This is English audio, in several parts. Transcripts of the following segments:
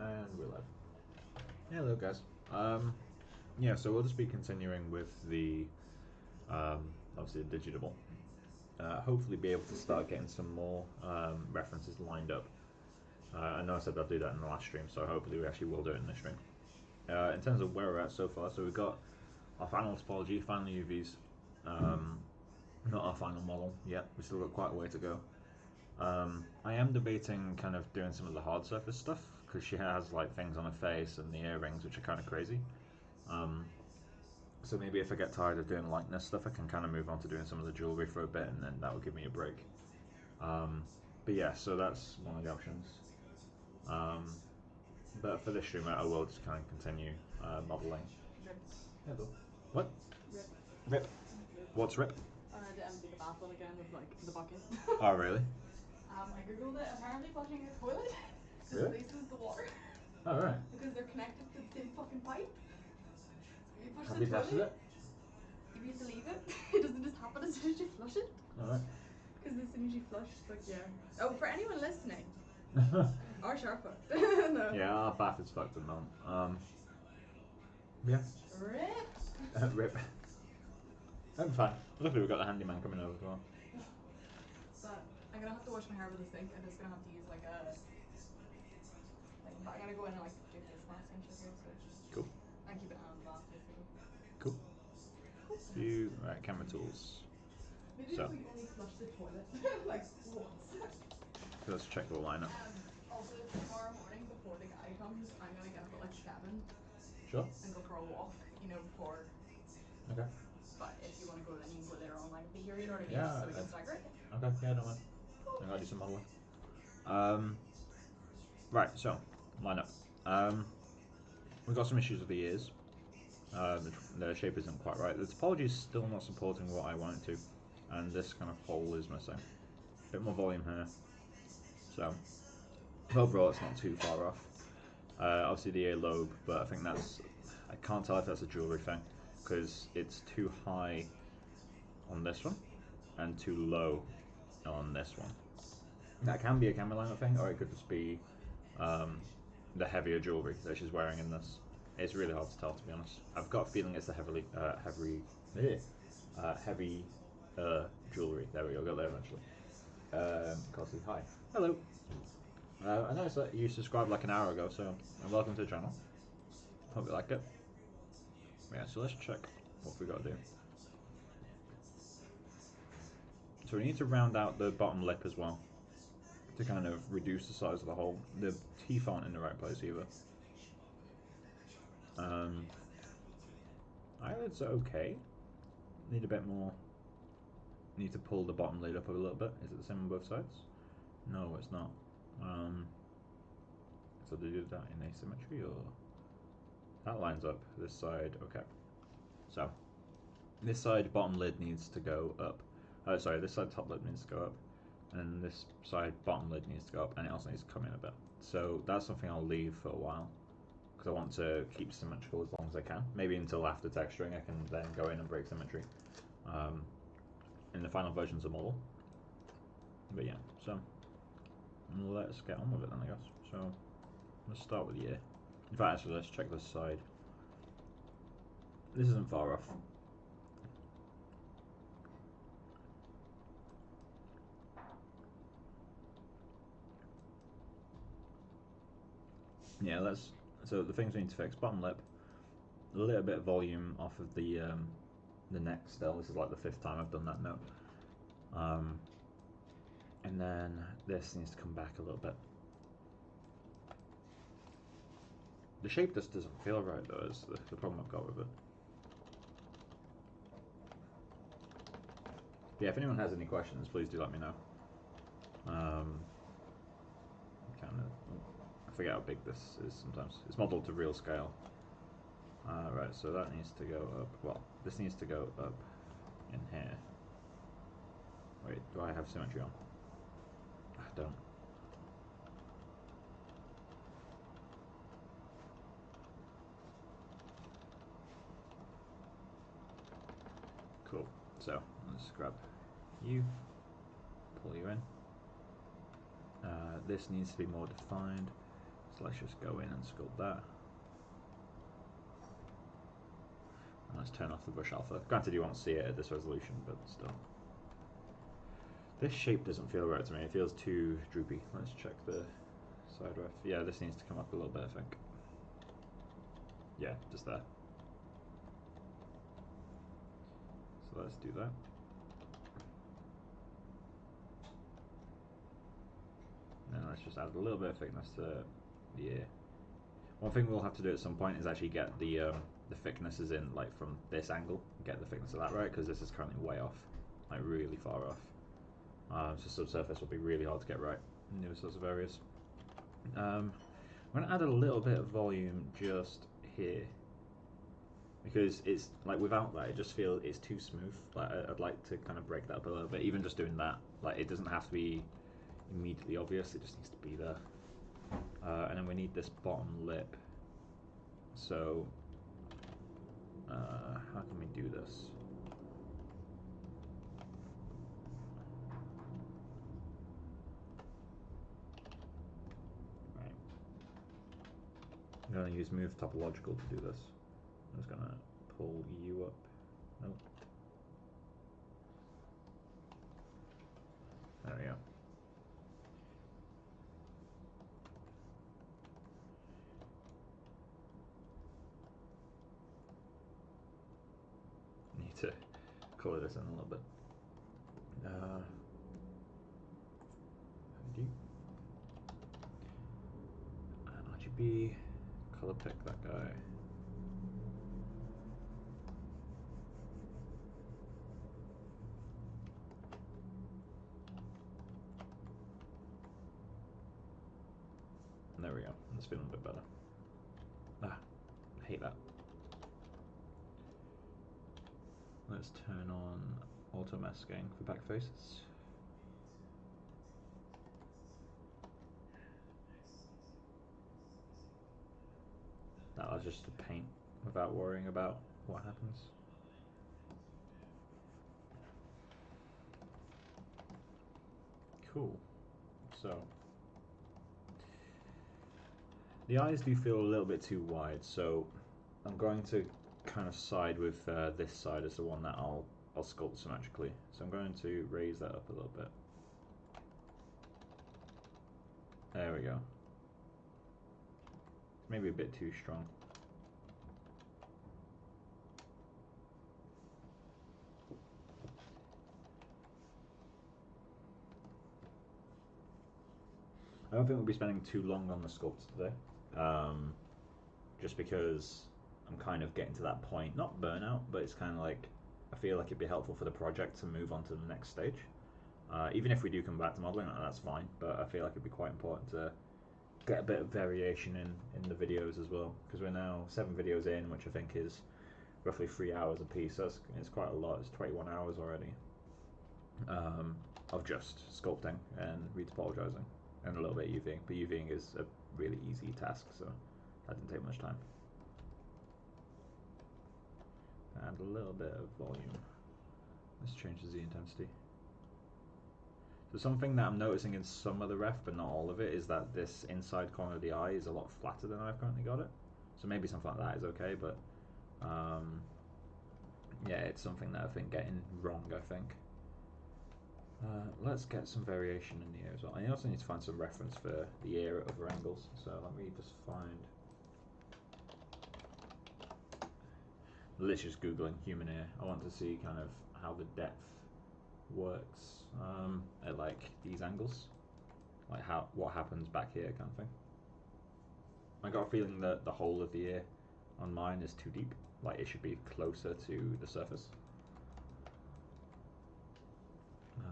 And we're live. Hello guys. Yeah, so we'll just be continuing with the obviously the digital. Hopefully be able to start getting some more references lined up. I know I said I'd do that in the last stream, so hopefully we actually will do it in this stream. In terms of where we're at so far, so we've got our final topology, final UVs, not our final model yet. We've still got quite a way to go. I am debating kind of doing some of the hard surface stuff because she has like things on her face and the earrings which are kind of crazy. So maybe if I get tired of doing likeness stuff, I can kind of move on to doing some of the jewelry for a bit, and then that will give me a break. But yeah, so that's one of the options. But for this stream, I will just kind of continue modeling. Rip. Hello. What? Rip. Rip. What's rip? To empty the bathroom again with like the bucket. Oh really? I googled it. Apparently, flushing a toilet Really? displaces the water Oh right. because they're connected to the same fucking pipe. You push Have the you tested toilet. it? If you have to leave it, it doesn't just happen as soon as you flush it. Alright. Because as soon as you flush, it's like yeah. Oh, for anyone listening, our sharp fucked. No. Yeah, our bath is fucked at the moment. Yeah. Rip. Rip. I'm fine. Luckily we've got the handyman coming over as well. But I'm gonna have to wash my hair with a sink. I'm just gonna have to use like a I gotta go in and like do face mask and shit here, so Cool. I keep an eye on the bath basically. Cool. Right, camera tools. Maybe So. if we only flush the toilet like once. Let's check the lineup. Also tomorrow morning before the guy comes, I'm gonna get up at like 7. Sure. And go for a walk, you know, before. Okay. But if you want to go, then you can go later on, like here, you know what I mean? Yeah. So we can stagger it. Okay. Yeah, don't mind. I gotta do some modeling. Right. So lineup. We've got some issues with the ears. The shape isn't quite right. The topology is still not supporting what I want it to, and this kind of hole is missing. A bit more volume here. So overall, it's not too far off. Obviously the earlobe, but I think that's, I can't tell if that's a jewelry thing because it's too high on this one and too low on this one. That can be a camera lineup thing, or it could just be the heavier jewelry that she's wearing in this. It's really hard to tell, to be honest. I've got a feeling it's the heavy jewelry. There we go, got there eventually. Costly, hi. Hello. I noticed that you subscribed like an hour ago, so welcome to the channel. Hope you like it. Yeah, so let's check what we got to do. So we need to round out the bottom lip as well to kind of reduce the size of the hole. The teeth aren't in the right place either. Eyelids are okay. Need a bit more. Need to pull the bottom lid up a little bit. Is it the same on both sides? No, it's not. So they do that in asymmetry, or that lines up. This side, okay. So this side bottom lid needs to go up. Sorry, this side top lid needs to go up, and this side bottom lid needs to go up, and it also needs to come in a bit. So that's something I'll leave for a while because I want to keep symmetrical as long as I can. Maybe until after texturing, I can then go in and break symmetry in the final versions of the model. But yeah, so let's get on with it then, I guess. So let's start with the ear. In fact, actually, let's check this side. This isn't far off. Yeah, let's. So the things we need to fix: bottom lip, a little bit of volume off of the neck. Still, this is like the 5th time I've done that note. And then this needs to come back a little bit. The shape just doesn't feel right though, is the problem I've got with it. Yeah, if anyone has any questions, please do let me know. I forget how big this is sometimes. It's modeled to real scale. Right, so that needs to go up. Well, this needs to go up in here. Wait, do I have symmetry on? I don't. Cool. So let's grab you, pull you in. This needs to be more defined. So let's just go in and sculpt that. And let's turn off the brush alpha. Granted, you won't see it at this resolution, but still. This shape doesn't feel right to me. It feels too droopy. Let's check the side ref. Yeah, this needs to come up a little bit, I think. Yeah, just there. So let's do that. And let's just add a little bit of thickness to the ear. One thing we'll have to do at some point is actually get the thicknesses in, like from this angle, get the thickness of that right, because this is currently way off, like really far off. So subsurface will be really hard to get right in those sorts of areas. I'm going to add a little bit of volume just here, because it's like without that it just feels it's too smooth. Like I'd like to kind of break that up a little bit. Even just doing that, like it doesn't have to be immediately obvious, it just needs to be there. And then we need this bottom lip. So how can we do this? Right. I'm going to use move topological to do this. I'm just going to pull you up. Nope. There we go. Need to color this in a little bit. RGB, color pick that guy. There we go. It's feeling a bit better. I hate that. Let's turn on auto masking for back faces. That was just to paint without worrying about what happens. Cool. So the eyes do feel a little bit too wide, so I'm going to kind of side with this side as the one that I'll sculpt symmetrically. So I'm going to raise that up a little bit. There we go. Maybe a bit too strong. I don't think we'll be spending too long on the sculpt today, just because I'm kind of getting to that point, not burnout, but it's kind of like I feel like it'd be helpful for the project to move on to the next stage. Even if we do come back to modeling, that's fine, but I feel like it'd be quite important to get a bit of variation in the videos as well, because we're now 7 videos in, which I think is roughly 3 hours a piece. So it's quite a lot. It's 21 hours already of just sculpting and retopologizing and a little bit of UVing. But UVing is a really easy task, so that didn't take much time. And a little bit of volume. This changes the intensity. So something that I'm noticing in some of the ref, but not all of it, is that this inside corner of the eye is a lot flatter than I've currently got it. So maybe something like that is okay, but yeah, it's something that I've been getting wrong, I think. Let's get some variation in the ear as well. I also need to find some reference for the ear at other angles. So let me just find... Literally just Googling human ear. I want to see kind of how the depth works at like these angles. Like what happens back here kind of thing. I got a feeling that the whole of the ear on mine is too deep. Like it should be closer to the surface.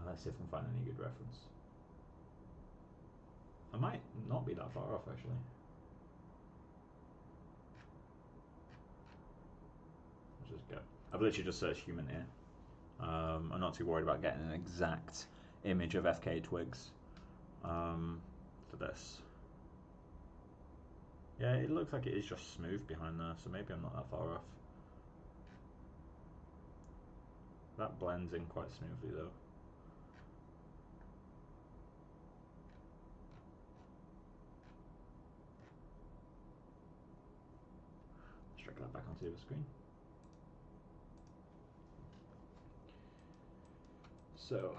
Let's see if I can find any good reference. I might not be that far off actually. Let's just go. I've literally just searched human ear. I'm not too worried about getting an exact image of FKA twigs for this. Yeah, it looks like it is just smooth behind there, so maybe I'm not that far off. That blends in quite smoothly though. drag that back onto the screen. So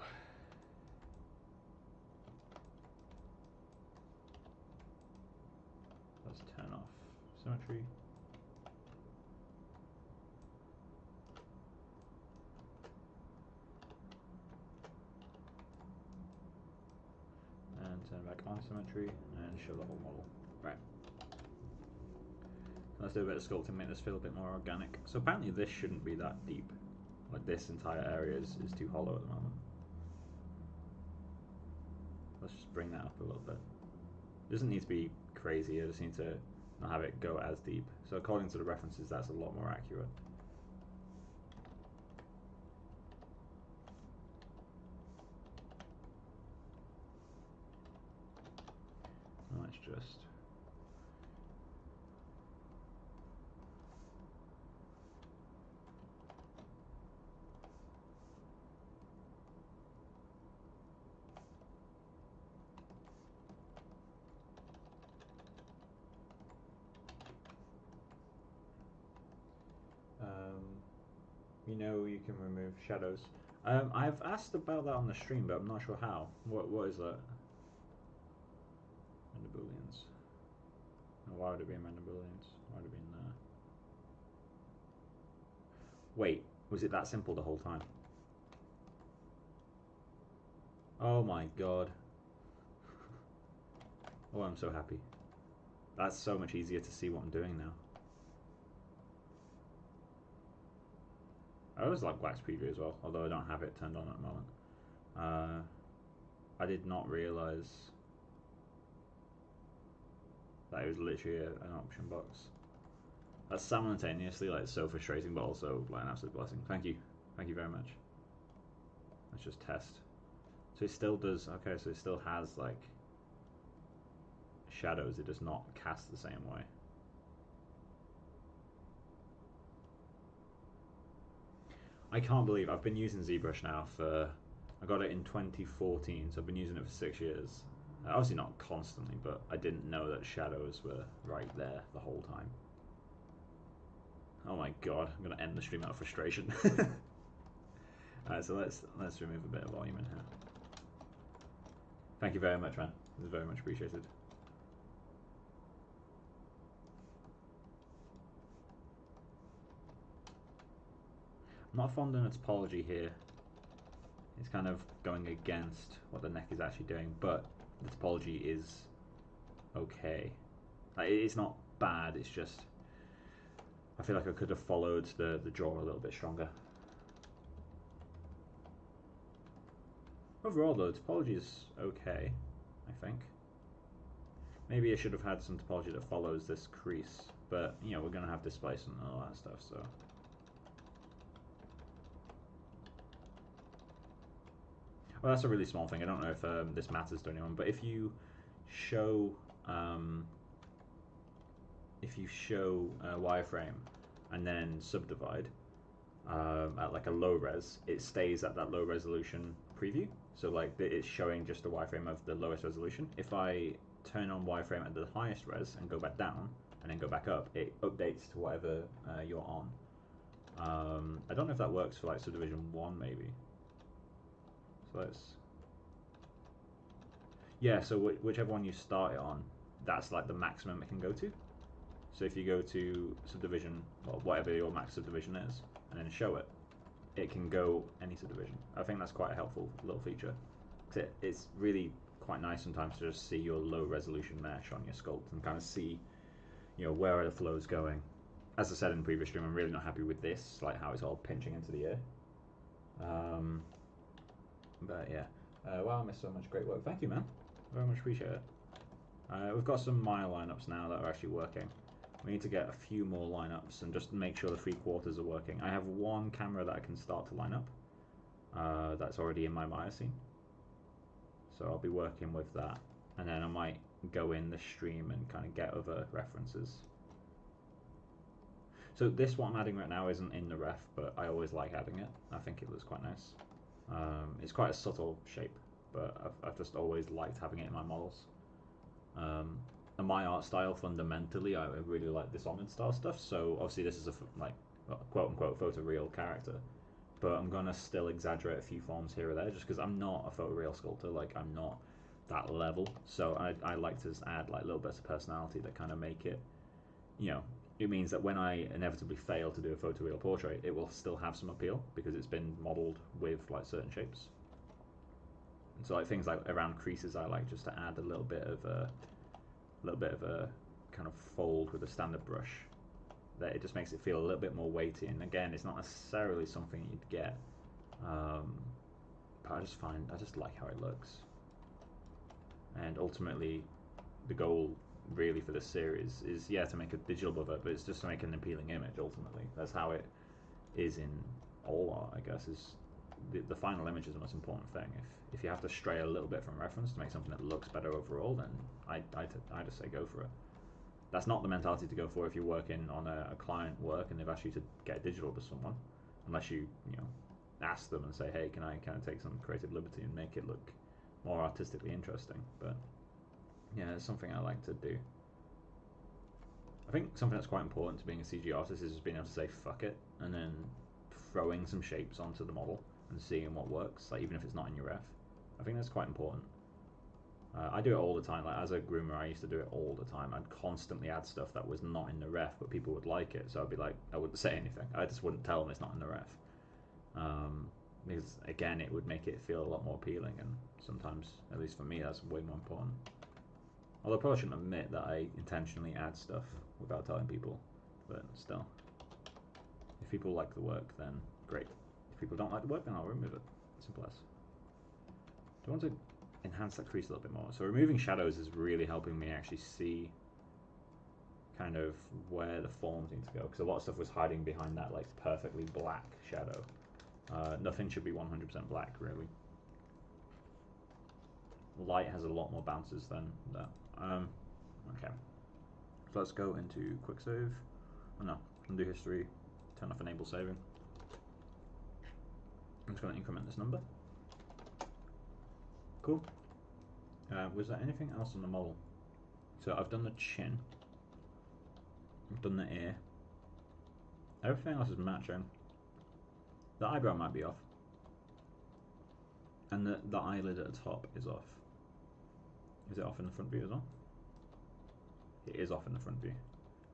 let's turn off symmetry. And turn back on symmetry and show the whole model. Right. Let's do a bit of sculpting, make this feel a bit more organic. So apparently this shouldn't be that deep. Like this entire area is too hollow at the moment. Let's just bring that up a little bit. It doesn't need to be crazy, I just need to not have it go as deep. So according to the references, that's a lot more accurate. Let's just you know, you can remove shadows. I've asked about that on the stream, but I'm not sure how. What is that? Render booleans. Why would it be in render booleans? Why would it be in there? Wait, was it that simple the whole time? Oh my god. Oh, I'm so happy. That's so much easier to see what I'm doing now. I always like wax preview as well, although I don't have it turned on at the moment. I did not realise that it was literally an option box. That's simultaneously like so frustrating, but also like an absolute blessing. Thank you very much. Let's just test. So it still does. Okay, so it still has like shadows. It does not cast the same way. I can't believe I've been using ZBrush now for. I got it in 2014, so I've been using it for 6 years. Obviously not constantly, but I didn't know that shadows were right there the whole time. Oh my god, I'm gonna end the stream out of frustration. Alright, so let's remove a bit of volume in here. Thank you very much, man. It was very much appreciated. I'm not fond of the topology here. It's kind of going against what the neck is actually doing, but the topology is okay. Like, it's not bad, it's just I feel like I could have followed the draw a little bit stronger. Overall though, topology is okay, I think. Maybe I should have had some topology that follows this crease, but you know, we're going to have displacement and all that stuff, so. Well, that's a really small thing. I don't know if this matters to anyone, but if you show wireframe and then subdivide at like a low res, it stays at that low resolution preview. So like it's showing just the wireframe of the lowest resolution. If I turn on wireframe at the highest res and go back down and then go back up, it updates to whatever you're on. I don't know if that works for like subdivision 1 maybe. So let's. Yeah, so whichever one you start it on, that's like the maximum it can go to. So if you go to subdivision, or whatever your max subdivision is, and then show it, it can go any subdivision. I think that's quite a helpful little feature. It's really quite nice sometimes to just see your low resolution mesh on your sculpt and kind of see, you know, where are the flows going. As I said in the previous stream, I'm really not happy with this, like how it's all pinching into the ear. But yeah, wow, I missed so much great work. Thank you, man. Very much appreciate it. We've got some Maya lineups now that are actually working. We need to get a few more lineups and just make sure the 3/4 are working. I have one camera that I can start to line up. That's already in my Maya scene. So I'll be working with that. And then I might go in the stream and kind of get other references. So this what I'm adding right now isn't in the ref, but I always like adding it. I think it looks quite nice. It's quite a subtle shape, but I've just always liked having it in my models. And my art style fundamentally, I really like Dishonored style stuff. So obviously this is a like quote unquote photoreal character, but I'm gonna still exaggerate a few forms here or there just because I'm not a photoreal sculptor. Like I'm not that level. So I like to just add like little bits of personality that kind of make it, you know, it means that when I inevitably fail to do a photoreal portrait, it will still have some appeal because it's been modeled with like certain shapes. And so like things like around creases, I like just to add a little bit of a kind of fold with a standard brush. That it just makes it feel a little bit more weighty. And again, it's not necessarily something you'd get, but I just like how it looks. And ultimately, the goal really for this series is to make a digital above, but it's just to make an appealing image. Ultimately, that's how it is in all art, I guess. Is the final image is the most important thing. If you have to stray a little bit from reference to make something that looks better overall, then I just say go for it. That's not the mentality to go for if you're working on a client work and they've asked you to get digital to someone, unless you ask them and say, hey, can I take some creative liberty and make it look more artistically interesting. But yeah, it's something I like to do. I think something that's quite important to being a CG artist is just being able to say fuck it and then throwing some shapes onto the model and seeing what works, like even if it's not in your ref. I think that's quite important. I do it all the time. Like as a groomer, I used to do it all the time. I'd constantly add stuff that was not in the ref, but people would like it. So I'd be like, I wouldn't say anything. I just wouldn't tell them it's not in the ref, because again, it would make it feel a lot more appealing. And sometimes, at least for me, that's way more important. Although I probably shouldn't admit that I intentionally add stuff without telling people, but still, if people like the work, then great. If people don't like the work, then I'll remove it. Simple as. Do I want to enhance that crease a little bit more? So removing shadows is really helping me actually see kind of where the forms need to go, because a lot of stuff was hiding behind that like perfectly black shadow. Nothing should be 100% black, really. Light has a lot more bounces than that. Okay, so let's go into quick save. Oh no, undo history, turn off enable saving. I'm just going to increment this number. Cool. Was there anything else on the model? So I've done the chin, I've done the ear, everything else is matching. The eyebrow might be off, and the eyelid at the top is off. Is it off in the front view as well? It is off in the front view,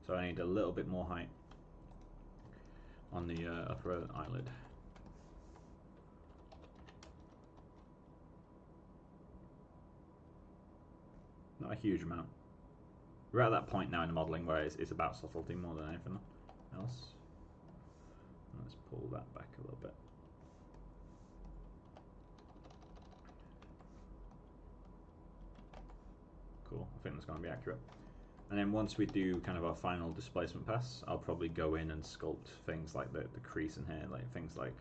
so I need a little bit more height on the upper eyelid. Not a huge amount. We're at that point now in the modelling where it's about subtlety more than anything else. Let's pull that back a little bit. Cool, I think that's going to be accurate. And then once we do kind of our final displacement pass, I'll probably go in and sculpt things like the crease in here, like things like,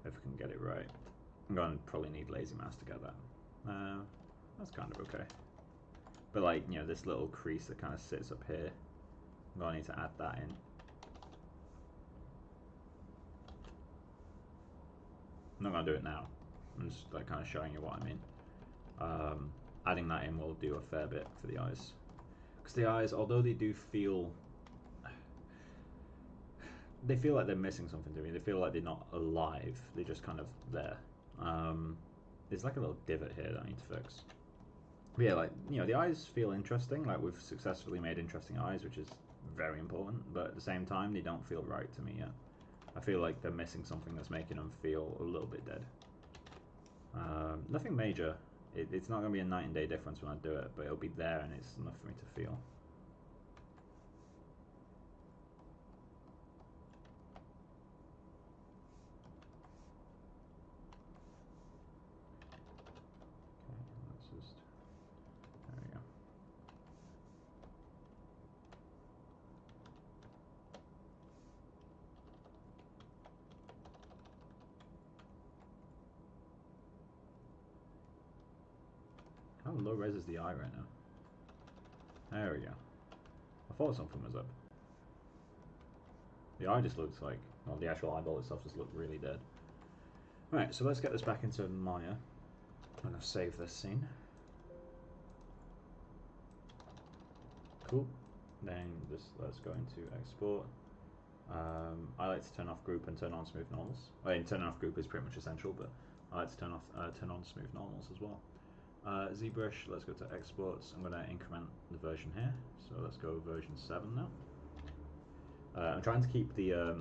if we can get it right. I'm going to probably need lazy mouse to get that. That's kind of okay. But like, this little crease that kind of sits up here, I'm going to need to add that in. I'm not going to do it now. I'm just like kind of showing you what I mean. Adding that in will do a fair bit for the eyes. Because the eyes, although they do feel... They feel like they're missing something to me. They feel like they're not alive. They're just kind of there. There's like a little divot here that I need to fix. But yeah, like, the eyes feel interesting. Like, we've successfully made interesting eyes, which is very important. But at the same time, they don't feel right to me yet. I feel like they're missing something that's making them feel a little bit dead. Nothing major. It's not going to be a night and day difference when I do it, but it'll be there and it's enough for me to feel. Okay, let's just... There we go. How low res is the eye right now? There we go. I thought something was up. The eye just looks like, well, the actual eyeball itself just looked really dead. Right, so let's get this back into Maya. I'm going to save this scene. Cool. Then just let's go into export. I like to turn off group and turn on smooth normals. I mean, turning off group is pretty much essential, but I like to turn on smooth normals as well. ZBrush, let's go to exports. I'm going to increment the version here, so let's go version 7 now. I'm trying to keep the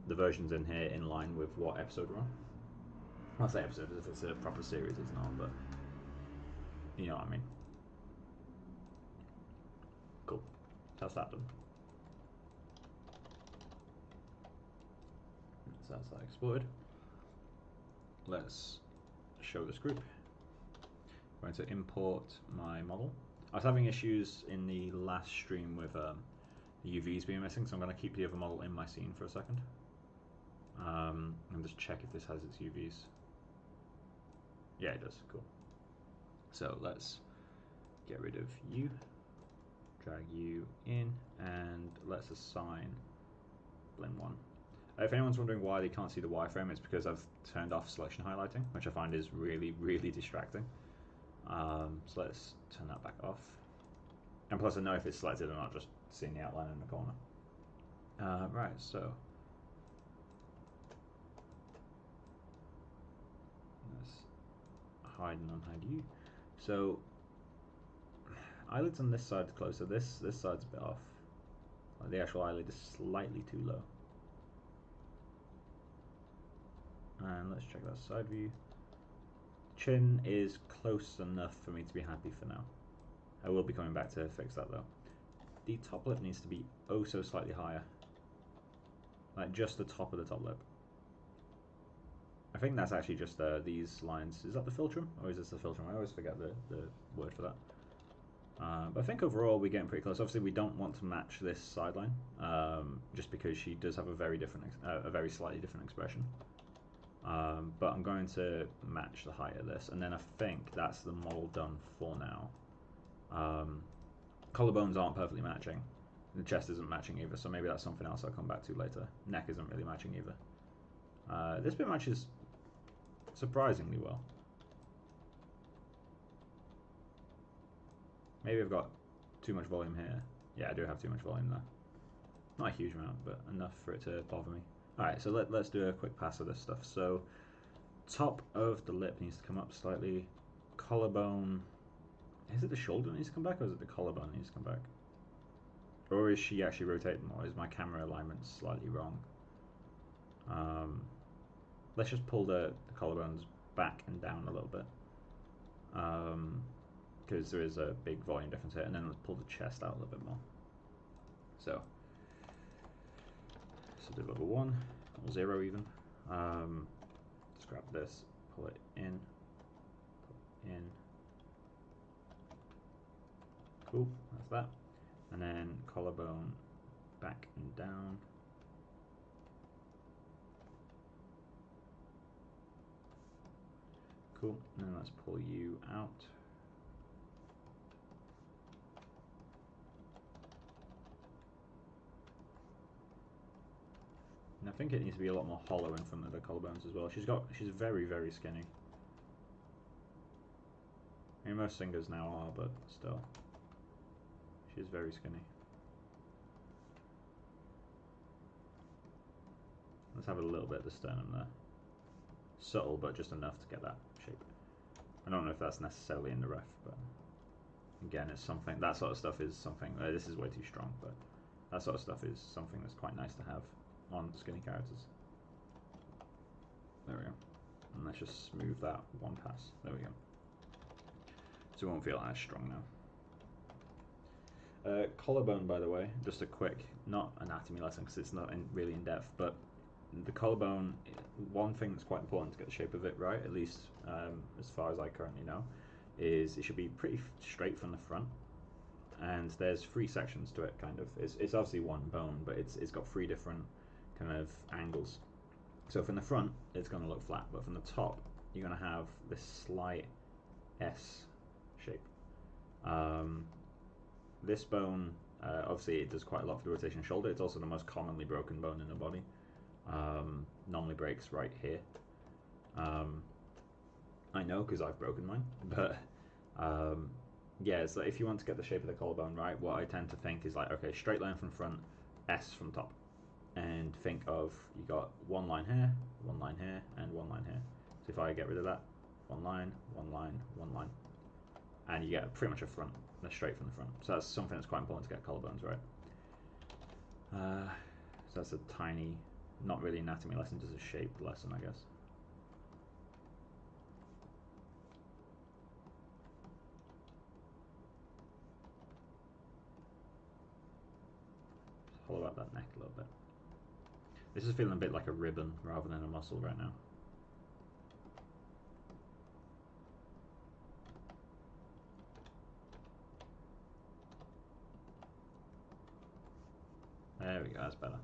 versions in here in line with what episode we're on. I'll say episode if it's a proper series, it's not, but you know what I mean. Cool. That's that done. So that's that exported. Let's show this group. I'm going to import my model. I was having issues in the last stream with the UVs being missing, so I'm going to keep the other model in my scene for a second. And just check if this has its UVs. Yeah, it does. Cool. So let's get rid of you, drag you in, and let's assign blend 1. If anyone's wondering why they can't see the wireframe, it's because I've turned off selection highlighting, which I find is really, really distracting. So let's turn that back off. And plus I know if it's selected or not, just seeing the outline in the corner. Right, so let's hide and unhide you. So eyelids on this side closer. This side's a bit off. The actual eyelid is slightly too low. And let's check that side view. Chin is close enough for me to be happy for now. I will be coming back to fix that though. The top lip needs to be oh so slightly higher. Like just the top of the top lip. I think that's actually just these lines. Is that the philtrum? Or is this the philtrum? I always forget the word for that. But I think overall we're getting pretty close. Obviously we don't want to match this sideline, just because she does have a very different, a very slightly different expression. But I'm going to match the height of this, and then I think that's the model done for now. Collarbones aren't perfectly matching. The chest isn't matching either, so maybe that's something else I'll come back to later. Neck isn't really matching either. This bit matches surprisingly well. Maybe I've got too much volume here. Yeah, I do have too much volume there. Not a huge amount, but enough for it to bother me. Alright, so let's do a quick pass of this stuff. So, top of the lip needs to come up slightly. Collarbone... Is it the shoulder that needs to come back, or is it the collarbone that needs to come back? Or is she actually rotating more? Is my camera alignment slightly wrong? Let's just pull the collarbones back and down a little bit. Because there is a big volume difference here. And then let's pull the chest out a little bit more. So do level 1, or 0 even. Just grab this, pull it in, Cool, that's that. And then collarbone back and down. Cool, and then let's pull you out. And I think it needs to be a lot more hollow in front of the collarbones as well. She's very, very skinny. I mean, most singers now are, but still. She's very skinny. Let's have a little bit of the sternum there. Subtle, but just enough to get that shape. I don't know if that's necessarily in the ref, but again, it's something, that sort of stuff is something, this is way too strong, but that sort of stuff is something that's quite nice to have on skinny characters. There we go. And let's just smooth that one pass. There we go. So it won't feel as strong now. Collarbone, by the way, just a quick, not anatomy lesson because it's not really in depth, but the collarbone, one thing that's quite important to get the shape of it right, at least as far as I currently know, is it should be pretty straight from the front. And there's 3 sections to it, kind of. It's obviously one bone, but it's got 3 different kind of angles. So from the front, it's going to look flat, but from the top, you're going to have this slight S shape. This bone, obviously it does quite a lot for the rotation shoulder. It's also the most commonly broken bone in the body. Normally breaks right here. I know because I've broken mine, but yeah, so if you want to get the shape of the collarbone right, what I tend to think is like, okay, straight line from front, S from top. And think of, you got one line here, and one line here. So if I get rid of that, one line, and you get pretty much a straight from the front. So that's something that's quite important to get collarbones right. So that's a tiny, not really anatomy lesson, just a shape lesson, I guess. Just hollow out that neck a little bit. This is feeling a bit like a ribbon rather than a muscle right now. There we go, that's better.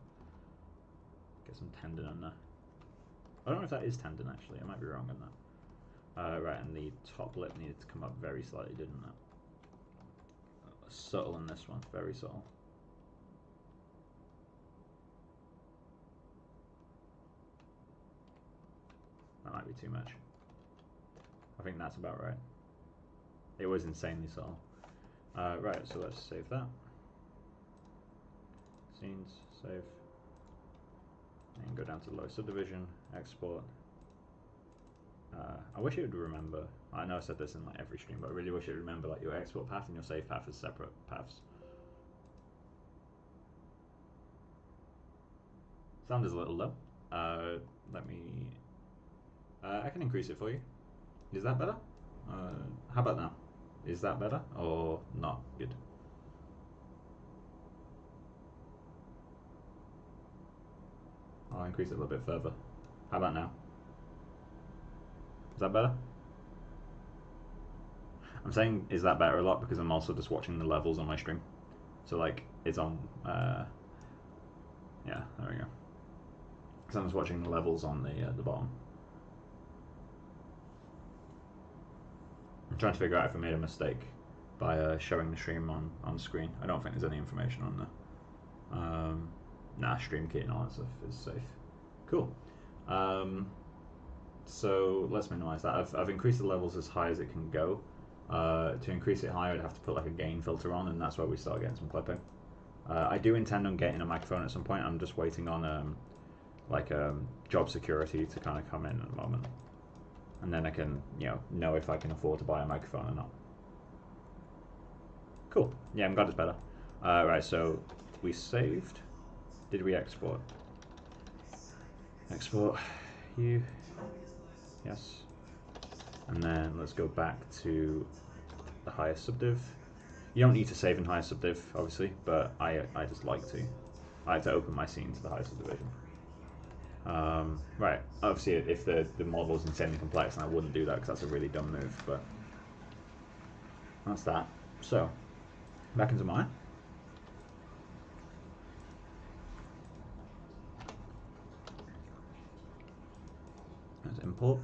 Get some tendon on there. I don't know if that is tendon actually, I might be wrong on that. Right, and the top lip needed to come up very slightly, didn't it? Subtle in this one, very subtle. That might be too much. I think that's about right. It was insanely subtle. Right, so let's save that. Scenes, save. And go down to the lower subdivision, export. I wish it would remember, I know I said this in like every stream, but I really wish it would remember like your export path and your save path as separate paths. Sound is a little low. Let me, I can increase it for you. Is that better? How about now? Is that better or not good? I'll increase it a little bit further. How about now? Is that better? I'm saying is that better a lot because I'm also just watching the levels on my stream. So like it's on, yeah, there we go. So I'm just watching the levels on the bottom. I'm trying to figure out if I made a mistake by showing the stream on screen. I don't think there's any information on there. Nah, stream key and all that stuff is safe. Cool. So let's minimize that. I've increased the levels as high as it can go. To increase it higher, I'd have to put like a gain filter on, and that's where we start getting some clipping. I do intend on getting a microphone at some point. I'm just waiting on job security to kind of come in at the moment, and then I can know if I can afford to buy a microphone or not. Cool. Yeah, I'm glad it's better. Right, so we saved. Did we export? Export you. Yes. And then let's go back to the highest subdiv. You don't need to save in highest subdiv, obviously, but I just like to. I like to open my scene to the highest subdivision. Right, obviously if the model is insanely complex, then I wouldn't do that because that's a really dumb move, but that's that. So, back into mine. Let's import.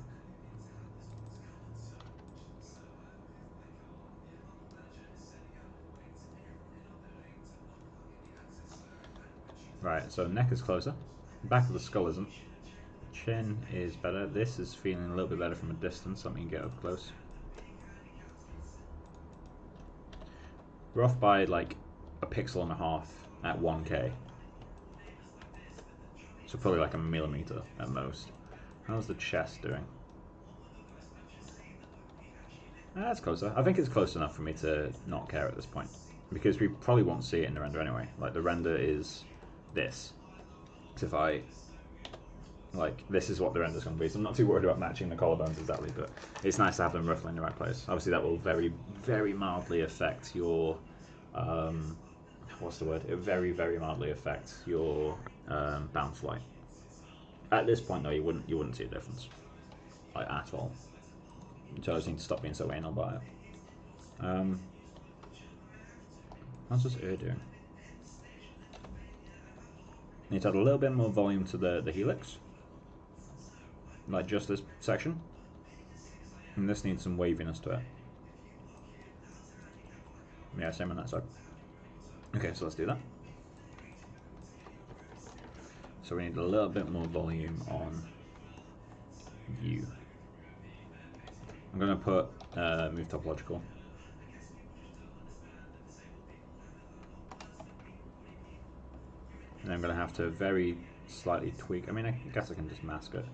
Right, so neck is closer. Back of the skull isn't. Chin is better. This is feeling a little bit better from a distance. Let me get up close. We're off by like a pixel and a half at 1K. So probably like a millimeter at most. How's the chest doing? That's closer. I think it's close enough for me to not care at this point. Because we probably won't see it in the render anyway. Like the render is this. So if I, like, this is what the render's going to be. So I'm not too worried about matching the collarbones exactly, but it's nice to have them roughly in the right place. Obviously that will very, very mildly affect your, what's the word? It will very, very mildly affect your bounce light. At this point though, you wouldn't see a difference, like at all. So I just need to stop being so anal about it. How's this ear doing? Need to add a little bit more volume to the helix, like just this section, and this needs some waviness to it. Yeah, same on that side. Okay, so let's do that. So we need a little bit more volume on you. I'm going to put move topological. And I'm going to have to very slightly tweak. I mean, I guess I can just mask it.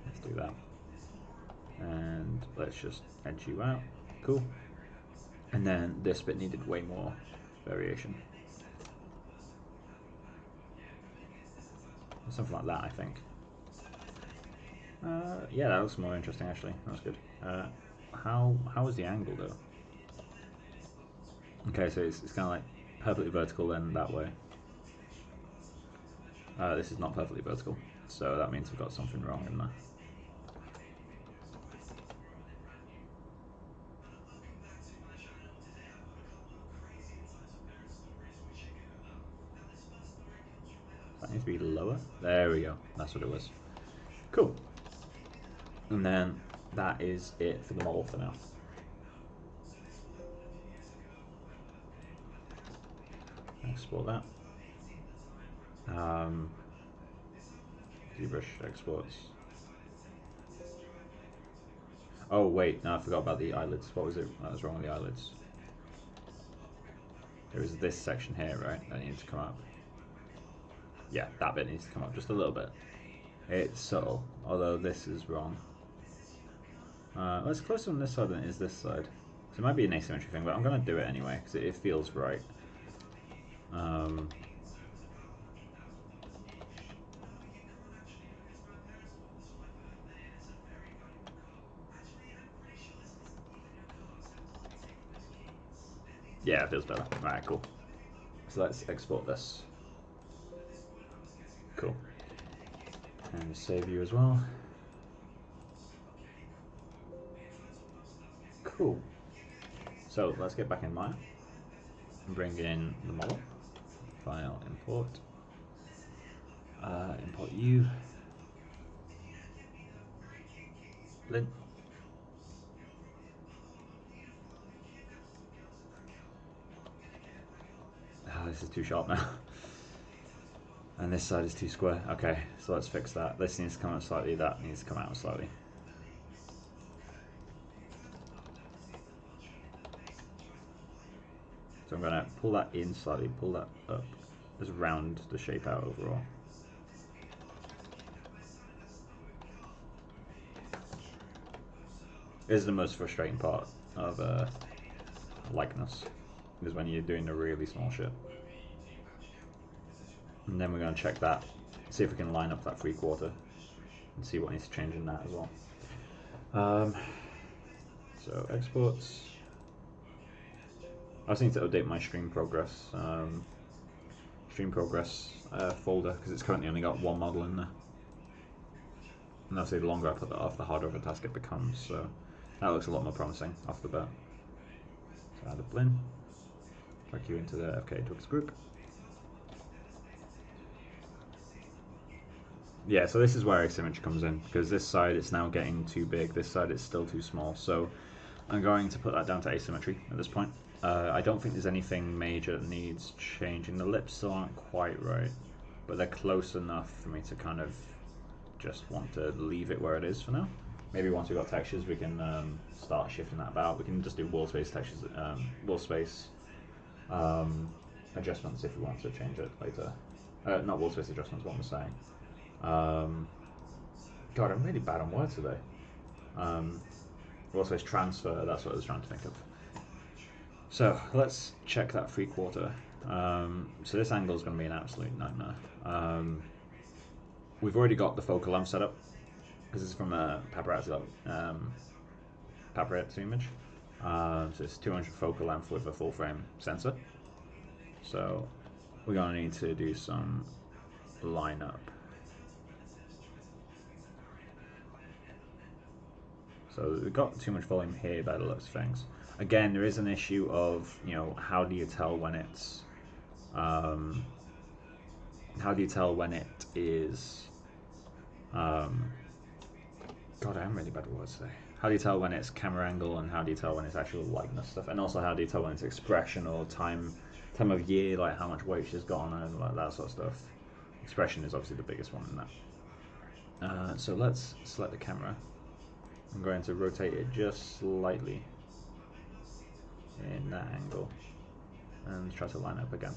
Let's do that. And let's just edge you out. Cool. And then this bit needed way more variation. Something like that, I think. Yeah, that looks more interesting actually. That's good. How is the angle though? Okay, so it's kind of like perfectly vertical then that way. This is not perfectly vertical, so that means we've got something wrong in there. That needs to be lower. There we go. That's what it was. Cool. And then that is it for the model for now. Export that. ZBrush exports. Oh wait, no, I forgot about the eyelids. What was it that was wrong with the eyelids? There is this section here, right, that needs to come up. Yeah, that bit needs to come up just a little bit. It's subtle, although this is wrong. Well, it's closer on this side than it is this side. So it might be an asymmetry thing, but I'm going to do it anyway, because it feels right. Yeah, it feels better. Alright, cool. So let's export this. Cool. And save you as well. Cool. So let's get back in Maya and bring in the model. File, import. Import you. Lint. Oh, this is too sharp now. And this side is too square. Okay, so let's fix that. This needs to come out slightly, that needs to come out slightly. So I'm going to pull that in slightly, pull that up, just round the shape out overall. This is the most frustrating part of likeness, is when you're doing the really small shit. And then we're going to check that, see if we can line up that 3/4 and see what needs to change in that as well. So exports. I just need to update my stream progress folder, because it's currently only got one model in there. And obviously the longer I put that off, the harder of a task it becomes, so that looks a lot more promising off the bat. So add a blend, plug you into the FKA twigs group. Yeah, so this is where asymmetry comes in, because this side is now getting too big, this side is still too small, so I'm going to put that down to asymmetry at this point. I don't think there's anything major that needs changing. The lips still aren't quite right, but they're close enough for me to kind of just want to leave it where it is for now. Maybe once we've got textures, we can start shifting that about. We can just do wall space textures, wall space adjustments if we want to change it later. Not wall space adjustments, what I'm saying. God, I'm really bad on words today. Wall space transfer, that's what I was trying to think of. So let's check that 3/4. So this angle is going to be an absolute nightmare. We've already got the focal length set up. This is from a paparazzi image. So it's 200 focal length with a full frame sensor. So we're going to need to do some lineup. So we've got too much volume here by the looks of things. Again, there is an issue of, you know, how do you tell when it's God, I am really bad at words today. How do you tell when it's camera angle, and how do you tell when it's actual likeness stuff, and also how do you tell when it's expression or time of year, like how much weight she's got on her and like that sort of stuff. Expression is obviously the biggest one in that. So let's select the camera. I'm going to rotate it just slightly in that angle and try to line up again.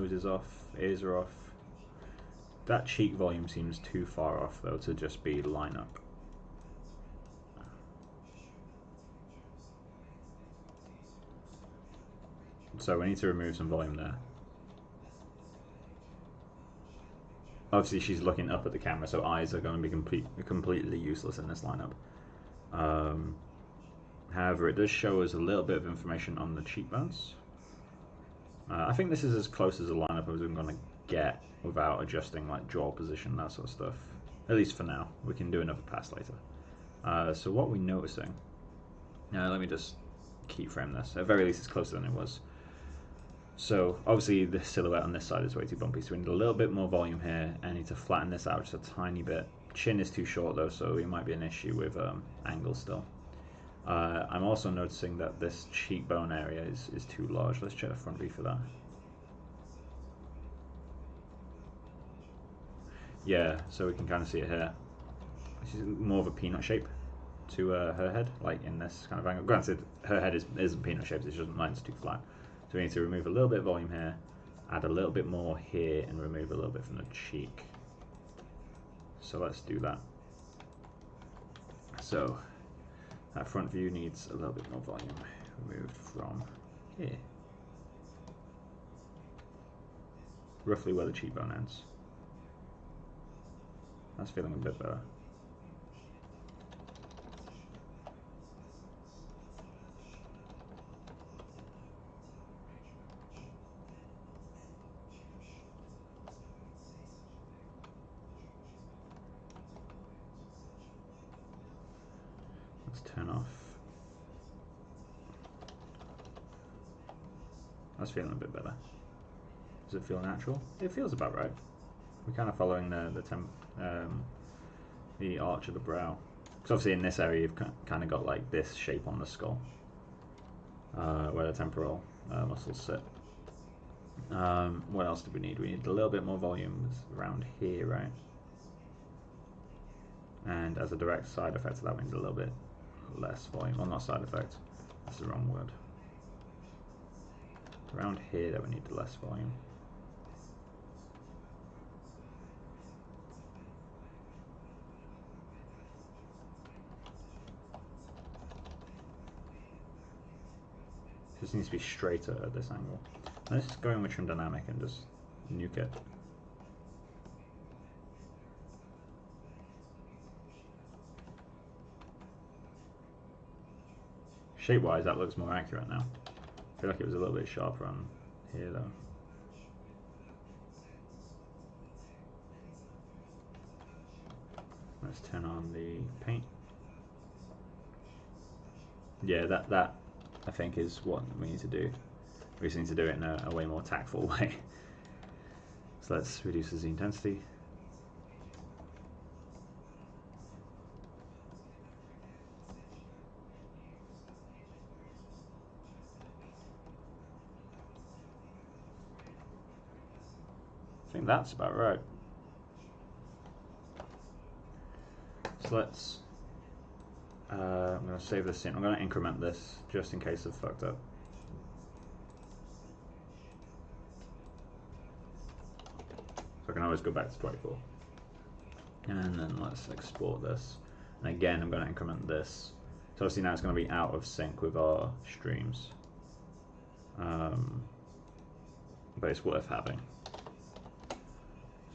nose is off, ears are off. That cheek volume seems too far off though to just be lineup. So we need to remove some volume there. Obviously she's looking up at the camera, so eyes are going to be completely useless in this lineup. However, it does show us a little bit of information on the cheekbones. I think this is as close as a lineup as I'm going to get without adjusting like jaw position, that sort of stuff. At least for now. We can do another pass later. So what we're noticing, let me just keyframe this. At the very least it's closer than it was. So obviously the silhouette on this side is way too bumpy, so we need a little bit more volume here. I need to flatten this out just a tiny bit. Chin is too short though, so it might be an issue with angle still. I'm also noticing that this cheekbone area is too large. Let's check the front view for that. Yeah, so we can kind of see it here. This is more of a peanut shape to her head, like in this kind of angle. Granted, her head isn't peanut shaped, it's just mine's too flat. So we need to remove a little bit of volume here, add a little bit more here, and remove a little bit from the cheek. So let's do that. So that front view needs a little bit more volume removed from here. Roughly where the cheekbone ends. That's feeling a bit better. Let's turn off. That's feeling a bit better. Does it feel natural? It feels about right. We're kind of following the arch of the brow. Because obviously in this area you've kind of got like this shape on the skull, where the temporal muscles sit. What else do we need? We need a little bit more volume around here, right? And as a direct side effect of that, we need a little bit less volume. Well, not side effect, that's the wrong word. Around here that we need the less volume. This needs to be straighter at this angle. Let's just go in with trim dynamic and just nuke it. Shape wise that looks more accurate now. I feel like it was a little bit sharper on here though. Let's turn on the paint. Yeah, that I think is what we need to do. We just need to do it in a way more tactful way. So let's reduce the intensity. I think that's about right. So let's I'm going to save this in. I'm going to increment this just in case I've fucked up. So I can always go back to 24. And then let's export this. And again, I'm going to increment this. So obviously now it's going to be out of sync with our streams. But it's worth having.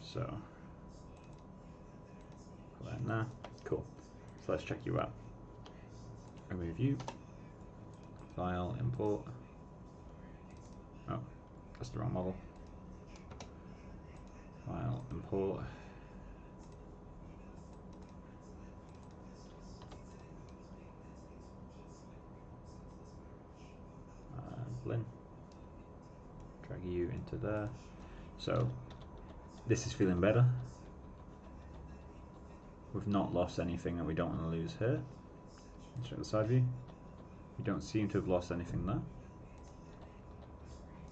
So, put that in there. Cool. So let's check you out. Remove you. File, import. Oh, that's the wrong model. File, import. Blend. Drag you into there. So this is feeling better. We've not lost anything that we don't want to lose here. Let's check the side view. We don't seem to have lost anything there.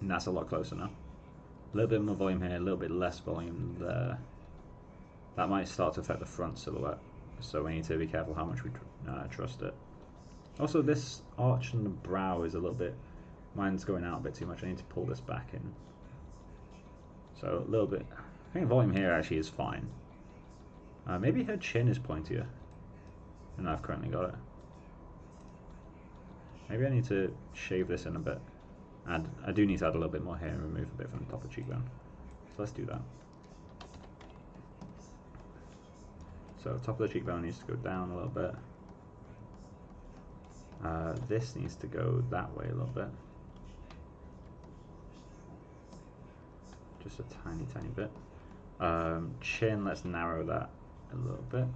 And that's a lot closer now. A little bit more volume here, a little bit less volume there. That might start to affect the front silhouette, so we need to be careful how much we trust it. Also, this arch on the brow is a little bit, mine's going out a bit too much. I need to pull this back in. So a little bit. I think volume here actually is fine. Maybe her chin is pointier than I've currently got it. Maybe I need to shave this in a bit. And I do need to add a little bit more hair and remove a bit from the top of the cheekbone. So let's do that. So top of the cheekbone needs to go down a little bit. This needs to go that way a little bit. Just a tiny, tiny bit. Chin, let's narrow that a little bit.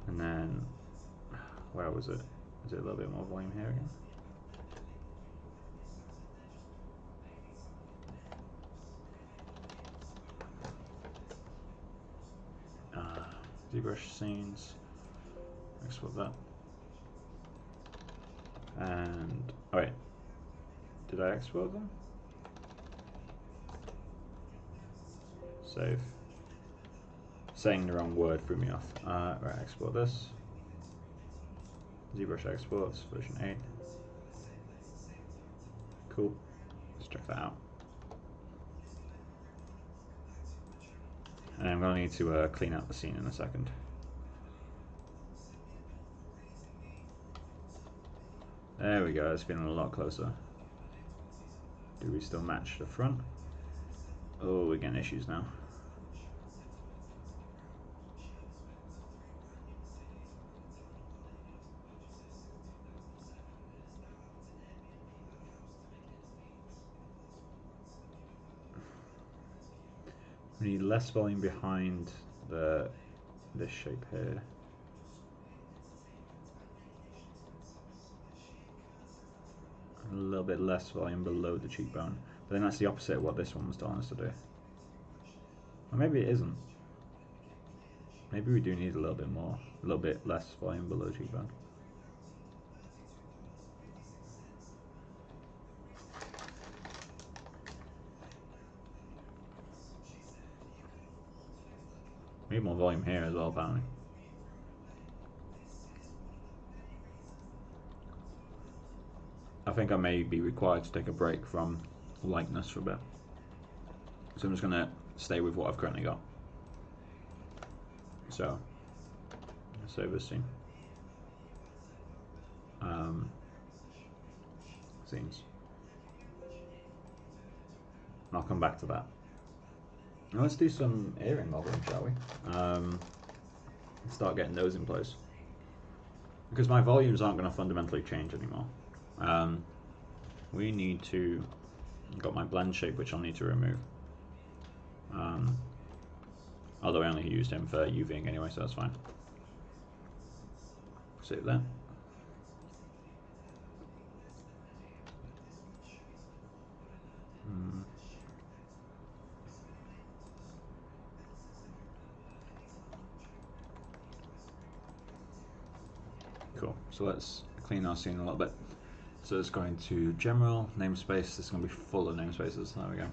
And then, where was it? Is it a little bit more volume here again? ZBrush scenes, export that. And, oh wait, did I export them? Save. Saying the wrong word threw me off. Right, export this. ZBrush exports, version 8. Cool. Let's check that out. And I'm going to need to clean out the scene in a second. There we go, it's feeling a lot closer. Do we still match the front? Oh, we're getting issues now. We need less volume behind this shape here. A little bit less volume below the cheekbone. But then that's the opposite of what this one was telling us to do. Or maybe it isn't. Maybe we do need a little bit more, a little bit less volume below cheekbone. We need more volume here as well, apparently. I think I may be required to take a break from likeness for a bit. So I'm just going to stay with what I've currently got. So, let's save this scene. Scenes. And I'll come back to that. Now let's do some earring modeling, shall we? Start getting those in place. Because my volumes aren't going to fundamentally change anymore. We need to... I've got my blend shape, which I'll need to remove. Although I only used him for UVing anyway, so that's fine. Save that. Cool, so let's clean our scene a little bit. So it's going to general, namespace, this is going to be full of namespaces, there we go.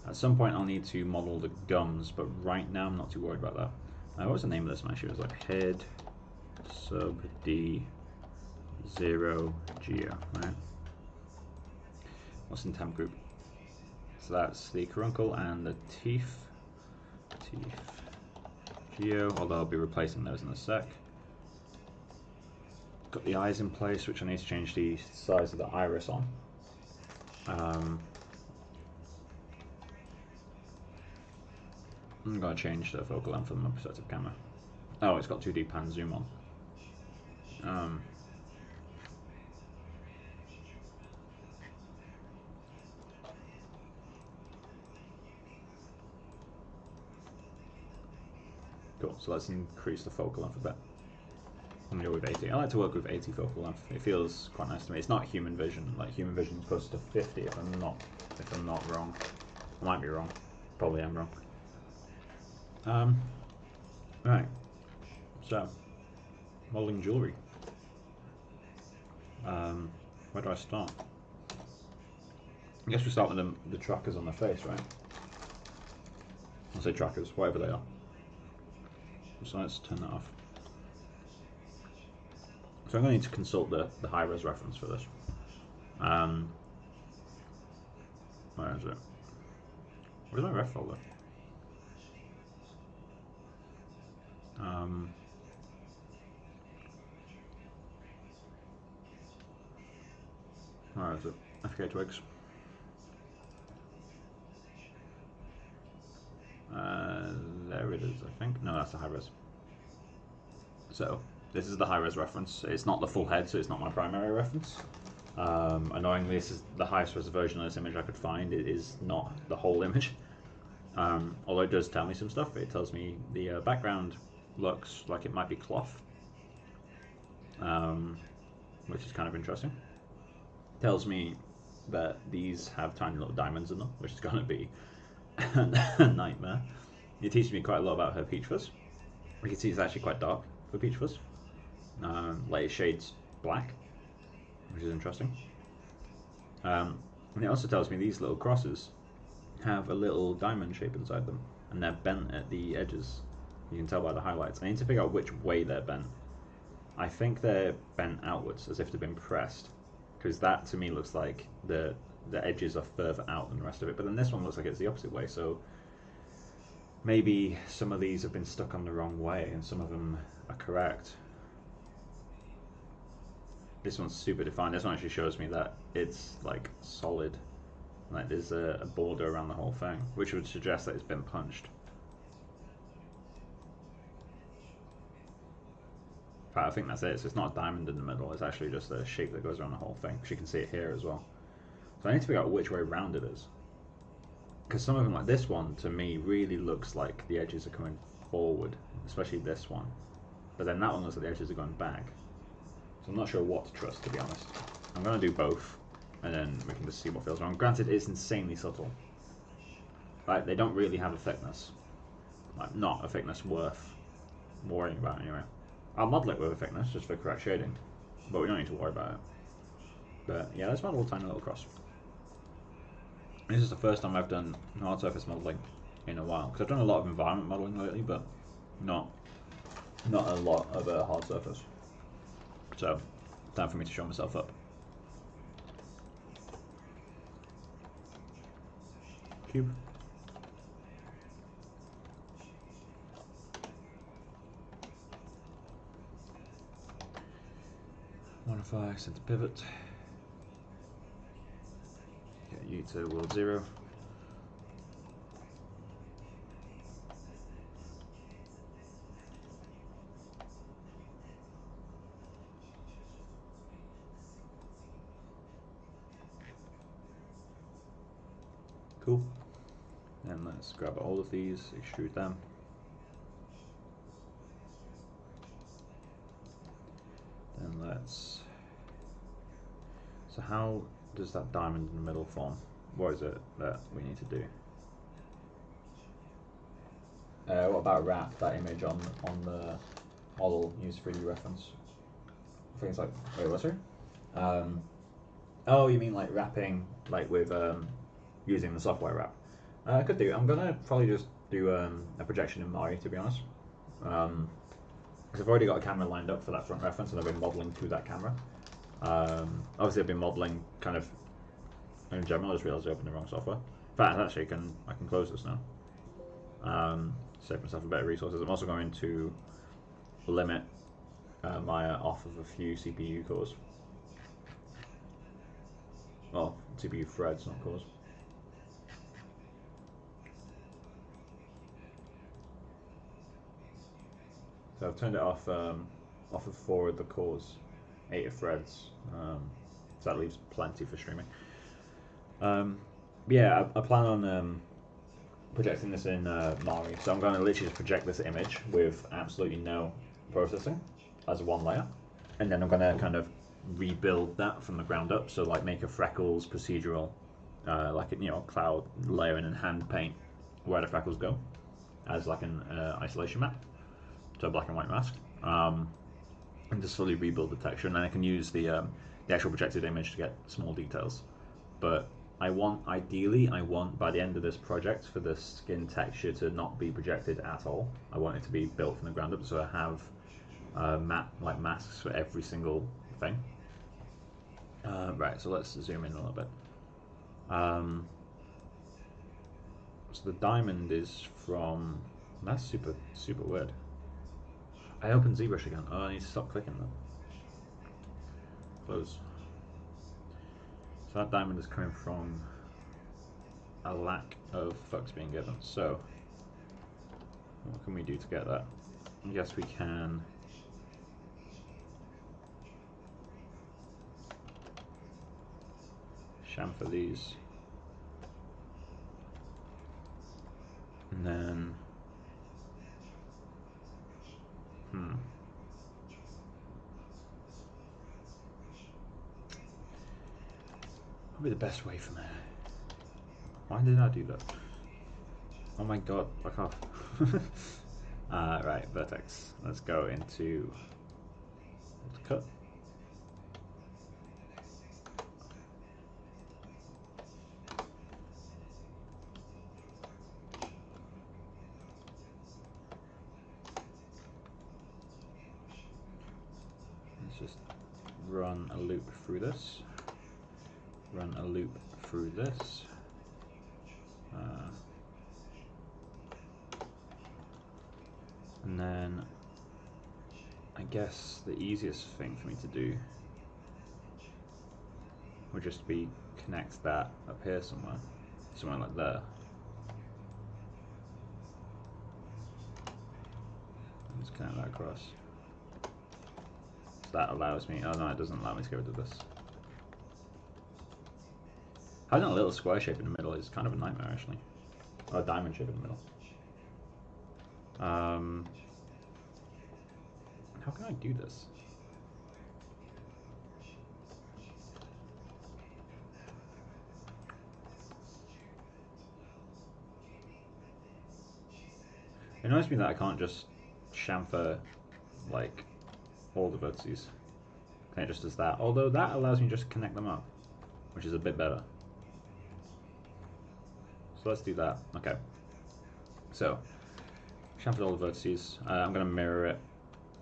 At some point I'll need to model the gums, but right now I'm not too worried about that. What was the name of this one actually? It was like head sub D 0 geo, right? What's in temp group? So that's the caruncle and the teeth. Geo, although I'll be replacing those in a sec. Got the eyes in place, which I need to change the size of the iris on. I'm going to change the focal length of my perspective camera. Oh, it's got 2D pan zoom on. Cool, so let's increase the focal length a bit. I'm going to go with 80. I like to work with 80 focal length. It feels quite nice to me. It's not human vision. Like human vision is close to 50 if I'm not wrong. I might be wrong. Probably am wrong. Right. So, modeling jewelry. Where do I start? I guess we start with the trackers on the face, right? I'll say trackers, whatever they are. So let's turn that off. So I'm going to need to consult the high-res reference for this. Where is it? Where's my ref folder? Where is it? FKA twigs. There it is, I think. No, that's the high-res. So this is the high-res reference. It's not the full head, so it's not my primary reference. Annoyingly, this is the highest res version of this image I could find. It is not the whole image. Although it does tell me some stuff. It tells me the background looks like it might be cloth, which is kind of interesting. Tells me that these have tiny little diamonds in them, which is going to be a nightmare. It teaches me quite a lot about her peach fuzz. You can see it's actually quite dark for peach fuzz. Like it shades black, which is interesting. And it also tells me these little crosses have a little diamond shape inside them, and they're bent at the edges. You can tell by the highlights. I need to figure out which way they're bent. I think they're bent outwards, as if they've been pressed, because that to me looks like the edges are further out than the rest of it. But then this one looks like it's the opposite way, so maybe some of these have been stuck on the wrong way and some of them are correct. This one's super defined. This one actually shows me that it's like solid. Like there's a border around the whole thing, which would suggest that it's been punched. In fact, I think that's it. So it's not a diamond in the middle. It's actually just a shape that goes around the whole thing. Because you can see it here as well. So I need to figure out which way round it is. Because some of them, like this one, to me, really looks like the edges are coming forward, especially this one. But then that one looks like the edges are going back. So I'm not sure what to trust, to be honest. I'm going to do both, and then we can just see what feels wrong. Granted, it's insanely subtle. Like, they don't really have a thickness. Like, not a thickness worth worrying about, anyway. I'll model it with a thickness, just for correct shading. But we don't need to worry about it. But, yeah, let's model a tiny little cross. This is the first time I've done hard surface modeling in a while, because I've done a lot of environment modeling lately, but not a lot of hard surface. So, time for me to show myself up. Cube. Modify center pivot. Get you to world 0. Cool. And let's grab all of these, extrude them. And let's. So how does that diamond in the middle form? What is it that we need to do? What about wrap that image on the model use 3D reference? I think it's like, wait, what's it? Oh, you mean like wrapping, like with using the software wrap? I could do. I'm gonna probably just do a projection in Mari, to be honest, because I've already got a camera lined up for that front reference, and I've been modeling to that camera. Obviously, I've been modeling kind of in general. I just realized I opened the wrong software. In fact, actually, I can close this now. Save myself a bit of resources. I'm also going to limit Maya off of a few CPU cores. Well, CPU threads, not cores. So I've turned it off of 4 of the cores, 8 of threads. So that leaves plenty for streaming. Yeah, I plan on projecting this in Mari. So I'm going to literally just project this image with absolutely no processing as one layer, and then I'm going to kind of rebuild that from the ground up. So like make a freckles procedural, like a cloud layer and hand paint where the freckles go as like an isolation map. So black and white mask, and just fully rebuild the texture, and then I can use the actual projected image to get small details. But ideally I want by the end of this project for the skin texture to not be projected at all. I want it to be built from the ground up, so I have like masks for every single thing. Right, so let's zoom in a little bit. So the diamond is from. That's super weird. I opened ZBrush again. Oh, I need to stop clicking them. Close. So that diamond is coming from a lack of fucks being given. So what can we do to get that? I guess we can chamfer these, and then probably the best way from there. Why did I do that? Oh my god, fuck off. Right, vertex. Let's go into cut. Let's just run a loop through this. Run a loop through this. And then I guess the easiest thing for me to do would just be connect that up here somewhere like there. Just connect that across. So that allows me, oh no, it doesn't allow me to get rid of this. Having a little square shape in the middle is kind of a nightmare actually. Or a diamond shape in the middle. How can I do this? It annoys me that I can't just chamfer like all the vertices. Okay, it just does that. Although that allows me to just connect them up, which is a bit better. So let's do that. Okay. So chamfer all the vertices. I'm going to mirror it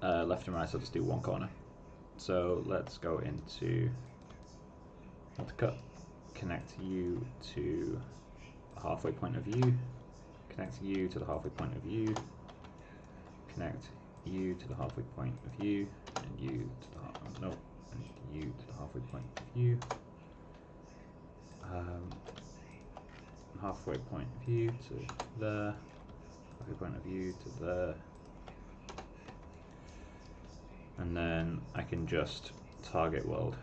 left and right, so I'll just do one corner. So let's go into cut. Connect you to the halfway point of view. Connect you to the halfway point of view. Connect you to the halfway point of view, and you to the you to the halfway point of view. Halfway point of view to there. Halfway point of view to there. And then I can just target world.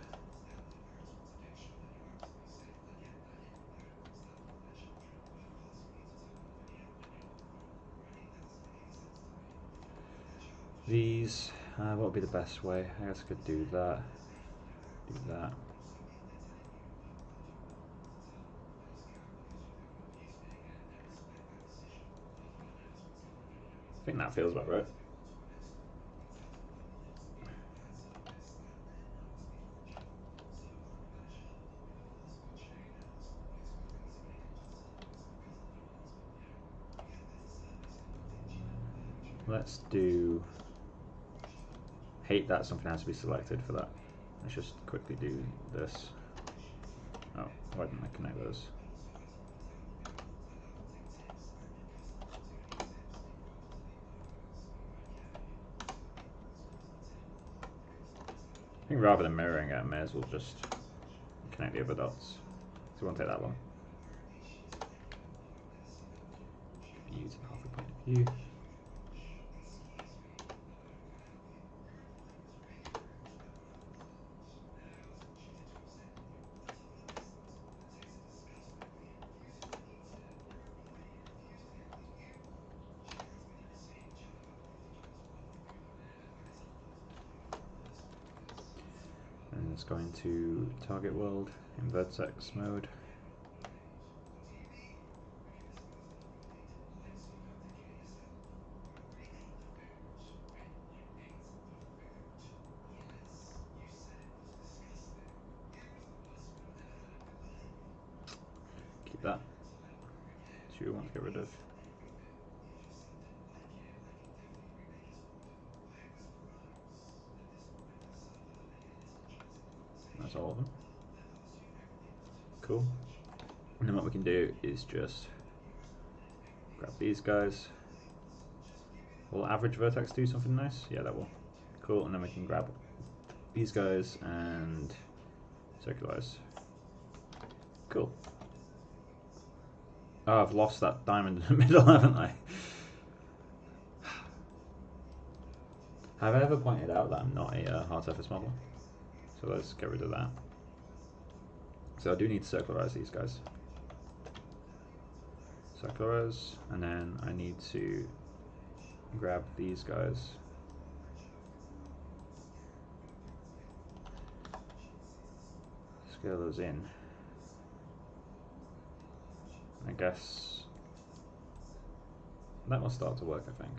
These, what would be the best way? I guess I could do that. Do that. I think that feels about right. Let's do hate that something has to be selected for that. Let's just quickly do this. Oh, why didn't I connect those? I think rather than mirroring it, I may as well just connect the other dots. So it won't take that long. View to the halfway point of view. And it's going to target world in vertex mode. Keep that. So you want to get rid of. that's all of them. Cool. And then what we can do is just grab these guys. Will average vertex do something nice? Yeah, that will. Cool, and then we can grab these guys and circularize. Cool. Oh, I've lost that diamond in the middle, haven't I? Have I ever pointed out that I'm not a hard surface modeler? So let's get rid of that. So I do need to circularize these guys. Circularize, and then I need to grab these guys. Scale those in. I guess that will start to work, I think.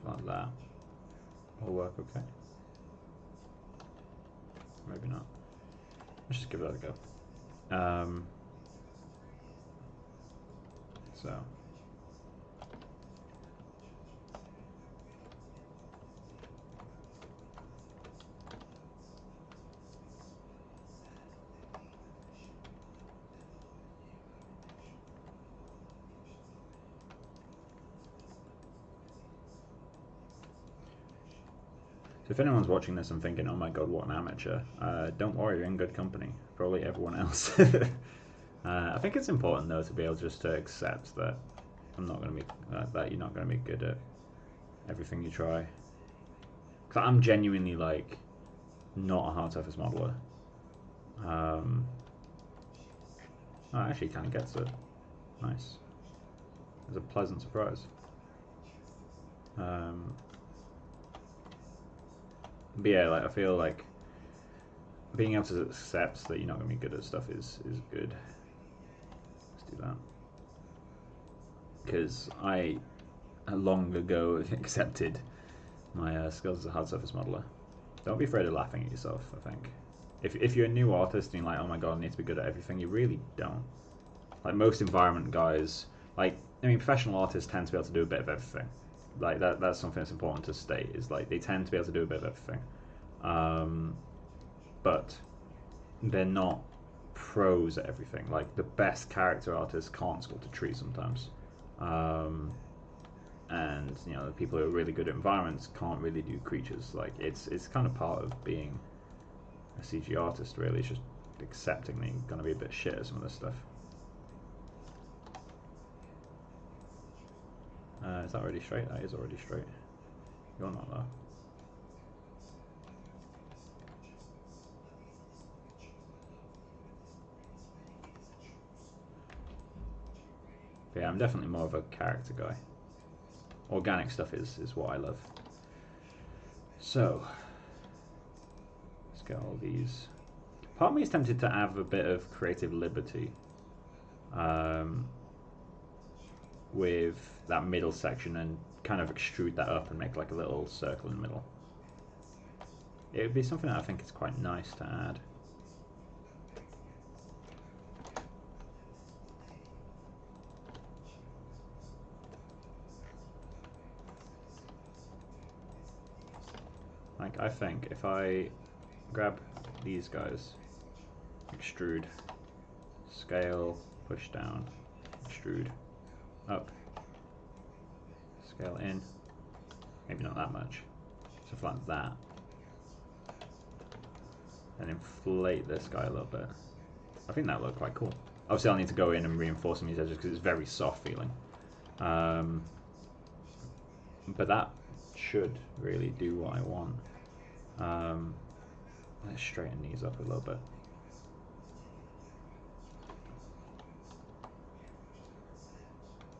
Something like that will work okay. Maybe not. Let's just give that a go. So if anyone's watching this and thinking, oh my god, what an amateur, don't worry, you're in good company. Probably everyone else. I think it's important though to be able just to accept that I'm not going to be that you're not going to be good at everything you try. Cause I'm genuinely like not a hard surface modeler. Oh, actually, kind of gets it. Nice. It's a pleasant surprise. But yeah, like I feel like being able to accept that you're not going to be good at stuff is good. Let's do that. Because I long ago accepted my skills as a hard surface modeler. Don't be afraid of laughing at yourself, I think. If you're a new artist and you're like, oh my god, I need to be good at everything, you really don't. Like most environment guys, like, I mean, professional artists tend to be able to do a bit of everything. Like that's something that's important to state, is like they tend to be able to do a bit of everything. But they're not pros at everything. Like the best character artists can't sculpt a tree sometimes. And you know, the people who are really good at environments can't really do creatures. Like it's kind of part of being a CG artist, really. It's just accepting that you're going to be a bit shit at some of this stuff. Is that already straight? That is already straight. You're not though. But yeah, I'm definitely more of a character guy. Organic stuff is what I love. So let's get all these. Part of me is tempted to have a bit of creative liberty with that middle section and kind of extrude that up and make like a little circle in the middle. It would be something that I think is quite nice to add. Like, I think if I grab these guys, extrude, scale, push down, extrude, up, scale in, maybe not that much, stuff like that, and inflate this guy a little bit. I think that would look quite cool. Obviously I'll need to go in and reinforce some of these edges because it's very soft feeling. But that should really do what I want. Let's straighten these up a little bit.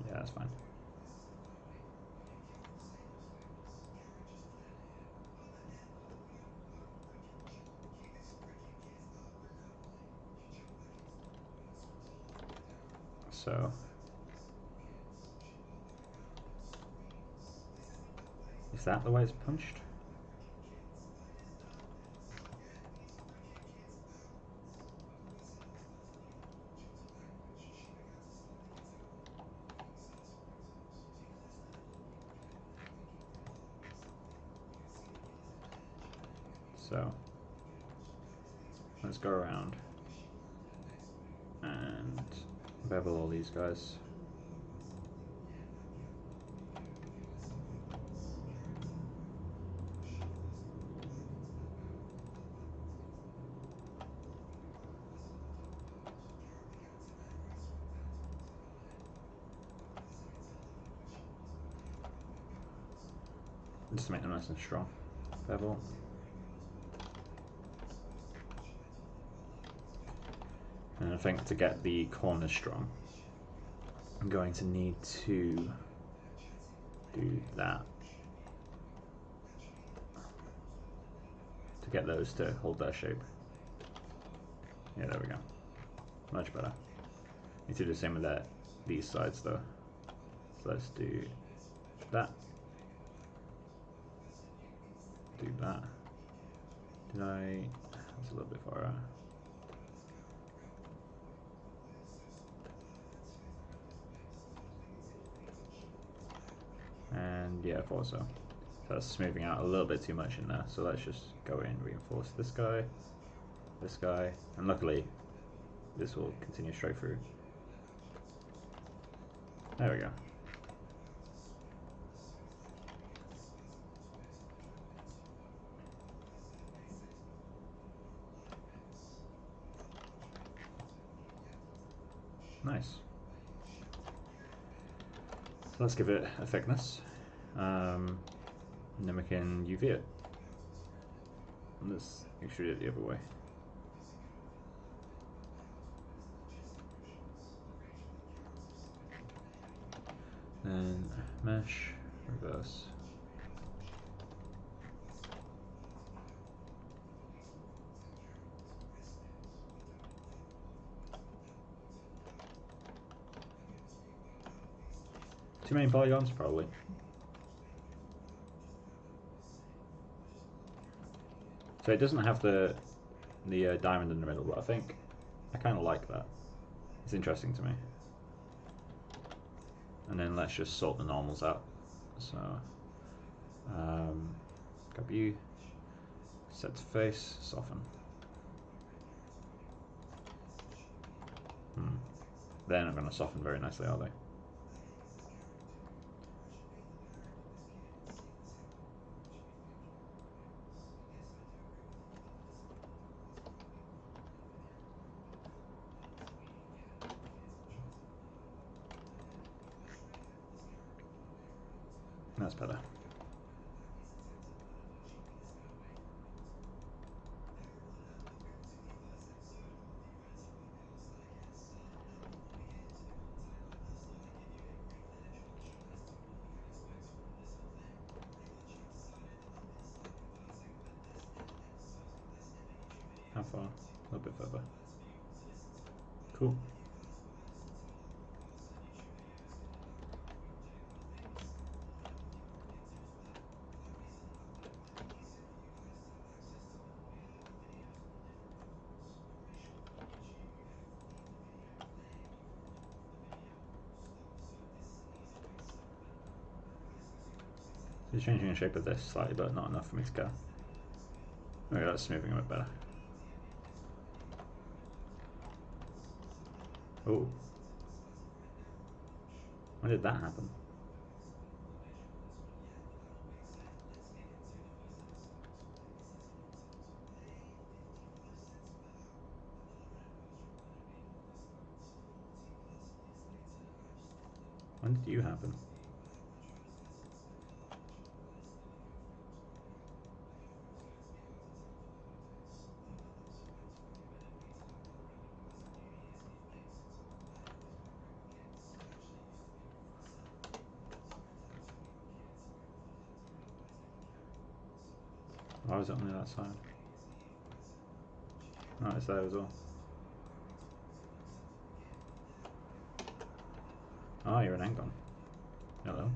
Yeah, that's fine. So is that the way it's punched? So let's go around and bevel all these guys. Just to make them nice and strong. Bevel. And I think to get the corners strong, I'm going to need to do that to get those to hold their shape. Yeah, there we go. Much better. Need to do the same with these sides though. So let's do that. Do that. Did I? That's a little bit far out. And yeah, I thought so. So that's smoothing out a little bit too much in there. So let's just go in, reinforce this guy, and luckily this will continue straight through. There we go. Nice. So let's give it a thickness. And then we can UV it. And let's extrude it the other way. Then mesh, reverse. Too many polygons, probably. So it doesn't have the diamond in the middle, but I think I kind of like that. It's interesting to me. And then let's just sort the normals out. So grab you, set to face, soften. They're not going to soften very nicely, are they? That's better. How far? A little bit further. Cool. So changing the shape of this slightly, but not enough for me to go. Okay, that's smoothing a bit better. Oh. When did that happen? When did you happen? Why was it only that side? Oh, it's there as well. Oh, you're an Angon. Hello.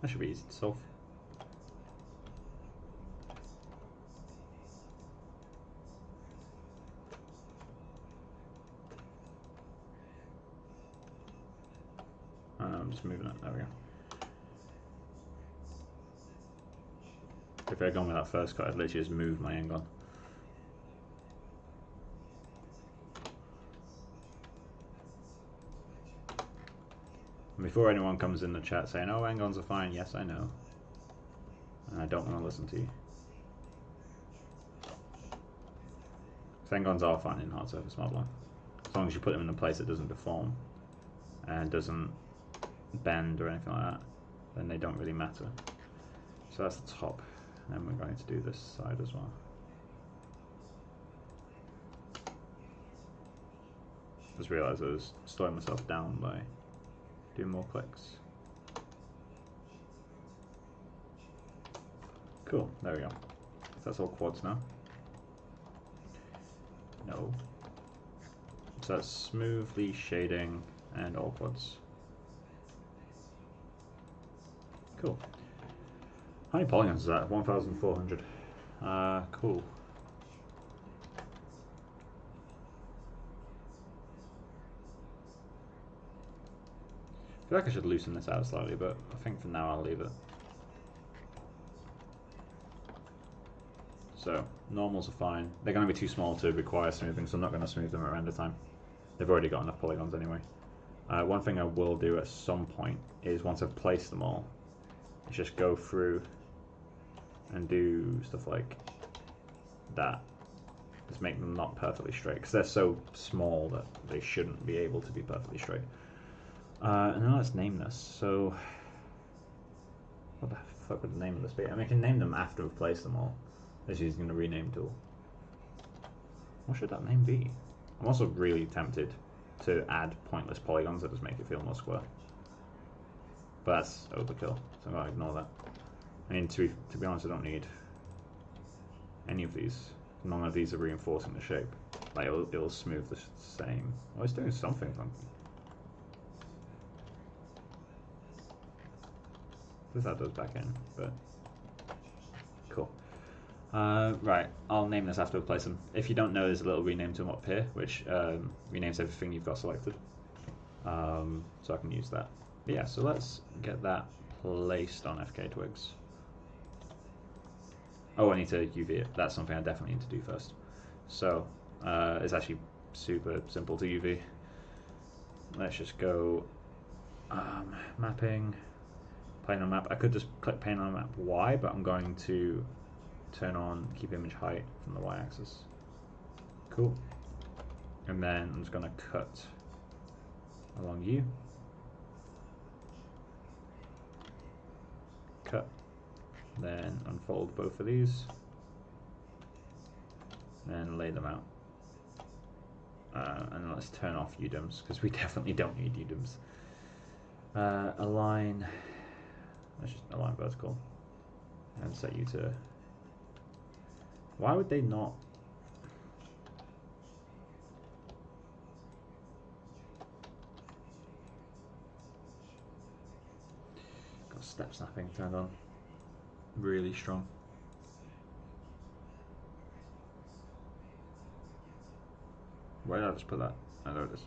That should be easy to solve. just moving it. There we go. If I had gone with that first cut, I'd literally just moved my end gun. Before anyone comes in the chat saying, oh, end guns are fine, yes, I know. And I don't want to listen to you. End guns are fine in hard surface modeling. As long as you put them in a place that doesn't deform and doesn't bend or anything like that, then they don't really matter. So that's the top. And then we're going to do this side as well. Just realised I was slowing myself down by doing more clicks. Cool, there we go. So that's all quads now. No. So that's smoothly shading and all quads. Cool. How many polygons is that? 1,400. Cool. I feel like I should loosen this out slightly, but I think for now I'll leave it. So, normals are fine. They're going to be too small to require smoothing, so I'm not going to smooth them at render time. They've already got enough polygons anyway. One thing I will do at some point is once I've placed them all, is just go through and do stuff like that. Just make them not perfectly straight, because they're so small that they shouldn't be able to be perfectly straight. And now let's name this. So, what the fuck would the name of this be? I mean, I can name them after we've placed them all. Just using the rename tool. What should that name be? I'm also really tempted to add pointless polygons that just make it feel more square. But that's overkill, so I'm going to ignore that. I mean, to be honest, I don't need any of these. None of these are reinforcing the shape. Like, it'll smooth the same. Oh, it's doing something funky. That does back in, but cool. Right, I'll name this after we place them. If you don't know, there's a little rename tool up here, which renames everything you've got selected. So I can use that. But yeah, so let's get that placed on FKA twigs. Oh, I need to UV it. That's something I definitely need to do first. So it's actually super simple to UV. Let's just go mapping. Plane on map. I could just click plane on map Y, but I'm going to turn on keep image height from the Y axis. Cool. And then I'm just going to cut along U. Cut. Then unfold both of these. Then lay them out. And let's turn off UDIMs, because we definitely don't need UDIMs. Align. Let's just align vertical and set you to. Why would they not? Got step snapping turned on. Really strong. Where did I just put that? Oh, there it is.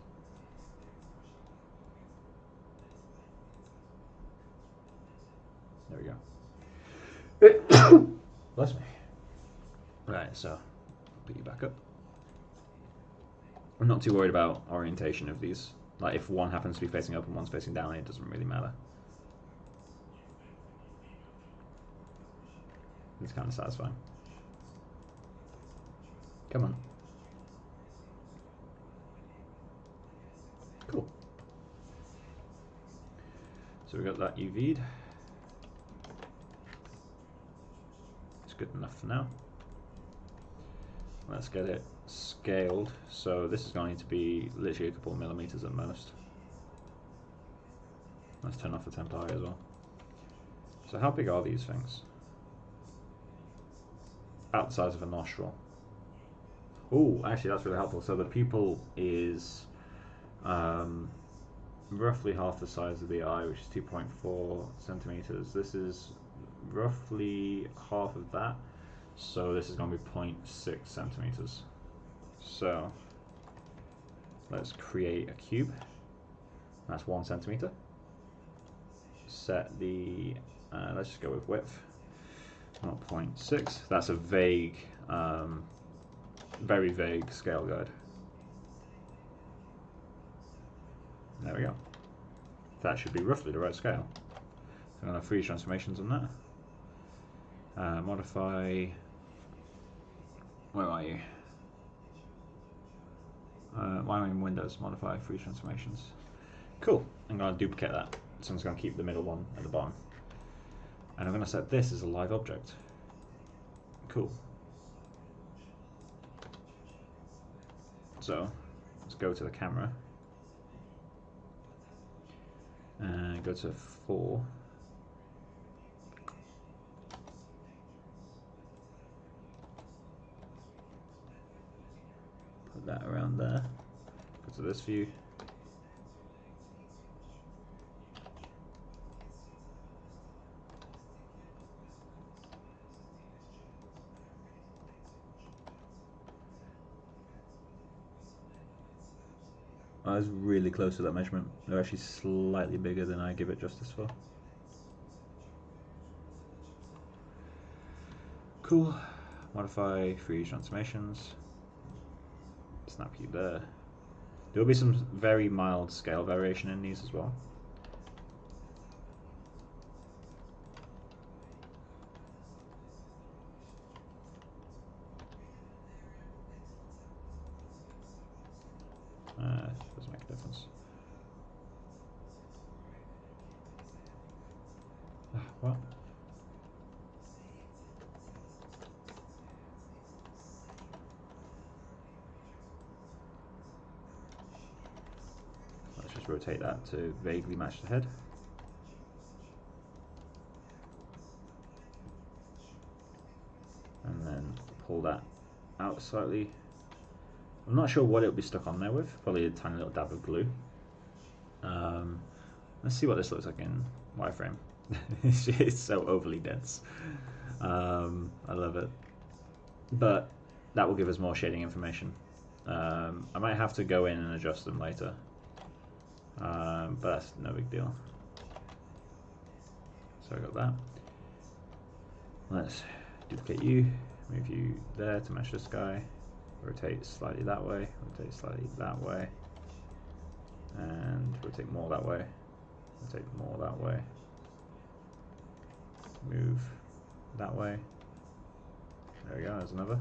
There we go. Bless me. Right, so put you back up. I'm not too worried about orientation of these. Like, if one happens to be facing up and one's facing down, it doesn't really matter. It's kind of satisfying. Come on. Cool. So we got that UV'd. It's good enough for now. Let's get it scaled. So this is going to be literally a couple of millimeters at most. Let's turn off the temp eye as well. So how big are these things? About the size of a nostril. Oh, actually that's really helpful. So the pupil is roughly half the size of the eye, which is 2.4 centimeters. This is roughly half of that. So this is going to be 0.6 centimeters. So let's create a cube. That's 1 centimeter. set the, let's just go with width, 0.6. That's a vague, very vague scale guide. There we go. That should be roughly the right scale. So I'm going to freeze transformations on that. Modify, where are you? Why am I in Windows? Modify freeze transformations. Cool. I'm going to duplicate that. So I'm just going to keep the middle one at the bottom. And I'm going to set this as a live object. Cool. So let's go to the camera and go to 4. Put that around there. Go to this view. I was really close to that measurement. They're actually slightly bigger than I give it justice for. Cool. Modify freeze transformations. Snap you there. There will be some very mild scale variation in these as well. Doesn't make a difference. What? Let's just rotate that to vaguely match the head. And then pull that out slightly. I'm not sure what it'll be stuck on there with. Probably a tiny little dab of glue. Let's see what this looks like in wireframe. It's so overly dense. I love it. But that will give us more shading information. I might have to go in and adjust them later. But that's no big deal. So I got that. Let's duplicate you, move you there to match this guy. Rotate slightly that way, rotate slightly that way, and rotate more that way, rotate more that way, move that way. There we go, there's another.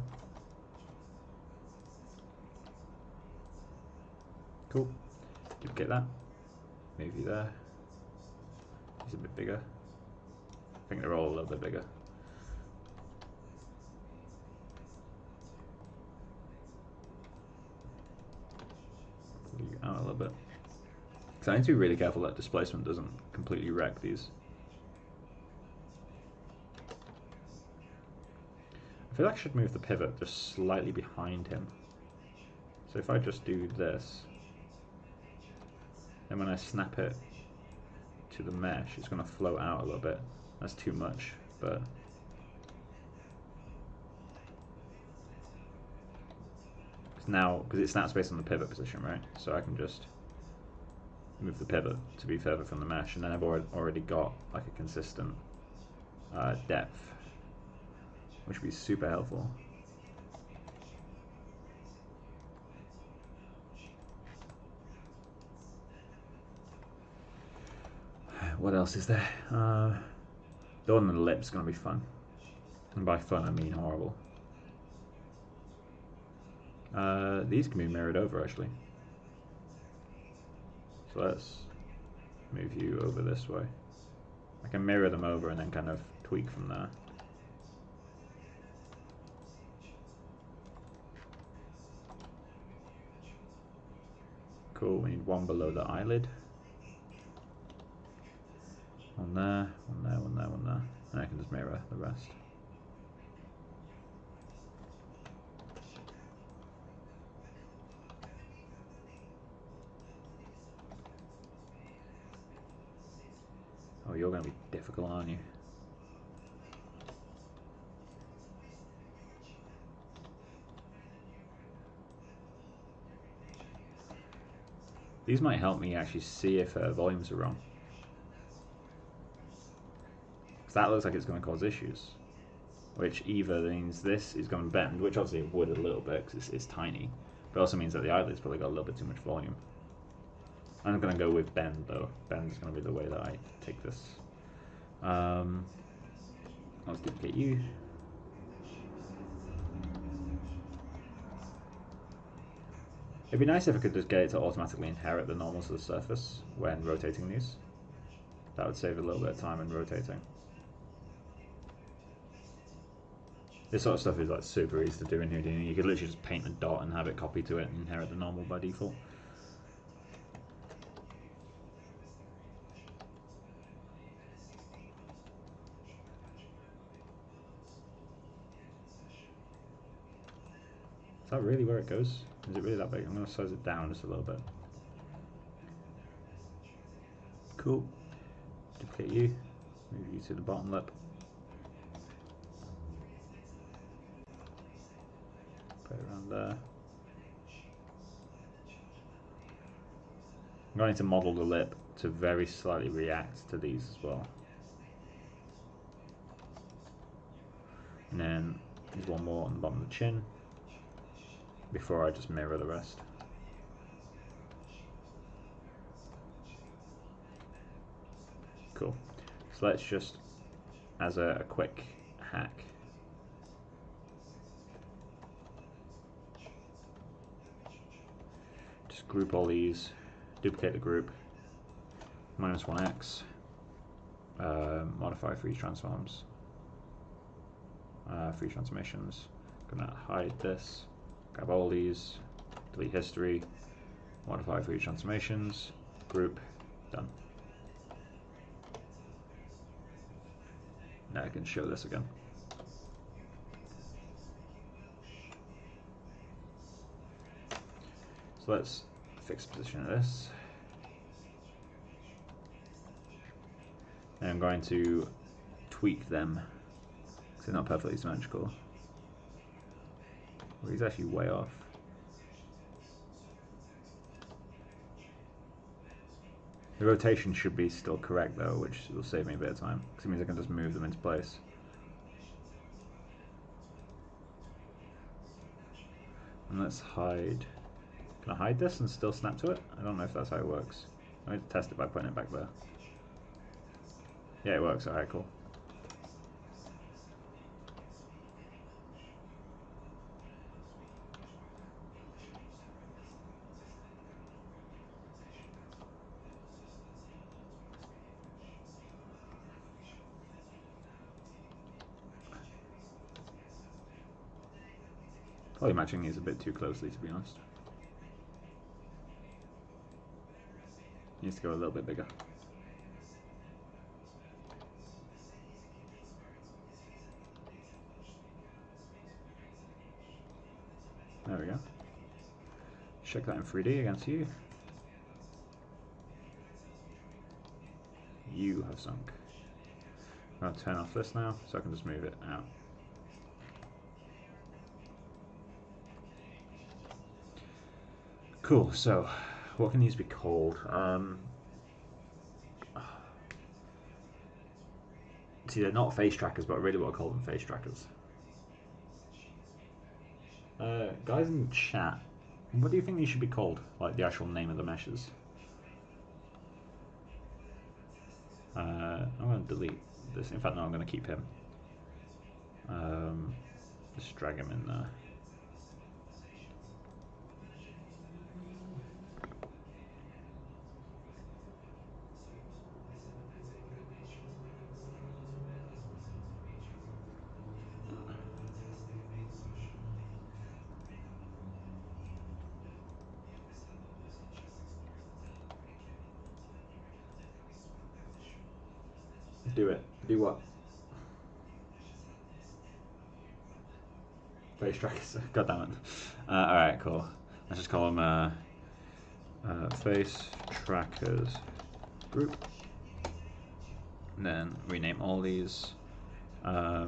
Cool. Duplicate that, move you there. He's a bit bigger. I think they're all a little bit bigger. Pull you out a little bit. So I need to be really careful that displacement doesn't completely wreck these. I feel like I should move the pivot just slightly behind him. So if I just do this, then when I snap it to the mesh, it's going to float out a little bit. That's too much, but now, because it snaps based on the pivot position, right? So I can just move the pivot to be further from the mesh, and then I've already got like a consistent depth, which would be super helpful. What else is there? The one on the lip's going to be fun. And by fun, I mean horrible. These can be mirrored over, actually. So let's move you over this way. I can mirror them over and then kind of tweak from there. Cool, we need one below the eyelid. One there, one there, one there, one there. And I can just mirror the rest. Oh, you're going to be difficult, aren't you? These might help me actually see if volumes are wrong. that looks like it's going to cause issues. Which either means this is going to bend, which obviously it would a little bit because it's tiny, but also means that the eyelid's probably got a little bit too much volume. I'm going to go with bend though. Bend is going to be the way that I take this. Let's duplicate you. It'd be nice if I could just get it to automatically inherit the normals of the surface when rotating these. That would save a little bit of time in rotating. This sort of stuff is like super easy to do in Houdini. You could literally just paint a dot and have it copy to it and inherit the normal by default. Is that really where it goes? Is it really that big? I'm going to size it down just a little bit. Cool. Duplicate you. Move you to the bottom lip. Put it around there. I'm going to model the lip to very slightly react to these as well. And then there's one more on the bottom of the chin before I just mirror the rest. Cool. So let's just, as a quick hack, just group all these, duplicate the group, -1x, modify freeze transforms, freeze transformations. I'm gonna hide this, grab all these, delete history, modify freeze transformations, group, done. Now I can show this again. So let's fix the position of this. And I'm going to tweak them because they're not perfectly symmetrical. Well, he's actually way off. The rotation should be still correct though, which will save me a bit of time because it means I can just move them into place. And let's hide. Can I hide this and still snap to it? I don't know if that's how it works. I need to test it by putting it back there. Yeah, it works. Alright, cool. Probably matching these a bit too closely, to be honest. Needs to go a little bit bigger. There we go. Check that in 3D against you. You have sunk. I'm going to turn off this now, so I can just move it out. Cool, so what can these be called? See, they're not face trackers, but I really want to call them face trackers. Guys in the chat, what do you think these should be called? Like the actual name of the meshes? I'm going to delete this. In fact, no, I'm going to keep him. Just drag him in there. Do it. Do what? Face trackers. God damn it. Alright, cool. Let's just call them face trackers group. And then rename all these. I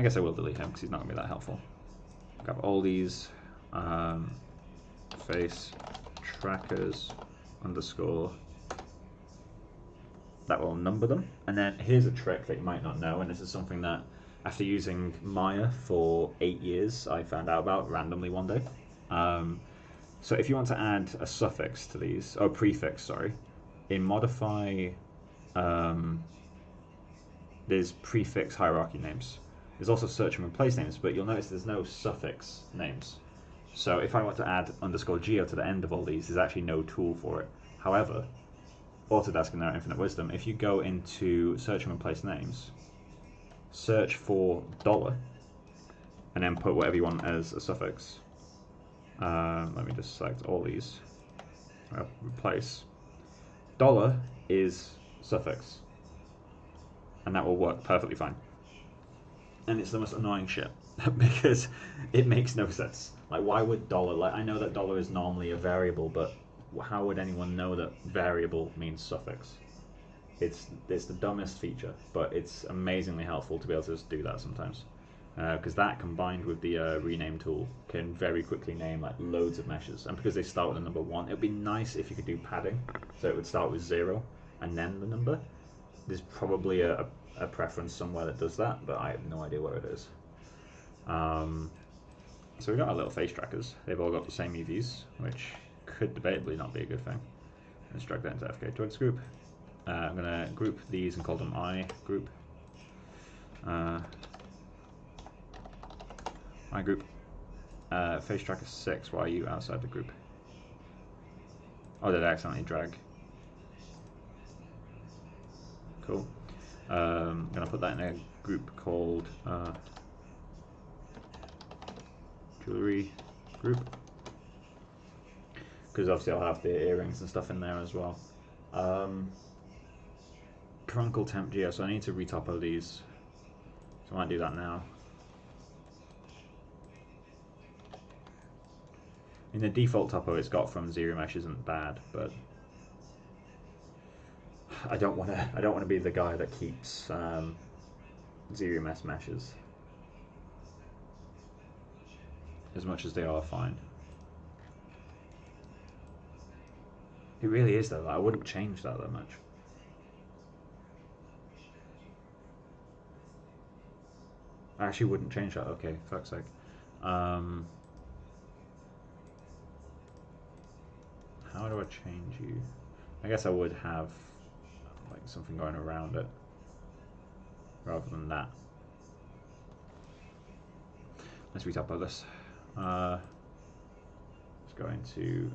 guess I will delete him because he's not going to be that helpful. Grab all these face trackers underscore that will number them. And then here's a trick that you might not know, and this is something that after using Maya for 8 years, I found out about randomly one day. So if you want to add a suffix to these, or prefix, sorry, in modify, there's prefix hierarchy names. There's also search and replace names, but you'll notice there's no suffix names. So if I want to add _geo to the end of all these, there's actually no tool for it. However, Autodesk in their infinite wisdom, if you go into search and replace names, search for $, and then put whatever you want as a suffix. Let me just select all these. Replace. $, is suffix, and that will work perfectly fine. And it's the most annoying shit because it makes no sense. Like, why would $? Like, I know that $, is normally a variable, but how would anyone know that variable means suffix? It's the dumbest feature, but it's amazingly helpful to be able to just do that sometimes. Because that combined with the rename tool can very quickly name like loads of meshes, and because they start with a number 1, it would be nice if you could do padding, so it would start with 0 and then the number. There's probably a preference somewhere that does that, but I have no idea where it is. So we've got our little face trackers. They've all got the same UVs, which could debatably not be a good thing. Let's drag that into FKA twigs group. I'm going to group these and call them I group. I group. Face tracker 6, why are you outside the group? Oh, did I accidentally drag? Cool. I'm going to put that in a group called jewelry group, because obviously I'll have the earrings and stuff in there as well. Crunkle temp geo, so I need to retopo these, so I might do that now. In the default topo it's got from zero mesh isn't bad, but I don't want to be the guy that keeps zero mesh meshes, as much as they are fine. It really is though. I wouldn't change that much. I actually wouldn't change that. Okay, fuck's sake. How do I change you? I guess I would have like something going around it rather than that. Let's retopo this. Let's go into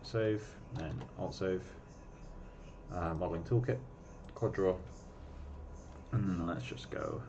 save, then alt save, modeling toolkit, quad draw, and then let's just go.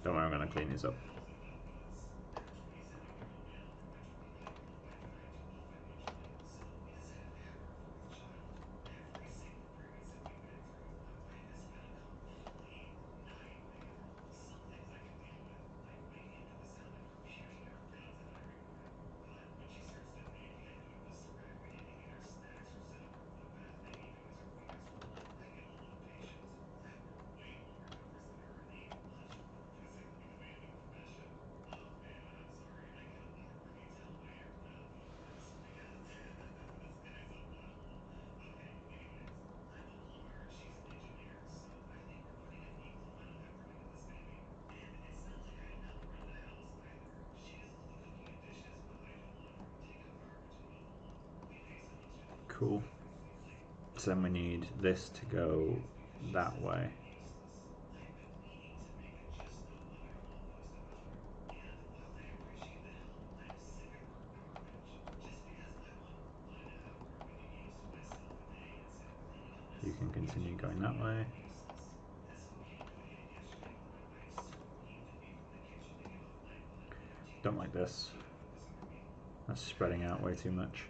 Don't worry, I'm going to clean these up. Cool. So then we need this to go that way. You can continue going that way. Don't like this. That's spreading out way too much.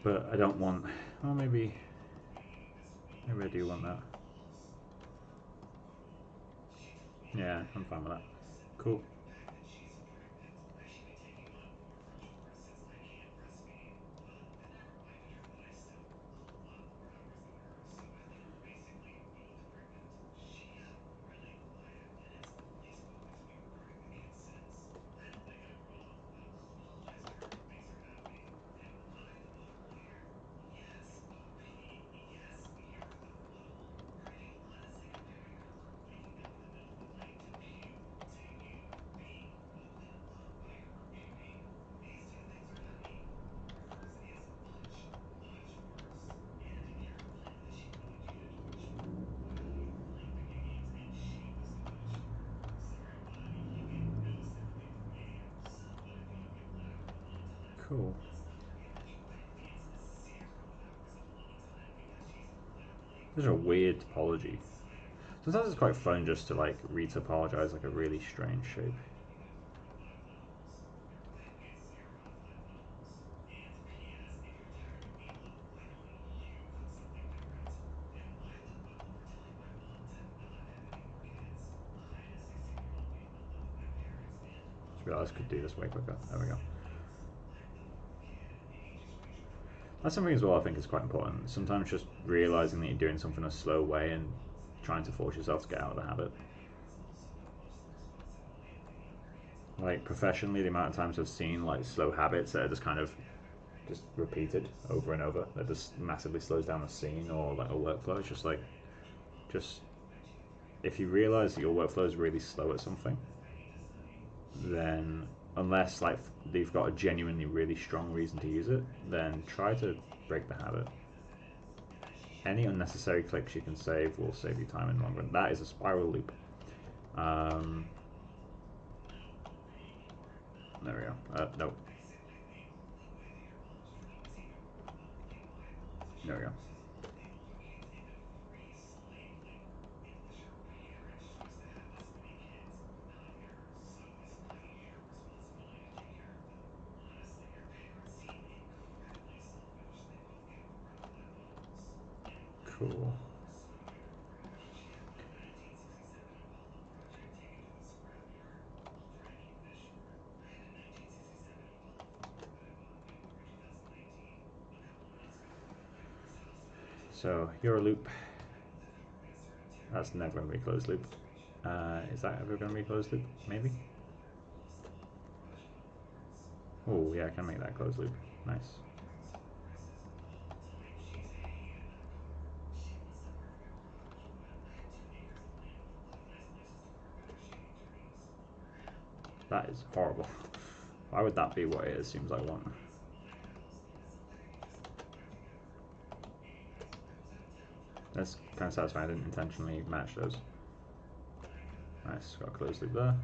But I don't want, well maybe I do want that. Yeah, I'm fine with that. Cool. Cool. This is a weird topology. Sometimes it's quite fun just to like retopologize like a really strange shape. Just realized I could do this way quicker. There we go. That's something as well I think is quite important. Sometimes just realizing that you're doing something a slow way and trying to force yourself to get out of the habit. Like professionally, the amount of times I've seen like slow habits that are just kind of just repeated over and over, that just massively slows down a scene or like a workflow. It's just like, just if you realize that your workflow is really slow at something, then unless like you've got a genuinely really strong reason to use it, then try to break the habit. Any unnecessary clicks you can save will save you time in the long run. That is a spiral loop. There we go. Nope. There we go. Cool. So your loop, that's never going to be a closed loop. Is that ever going to be a closed loop? Maybe. Oh yeah, I can make that closed loop. Nice. That is horrible. Why would that be what it assumes I want? That's kind of satisfying. I didn't intentionally match those. Nice, got a closed loop there.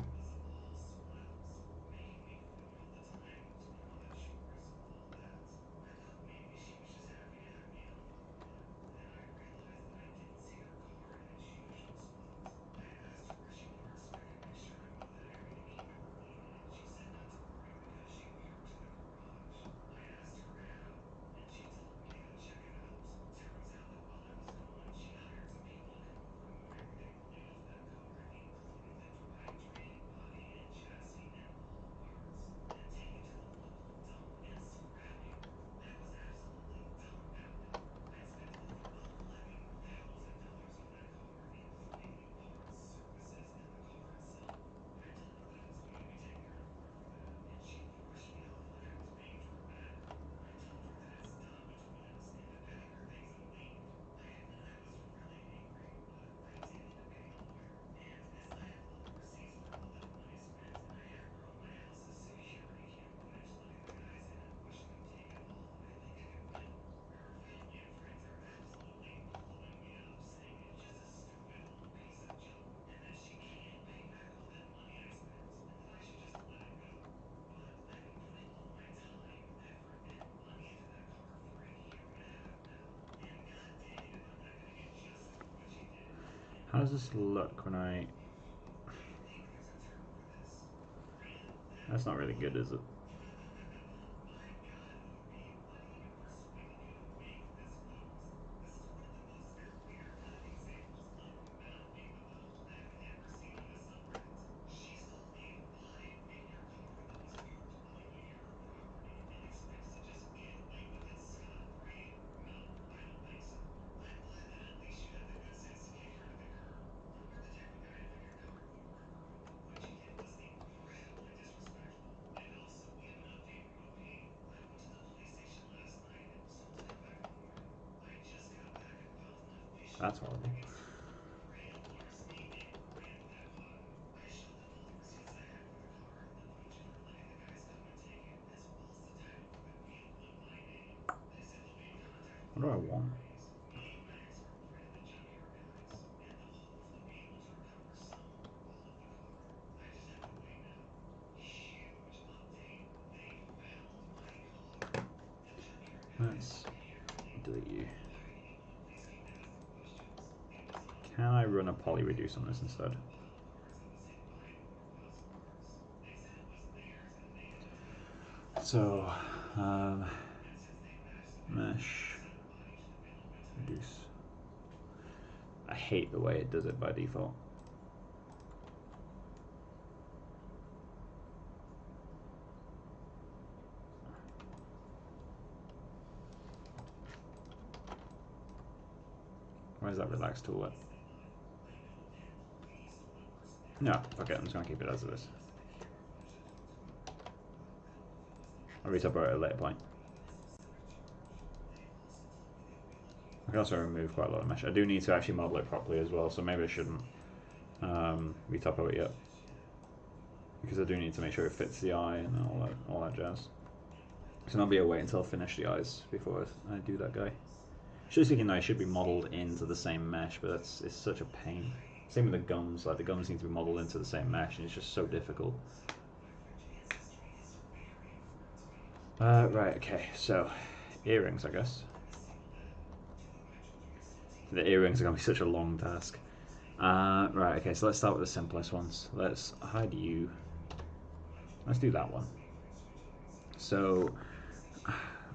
does this look when I... That's not really good, is it? That's horrible. What do I want? Let's delete you. Can I run a poly reduce on this instead? So, mesh, reduce. I hate the way it does it by default. Where's that relax tool at? No, okay, I'm just gonna keep it as it is. I'll retop it at a later point. I can also remove quite a lot of mesh. I do need to actually model it properly as well, so maybe I shouldn't retopo it yet. Because I do need to make sure it fits the eye and all that jazz. So I'll be a wait until I finish the eyes before I do that guy. Just thinking they should be modelled into the same mesh, but it's such a pain. Same with the gums, like the gums need to be modelled into the same mesh, and it's just so difficult. Right, okay, so earrings, I guess. The earrings are going to be such a long task. Right, okay, so let's start with the simplest ones. Let's hide you. Let's do that one. So,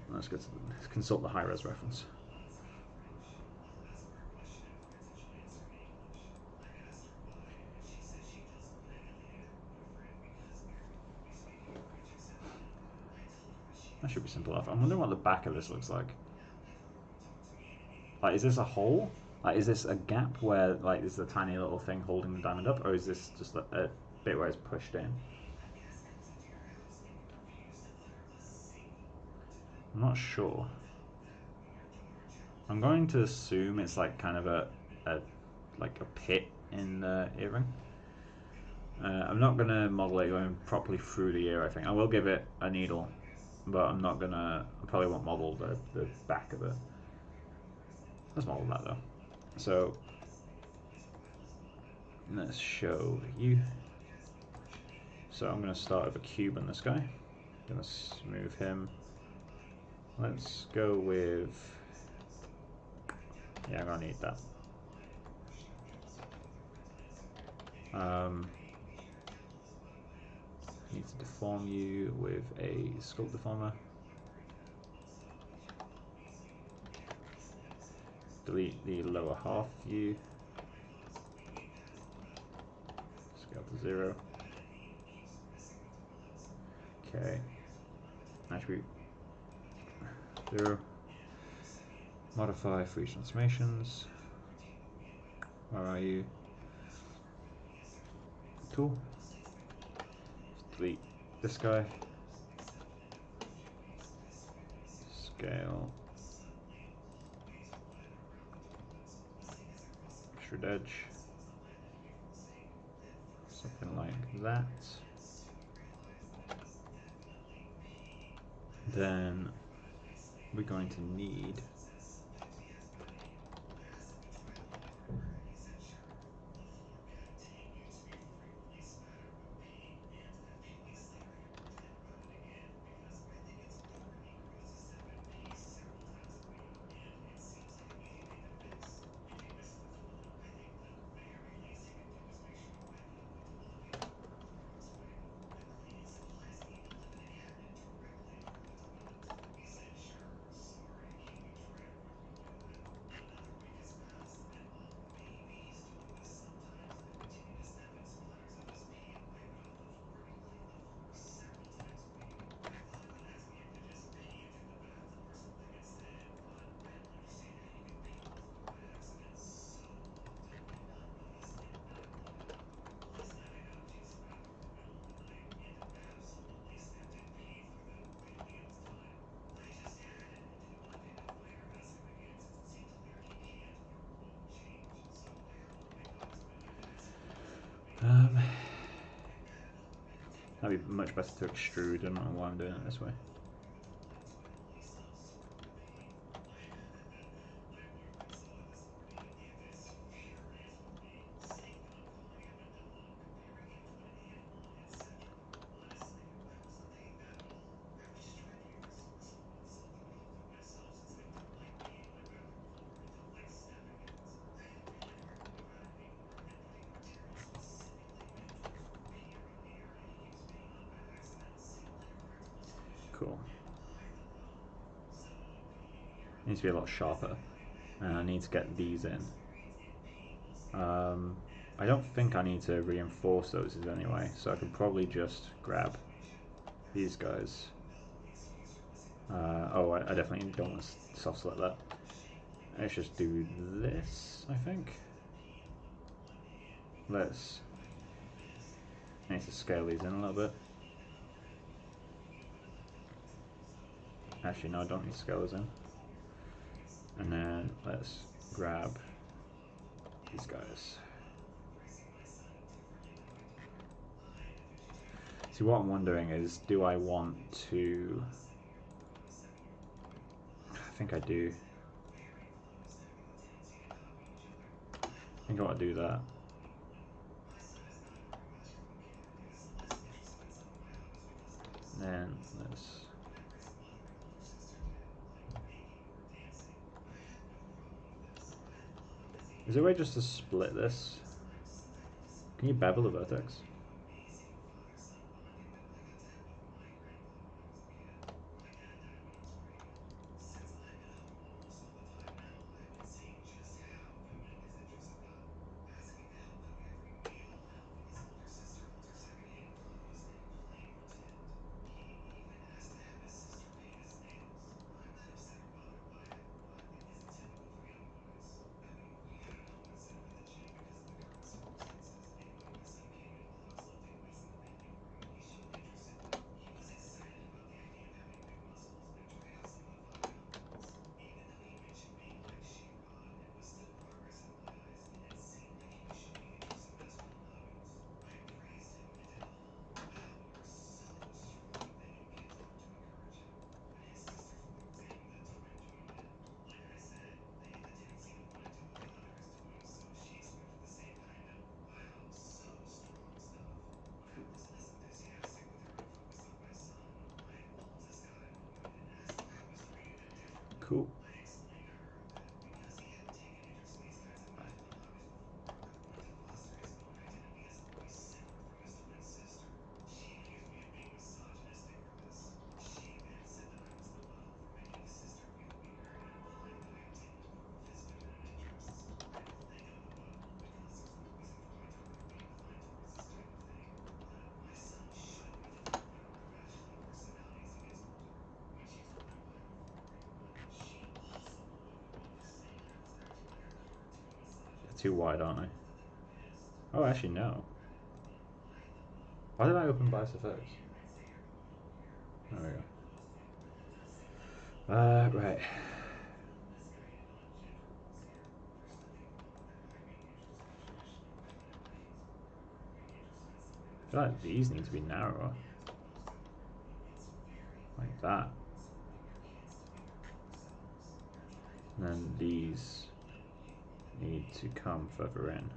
let's go to consult the high-res reference. That should be simple enough. I'm wondering what the back of this looks like. Like, is this a hole? Like, is this a gap where, like, is the tiny little thing holding the diamond up, or is this just a bit where it's pushed in? I'm not sure. I'm going to assume it's like kind of a pit in the earring. I'm not going to model it going properly through the ear, I think. I will give it a needle, but I'm not going to... I probably won't model the back of it. Let's model that, though. So, let's show you. So I'm going to start with a cube on this guy. I'm going to smooth him. Let's go with... Yeah, I'm going to need that. Need to deform you with a sculpt deformer. Delete the lower half view. Scale to 0. Okay. Attribute 0. Modify free transformations. Where are you? Tool. Delete this guy. Scale. Extrude edge. Something like that. Then we're going to need That'd be much better to extrude. I don't know why I'm doing it this way. Cool. Needs to be a lot sharper, and I need to get these in. I don't think I need to reinforce those anyway, so I could probably just grab these guys. Oh, I definitely don't want to soft select that. Let's just do this, I think. I need to scale these in a little bit. Actually, no, I don't need to scale those in. And then let's grab these guys. See, what I'm wondering is, do I want to... I think I do. I think I want to do that. And then let's... Is there a way just to split this? Can you bevel the vertex? Cool. They're too wide, aren't they? Oh, actually, no. Why did I open bias effects? There we go. Right. I feel like these need to be narrower. Like that. And then these need to come further in.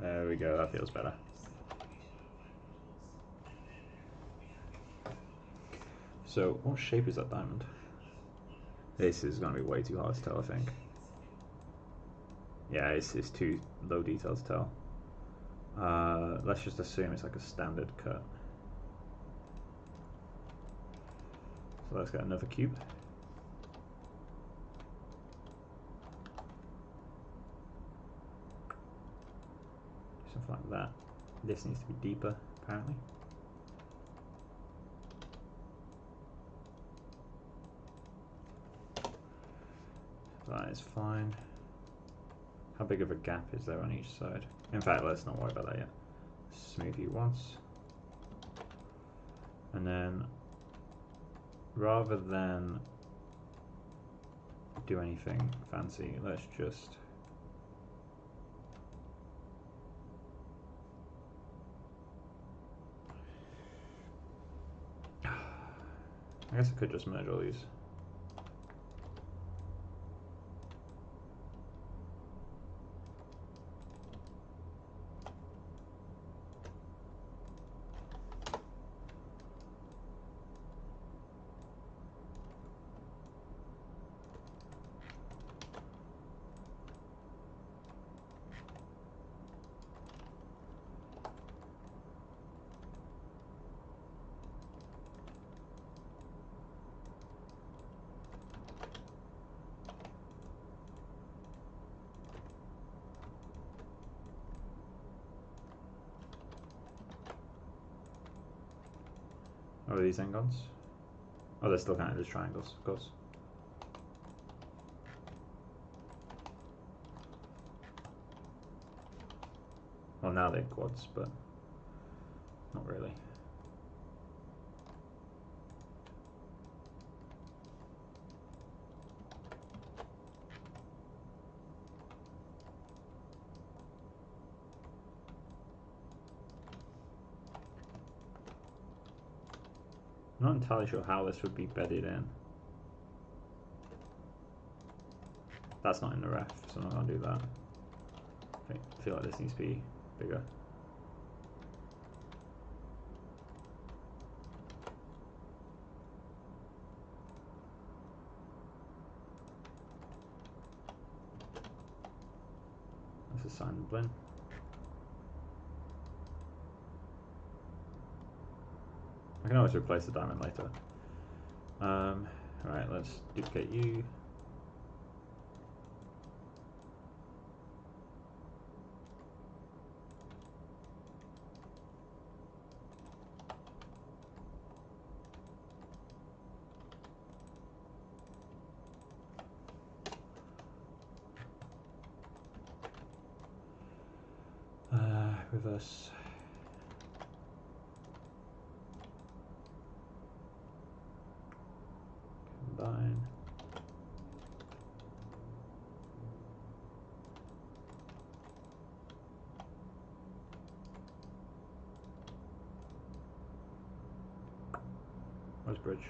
There we go, that feels better. So, what shape is that diamond? This is going to be way too hard to tell, I think. Yeah, it's too low detail to tell. Let's just assume it's like a standard cut. So let's get another cube. Something like that. This needs to be deeper, apparently. That is fine. How big of a gap is there on each side? In fact, let's not worry about that yet. Smooth you once. And then, rather than do anything fancy, let's just I guess I could just merge all these. Oh, are these n-gons? Oh, they're still counted as triangles, of course. Well, now they're quads, but not really. I'm not entirely sure how this would be bedded in. That's not in the ref, so I'm not going to do that. I feel like this needs to be bigger. Let's assign the blend. I can always replace the diamond later. Alright, let's duplicate you. Reverse. Combine. Where's bridge? Bridge.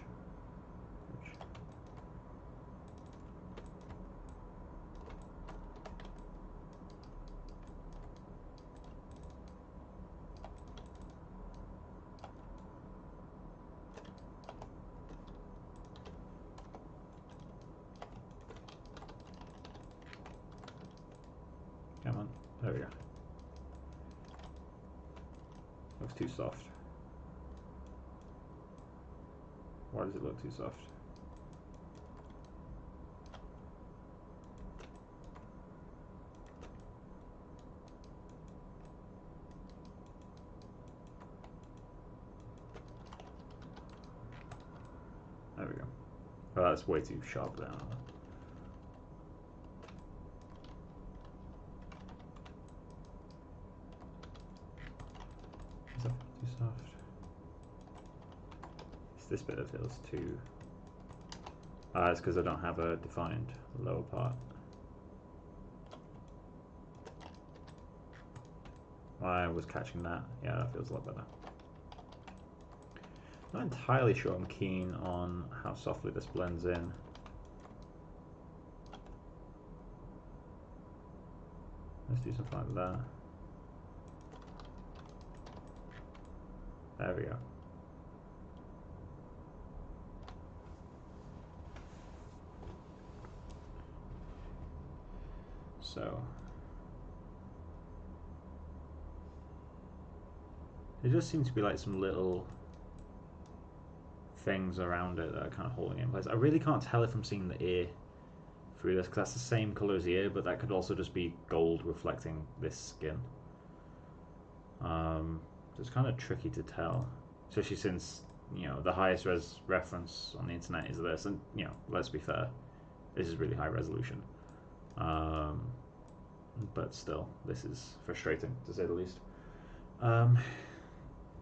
Come on, there we go. Looks too soft. Why does it look too soft? There we go. Oh, that's way too sharp there. Is that too soft? It's this bit that feels too... it's because I don't have a defined lower part. I was catching that. Yeah, that feels a lot better. Not entirely sure I'm keen on how softly this blends in. Let's do something like that. There we go. So there just seems to be like some little things around it that are kind of holding it in place. I really can't tell if I'm seeing the ear through this because that's the same color as the ear, but that could also just be gold reflecting this skin. So it's kind of tricky to tell, especially since, you know, the highest res reference on the internet is this, and, you know, let's be fair, this is really high resolution. But still, this is frustrating to say the least. I'm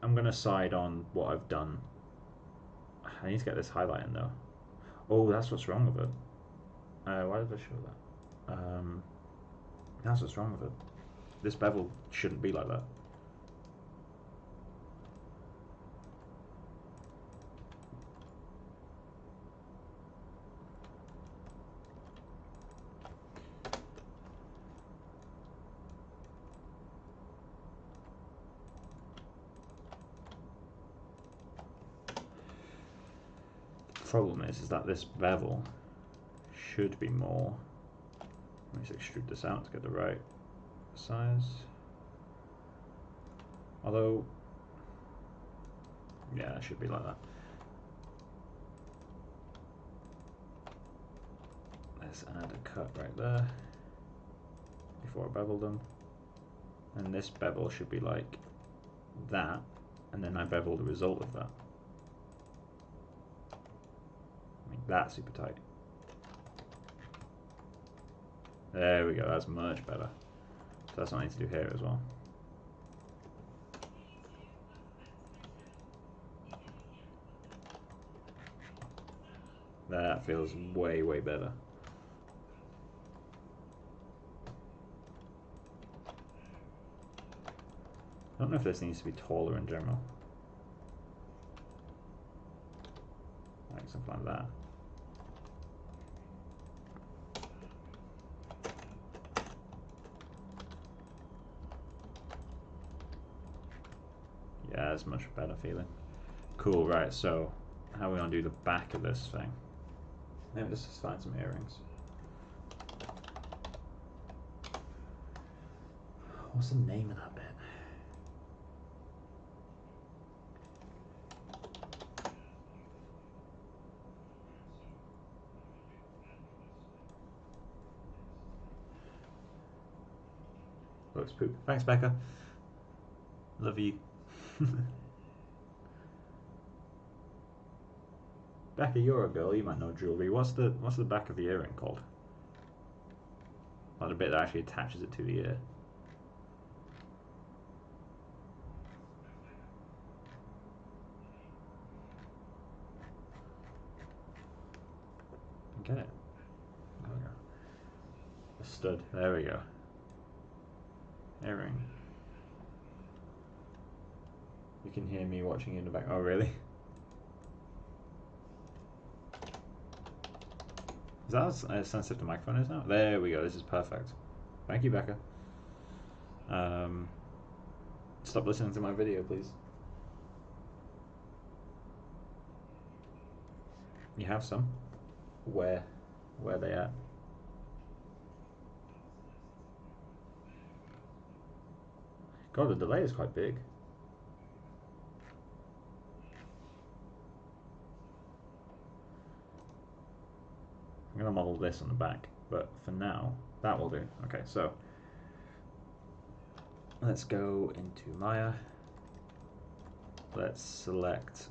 gonna side on what I've done. I need to get this highlight in though. Oh, that's what's wrong with it. Why did I show that? That's what's wrong with it. This bevel shouldn't be like that. problem is that this bevel should be more. Let me just extrude this out to get the right size. Although, yeah, it should be like that. Let's add a cut right there before I bevel them. And this bevel should be like that, and then I bevel the result of that. Make that super tight. There we go, that's much better. So that's what I need to do here as well. That feels way, way better. I don't know if this needs to be taller in general. Like something like that. Yeah, that's much better feeling. Cool, right, so how are we gonna do the back of this thing? Maybe let's just find some earrings. What's the name of that bit? Looks poop. Thanks, Becca. Love you. Becca, you're a girl. You might know jewelry. What's the back of the earring called? Like the bit that actually attaches it to the ear. Get it. There we go. The stud. There we go. Earring. You can hear me watching in the back. Oh, really? Is that how sensitive the microphone is now? There we go. This is perfect. Thank you, Becca. Stop listening to my video, please. You have some? Where are they at? God, the delay is quite big. I'm going to model this on the back, but for now, that will do. Okay, so let's go into Maya. Let's select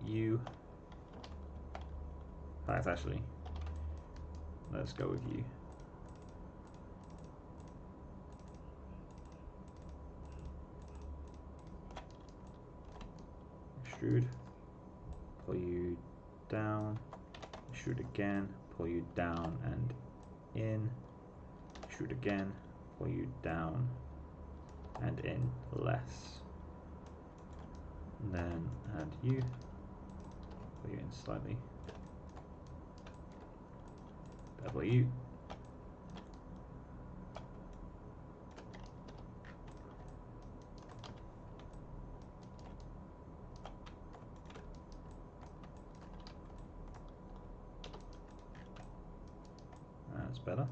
you. In fact, actually, let's go with you. Extrude, pull you down, extrude again, pull you down and in, extrude again, pull you down and in less. And then add you, pull you in slightly, bevel you. That's better.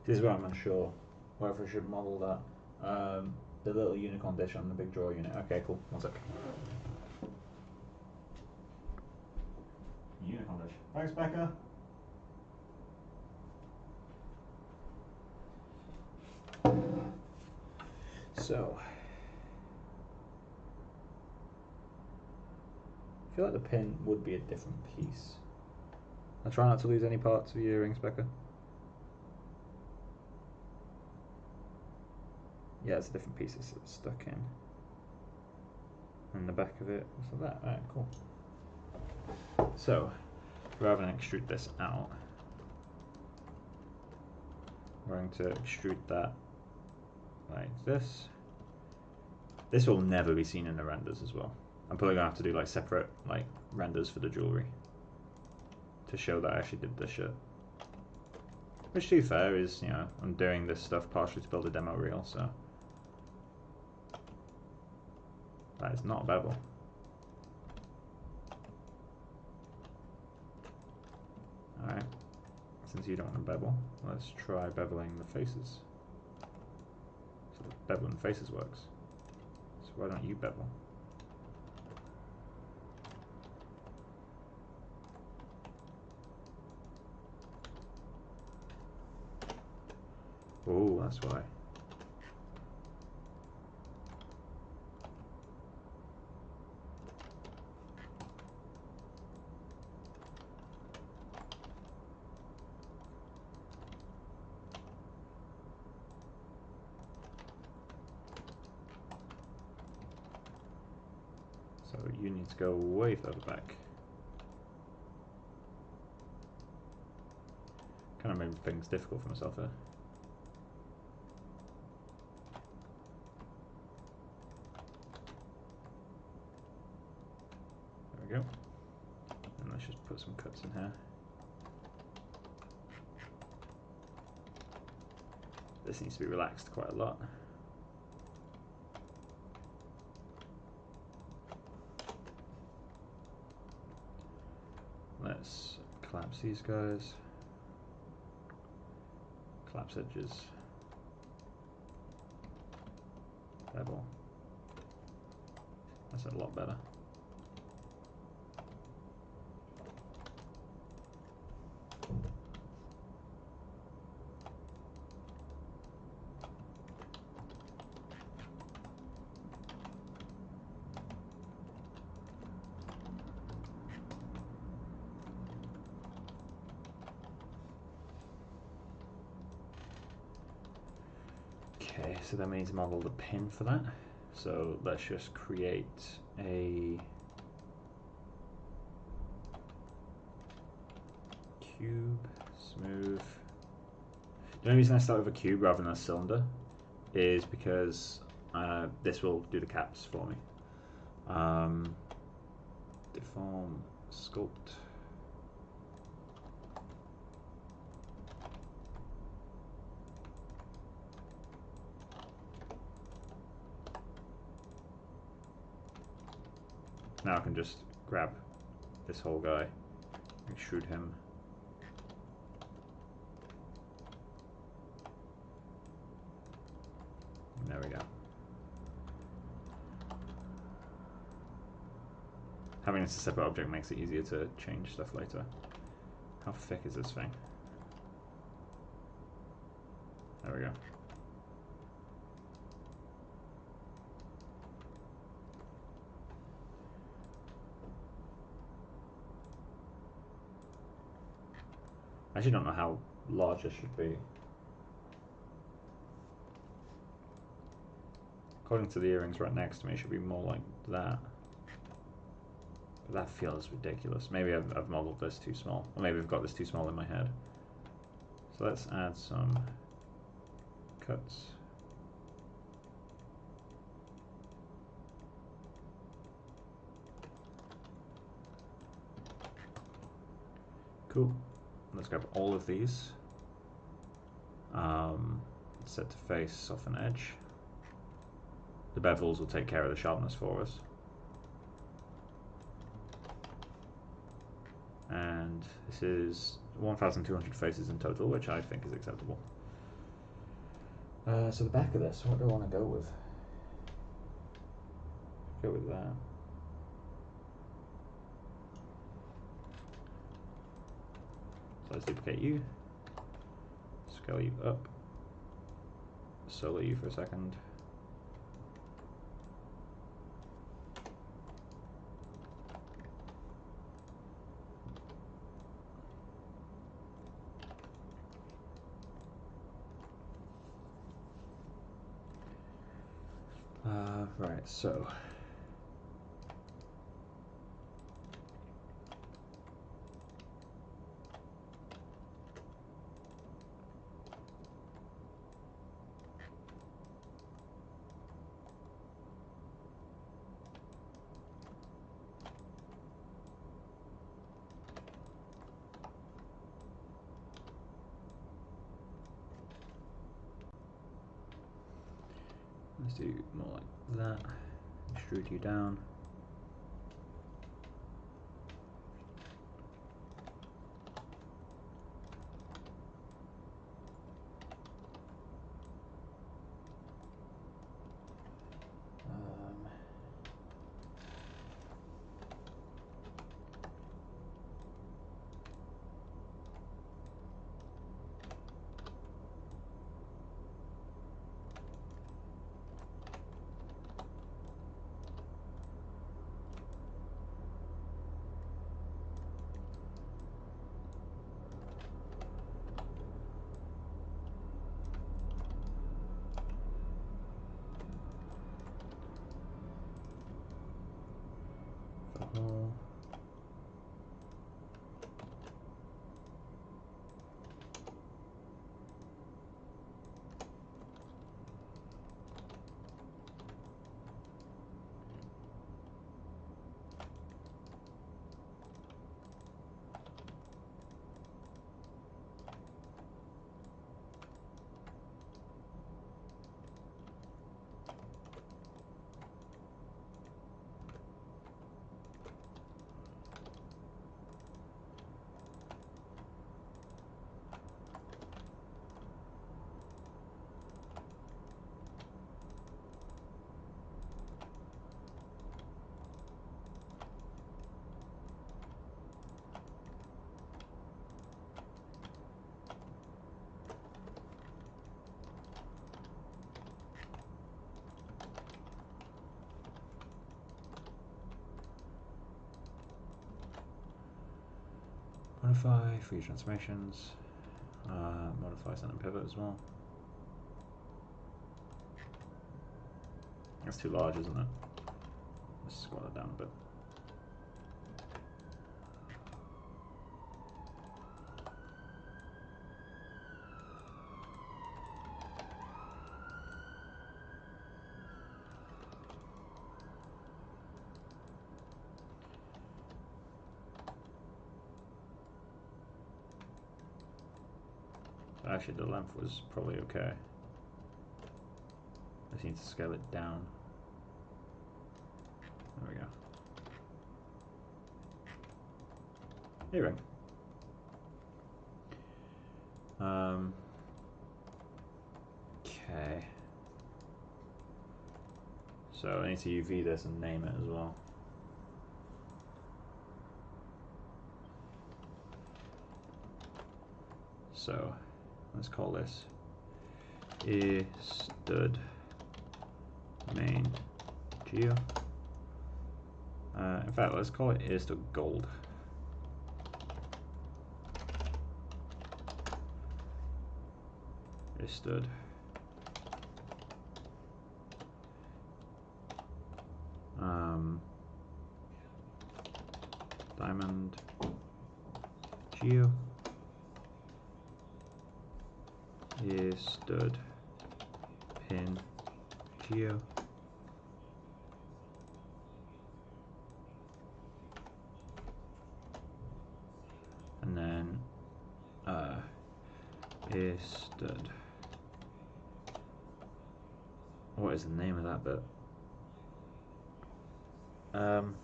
This is where I'm unsure whether I should model that. The little unicorn dish on the big drawer unit. Okay, cool. One sec. Unicorn dish. Thanks, Becca. So, I feel like the pin would be a different piece. I try not to lose any parts of your earrings, Becca. Yeah, it's a different piece that's stuck in. And the back of it, so that. Alright, cool. So, rather than extrude this out, we're going to extrude that like this. This will never be seen in the renders as well. I'm probably gonna have to do like separate like renders for the jewelry to show that I actually did this shit. Which, to be fair, is, you know, I'm doing this stuff partially to build a demo reel, so that is not a bevel. Alright, since you don't want to bevel, let's try beveling the faces. So beveling the faces works. So why don't you bevel? Oh, that's why. So you need to go way further back. Kind of made things difficult for myself there. There we go. And let's just put some cuts in here. This needs to be relaxed quite a lot. Let's collapse these guys. Collapse edges. Bevel. That's a lot better. Okay, so that means model the pin for that. So let's just create a cube, smooth. The only reason I start with a cube rather than a cylinder is because this will do the caps for me. Deform, sculpt. Now I can just grab this whole guy, extrude him. And there we go. Having this a separate object makes it easier to change stuff later. How thick is this thing? There we go. I actually don't know how large this should be. According to the earrings right next to me, it should be more like that. But that feels ridiculous. Maybe I've modeled this too small. Or maybe I've got this too small in my head. So let's add some cuts. Cool. Let's grab all of these. Set to face, soften edge. The bevels will take care of the sharpness for us. And this is 1,200 faces in total, which I think is acceptable. So the back of this, what do I want to go with? Go with that. So let's duplicate you, scale you up, solo you for a second. Right, so do more like that. Extrude you down. Oh. Modify free transformations. Modify center pivot as well. That's too large, isn't it? Let's squat it down a bit. Actually, the length was probably okay. I just need to scale it down. There we go. Anyway. Okay. So I need to UV this and name it as well. So let's call this stud main geo. In fact, let's call it stud gold. Stud diamond geo stud pin geo and then stud. What is the name of that bit? I'm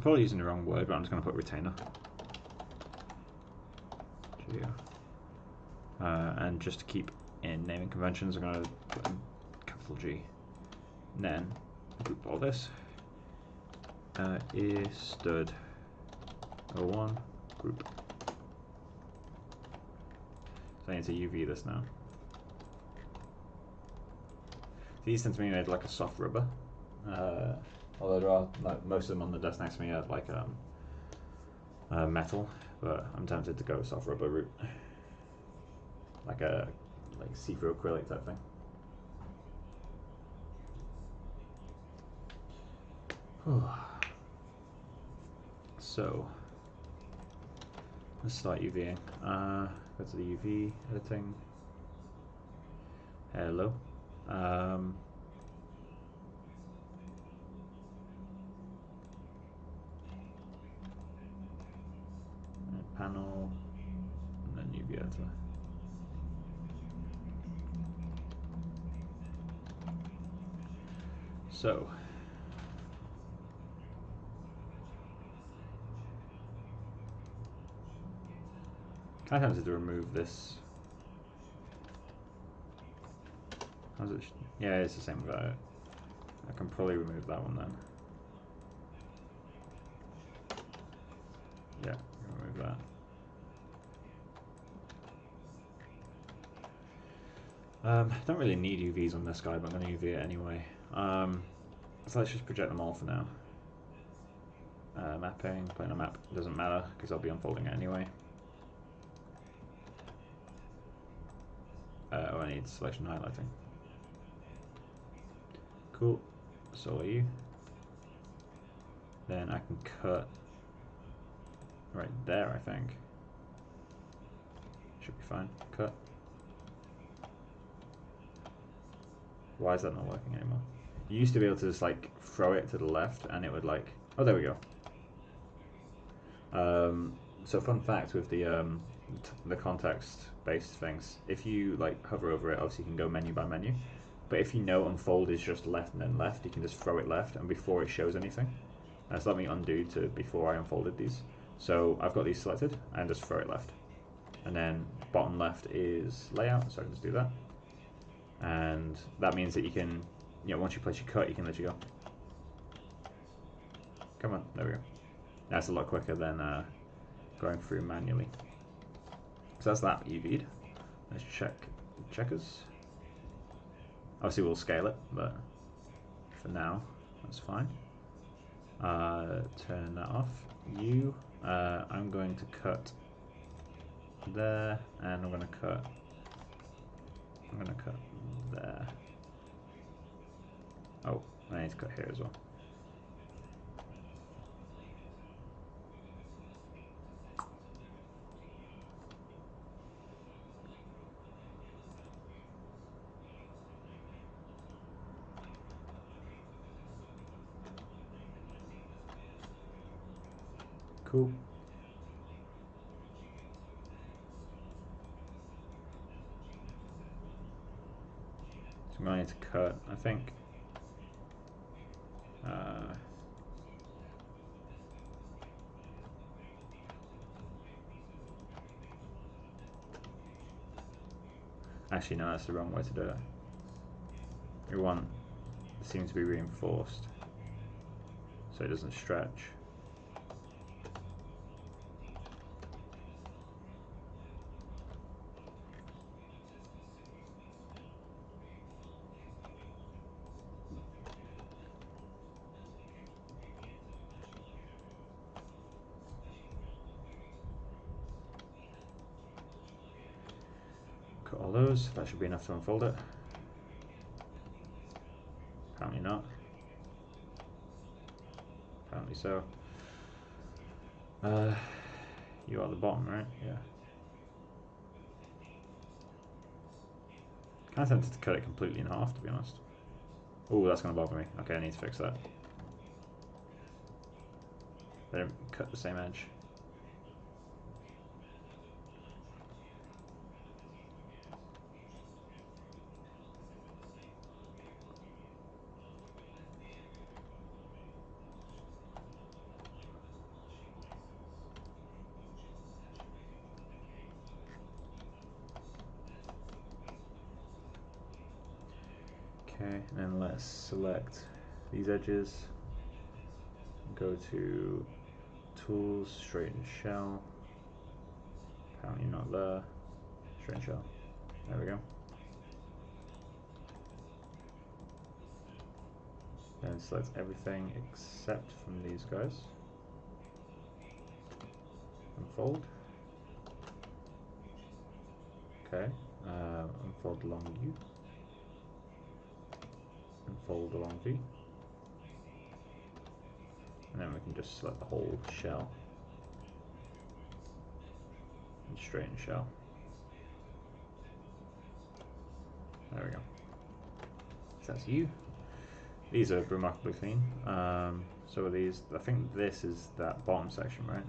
probably using the wrong word, but I'm just going to put retainer. And just to keep in naming conventions, I'm going to put in capital G. And then group all this. Stud 01 group. So I need to UV this now. These tend to be made like a soft rubber. Although there are, like, most of them on the desk next to me are like metal, but I'm tempted to go soft rubber route, like a see-through acrylic type thing. So let's start UVing. Go to the UV editing. Hello. Panel, and then UV center. So, kind of tempted to remove this. How's it? Yeah, it's the same without it. I can probably remove that one then. Yeah, remove that. Don't really need UVs on this guy, but I'm going to UV it anyway. So let's just project them all for now. Mapping, planar map, doesn't matter because I'll be unfolding it anyway. Oh, I need selection highlighting. Cool, so are you. Then I can cut right there, I think. Should be fine. Cut. Why is that not working anymore? You used to be able to just like throw it to the left and it would like, oh, there we go. So fun fact with the context-based things, if you like hover over it, obviously you can go menu by menu. But if you know unfold is just left and then left, you can just throw it left and before it shows anything. So let me undo to before I unfolded these. So I've got these selected and just throw it left. And then bottom left is layout, so I can just do that. And that means that you can, you know, once you place your cut, you can let you go. Come on, there we go. That's a lot quicker than going through manually. So that's that UV'd. Let's check checkers. Obviously we'll scale it, but for now, that's fine. Turn that off. I'm going to cut there, and I'm going to cut there. Oh, I need to cut here as well. Cool. So I'm going to need to cut, I think. Actually, no, that's the wrong way to do it. We want it seems to be reinforced, so it doesn't stretch. Cut all those. That should be enough to unfold it. Apparently not. Apparently so. You are at the bottom, right? Yeah. Kind of tempted to cut it completely in half, to be honest. Oh, that's going to bother me. Okay, I need to fix that. They don't cut the same edge. Okay, and let's select these edges. Go to Tools, Straighten Shell. Apparently not there. Straighten Shell. There we go. Then select everything except from these guys. Unfold. Okay. Unfold along U. Unfold along V. And then we can just select the whole shell. And straighten shell. There we go. So that's U. These are remarkably clean. So are these. I think this is that bottom section, right?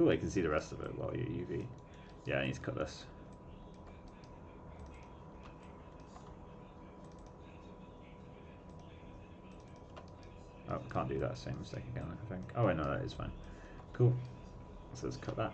Cool, you can see the rest of it while you're UV. Yeah, I need to cut this. Oh, can't do that same mistake again, I think. Oh, wait, no, that is fine. Cool. So let's cut that.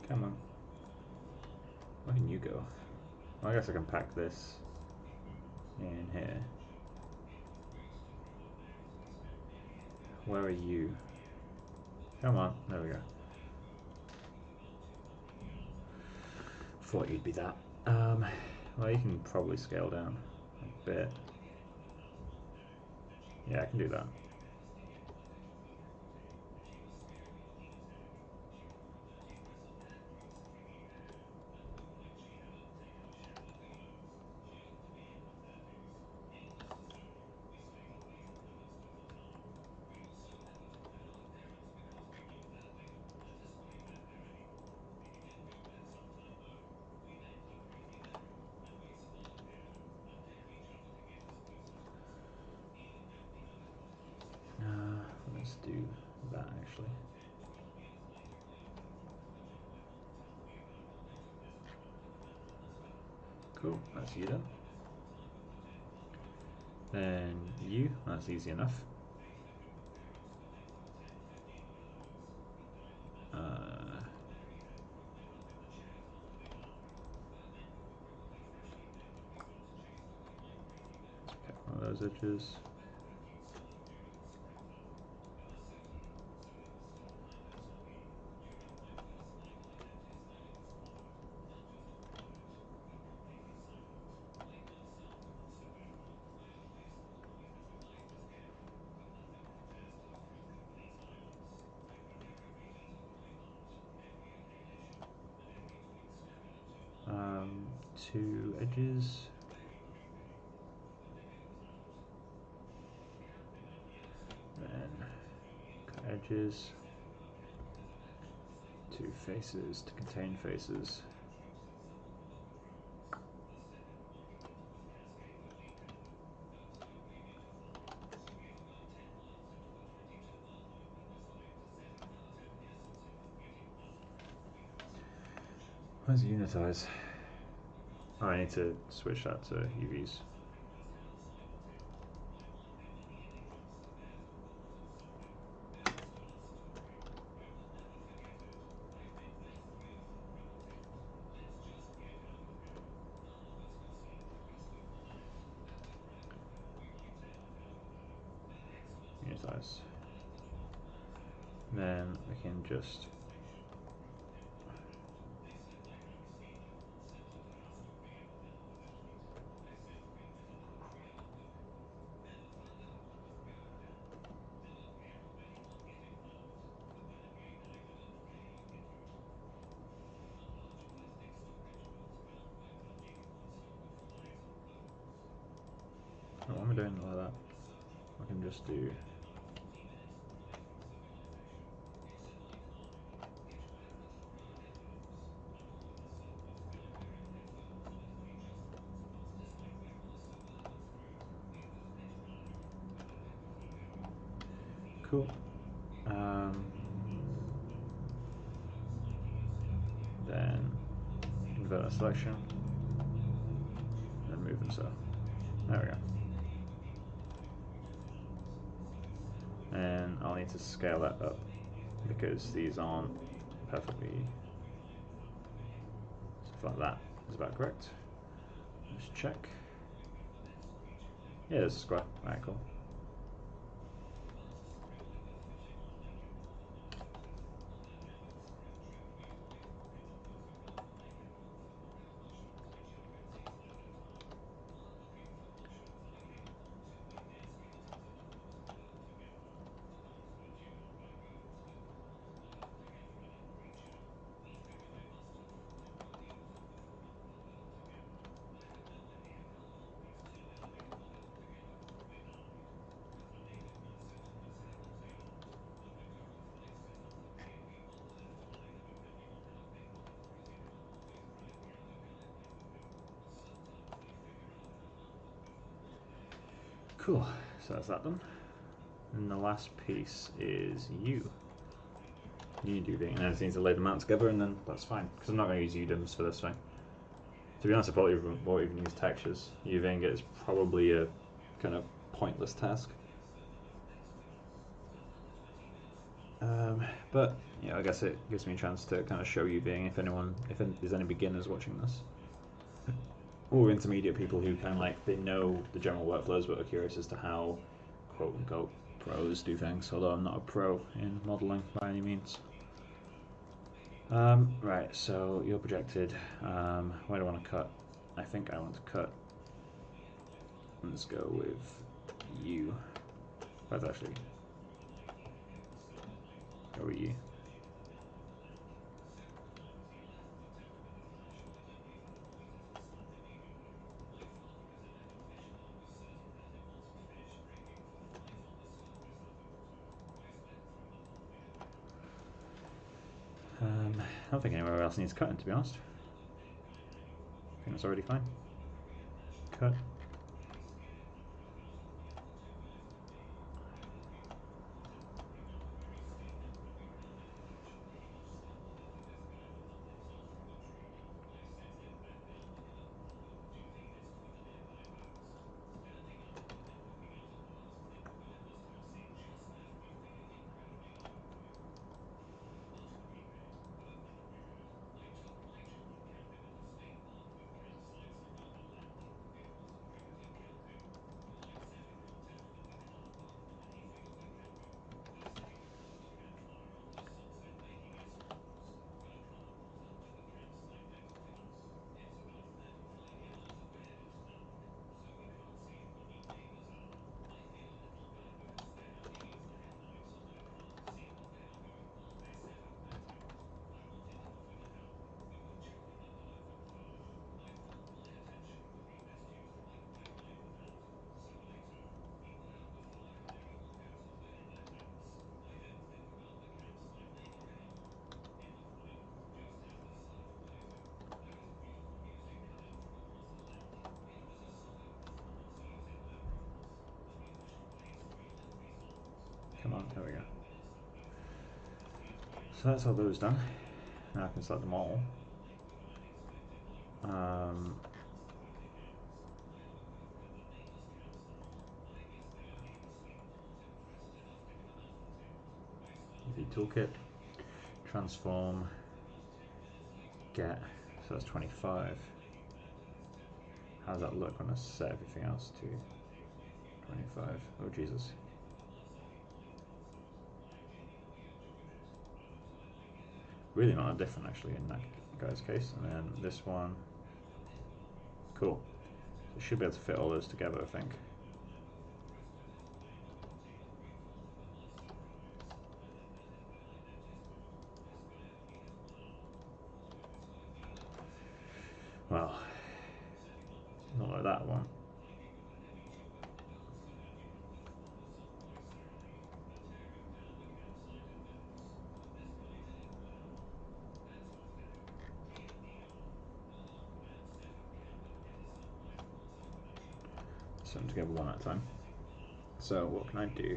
Come on. Where can you go? Well, I guess I can pack this in here. Where are you? Come on, there we go. Thought you'd be that. Well, you can probably scale down a bit. Yeah, I can do that. Let's do that actually. Cool, that's you done. Then you, that's easy enough. Pick one of those edges. Two edges. Then cut edges. Two faces to contain faces. Where's unitize? Oh, I need to switch that to UVs. Unitize. Then we can just what am I doing like that? I can just do cool. Then invert our selection and move them so. There we go. And I'll need to scale that up because these aren't perfectly stuff like that. Is about correct. Just check. Yeah, there's a square. Alright, cool. Cool. So that's that done. And the last piece is you. You do being, and I just need to lay them out together, and then that's fine. Because I'm not going to use UDIMs for this thing. To be honest, I probably won't even use textures. Using it is probably a kind of pointless task. But yeah, I guess it gives me a chance to kind of show you being if there's any beginners watching this, or intermediate people who kind of like they know the general workflows but are curious as to how quote unquote pros do things. Although I'm not a pro in modeling by any means. Right, so you're projected. Where do I want to cut? I think I want to cut. Let's go with you. That's actually go with you. I don't think anywhere else needs cutting, to be honest. I think that's already fine. Cut. Come on, there we go. So that's all those done. Now I can select them all. Easy toolkit, transform, get. So that's 25. How does that look when I set everything else to 25? Oh Jesus. Really not that different actually in that guy's case. And then this one. Cool. So should be able to fit all those together, I think. Well, not like that one. Set them together one at a time. So what can I do?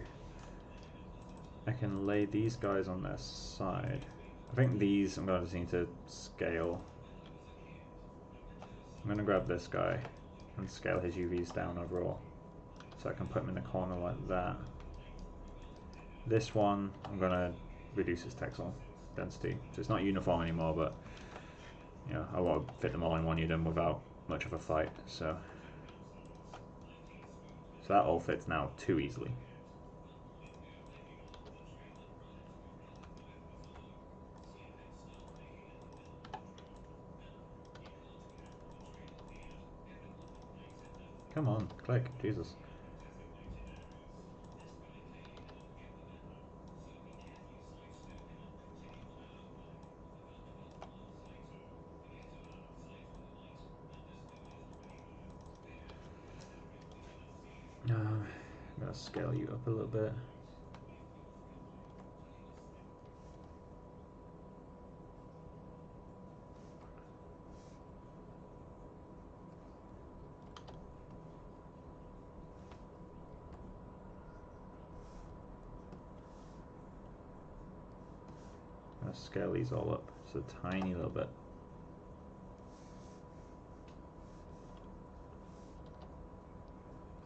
I can lay these guys on their side. I think these I'm going to just need to scale. I'm going to grab this guy and scale his UVs down overall. So I can put him in the corner like that. This one, I'm going to reduce his textile density. So it's not uniform anymore, but you know, I want to fit them all in one UDIM without much of a fight. So that all fits now too easily. Come on, click, Jesus. I'm going to scale you up a little bit. going to scale these all up just a tiny little bit.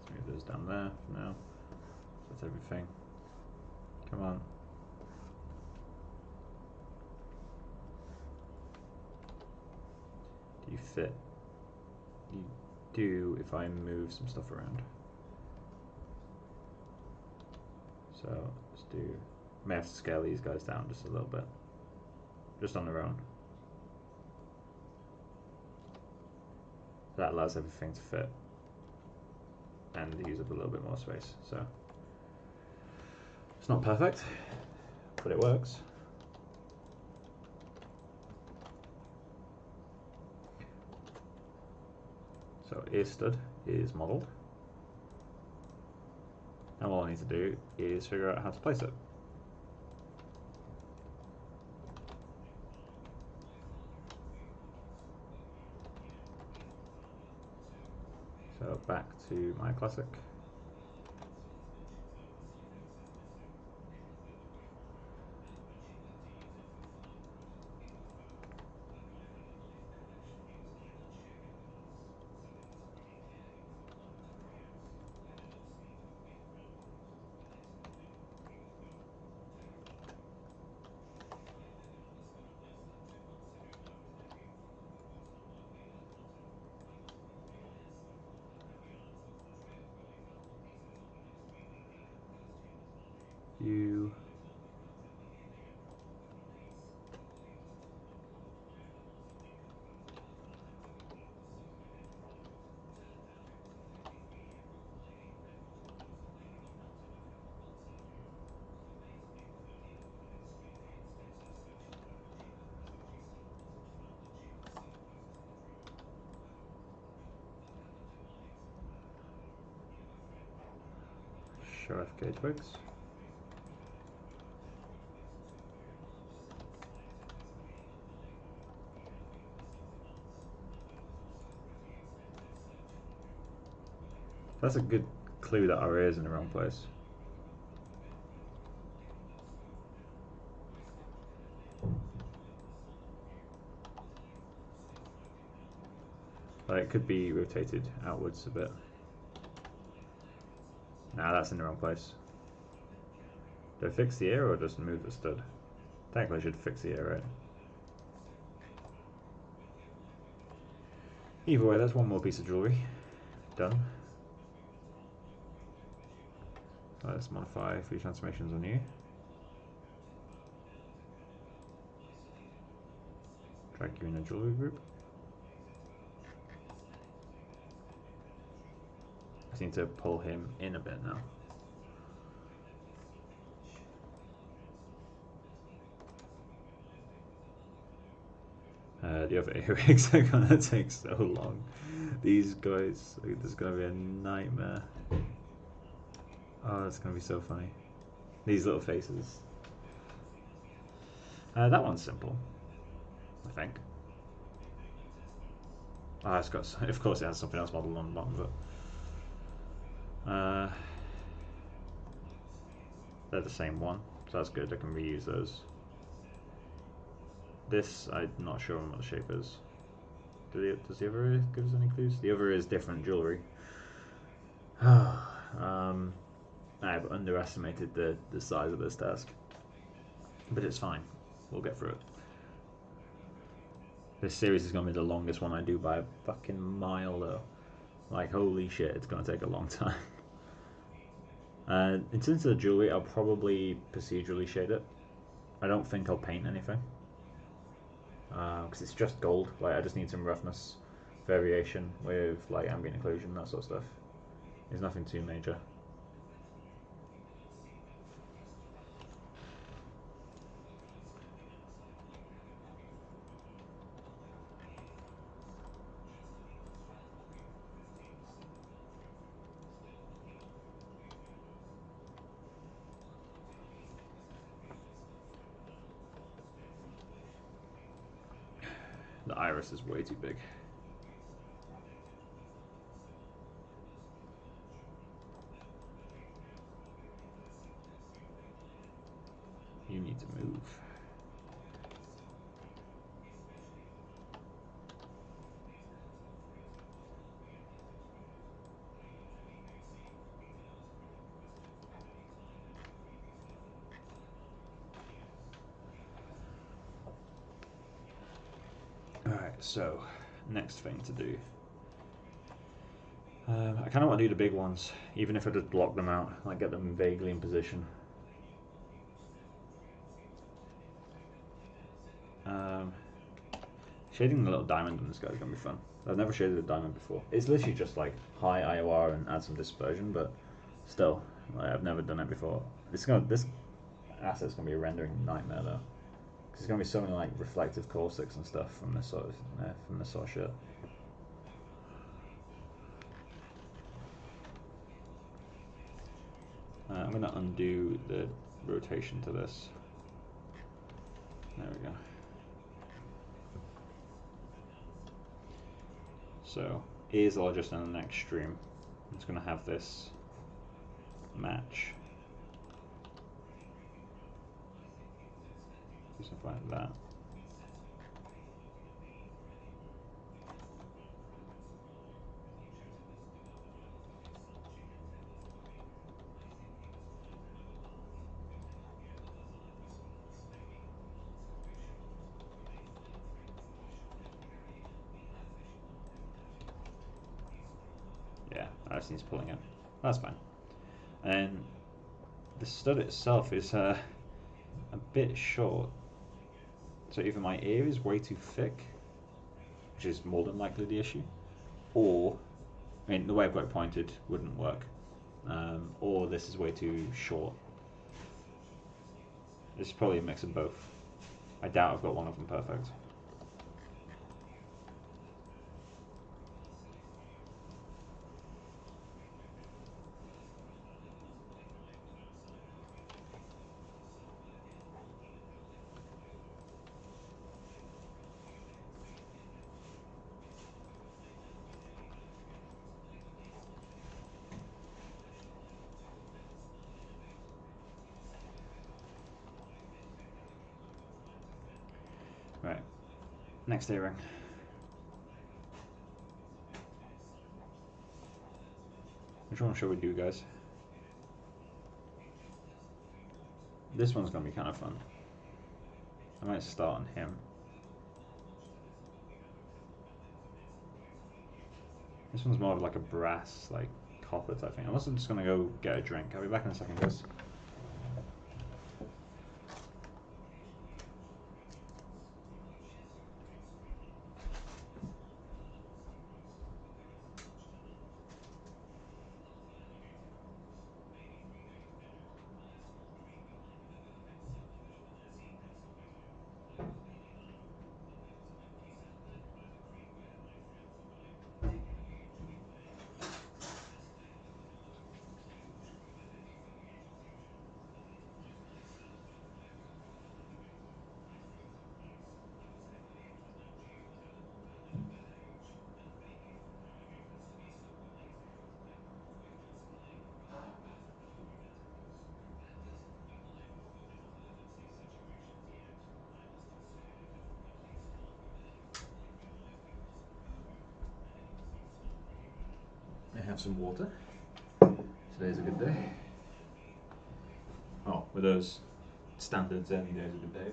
Let's move those down there for now. That's everything. Come on. Do you fit? You do if I move some stuff around. So let's do, may have to scale these guys down just a little bit, just on their own. That allows everything to fit and use up a little bit more space. So it's not perfect, but it works. So ear stud is modelled. And all I need to do is figure out how to place it. So back to my classic. You show FKA twigs. That's a good clue that our ear is in the wrong place. But it could be rotated outwards a bit. Nah, that's in the wrong place. Do I fix the ear or just move the stud? Technically I should fix the ear, right? Either way, that's one more piece of jewellery. Done. Let's modify free transformations on you. Drag you in a jewellery group. I just need to pull him in a bit now. The other earrings are gonna take so long. These guys, this is gonna be a nightmare. Oh, it's gonna be so funny. These little faces. That one's simple, I think. Ah, it's got. Of course, it has something else modelled on the bottom of it. They're the same one, so that's good. I can reuse those. This, I'm not sure what the shape is. Does the other give us any clues? The other is different jewellery. I've underestimated the size of this task. But it's fine. We'll get through it. This series is going to be the longest one I do by a fucking mile, though. Like, holy shit, it's going to take a long time. In terms of the jewellery, I'll probably procedurally shade it. I don't think I'll paint anything. Because it's just gold. Like, I just need some roughness variation with, like, ambient occlusion, that sort of stuff. There's nothing too major. The iris is way too big. You need to move. So, next thing to do. I kind of want to do the big ones, even if I just block them out, like get them vaguely in position. Shading the little diamond on this guy is going to be fun. I've never shaded a diamond before. It's literally just like high IOR and add some dispersion, but still, like, I've never done it before. This asset's going to be a rendering nightmare though, because there's going to be so many like reflective caustics and stuff from this sort of shit. I'm going to undo the rotation to this. There we go. So ears are just in the next stream. It's going to have this match. Do something like that. Yeah, I just need pulling it. That's fine. And the stud itself is a bit short. So either my ear is way too thick, which is more than likely the issue, or, I mean, the way I've got it pointed wouldn't work, or this is way too short. This is probably a mix of both. I doubt I've got one of them perfect. Right, next earring. Which one shall we do, guys? This one's going to be kind of fun. I might start on him. This one's more of like a brass, like copper type thing. Unless I'm just going to go get a drink. I'll be back in a second, guys. I have some water. Today's a good day. Oh, with those standards, any day's a good day,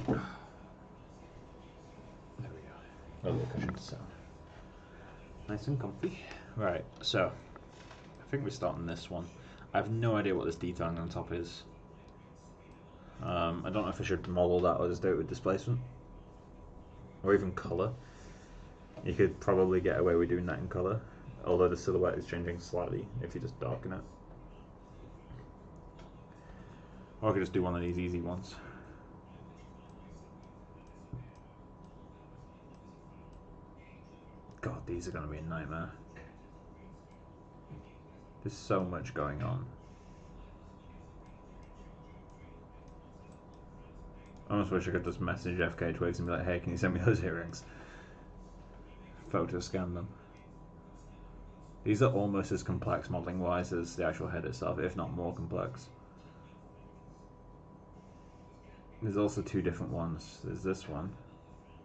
but there we go. A little cushion to sit on. Nice and comfy. Right, so I think we're starting this one. I have no idea what this detailing on top is. I don't know if I should model that or just do it with displacement, or even colour. You could probably get away with doing that in colour, although the silhouette is changing slightly if you just darken it. Or I could just do one of these easy ones. God, these are going to be a nightmare. There's so much going on. I almost wish I could just message FKA Twigs and be like, hey, can you send me those earrings? Photo scan them. These are almost as complex modelling wise as the actual head itself, if not more complex. There's also two different ones. There's this one,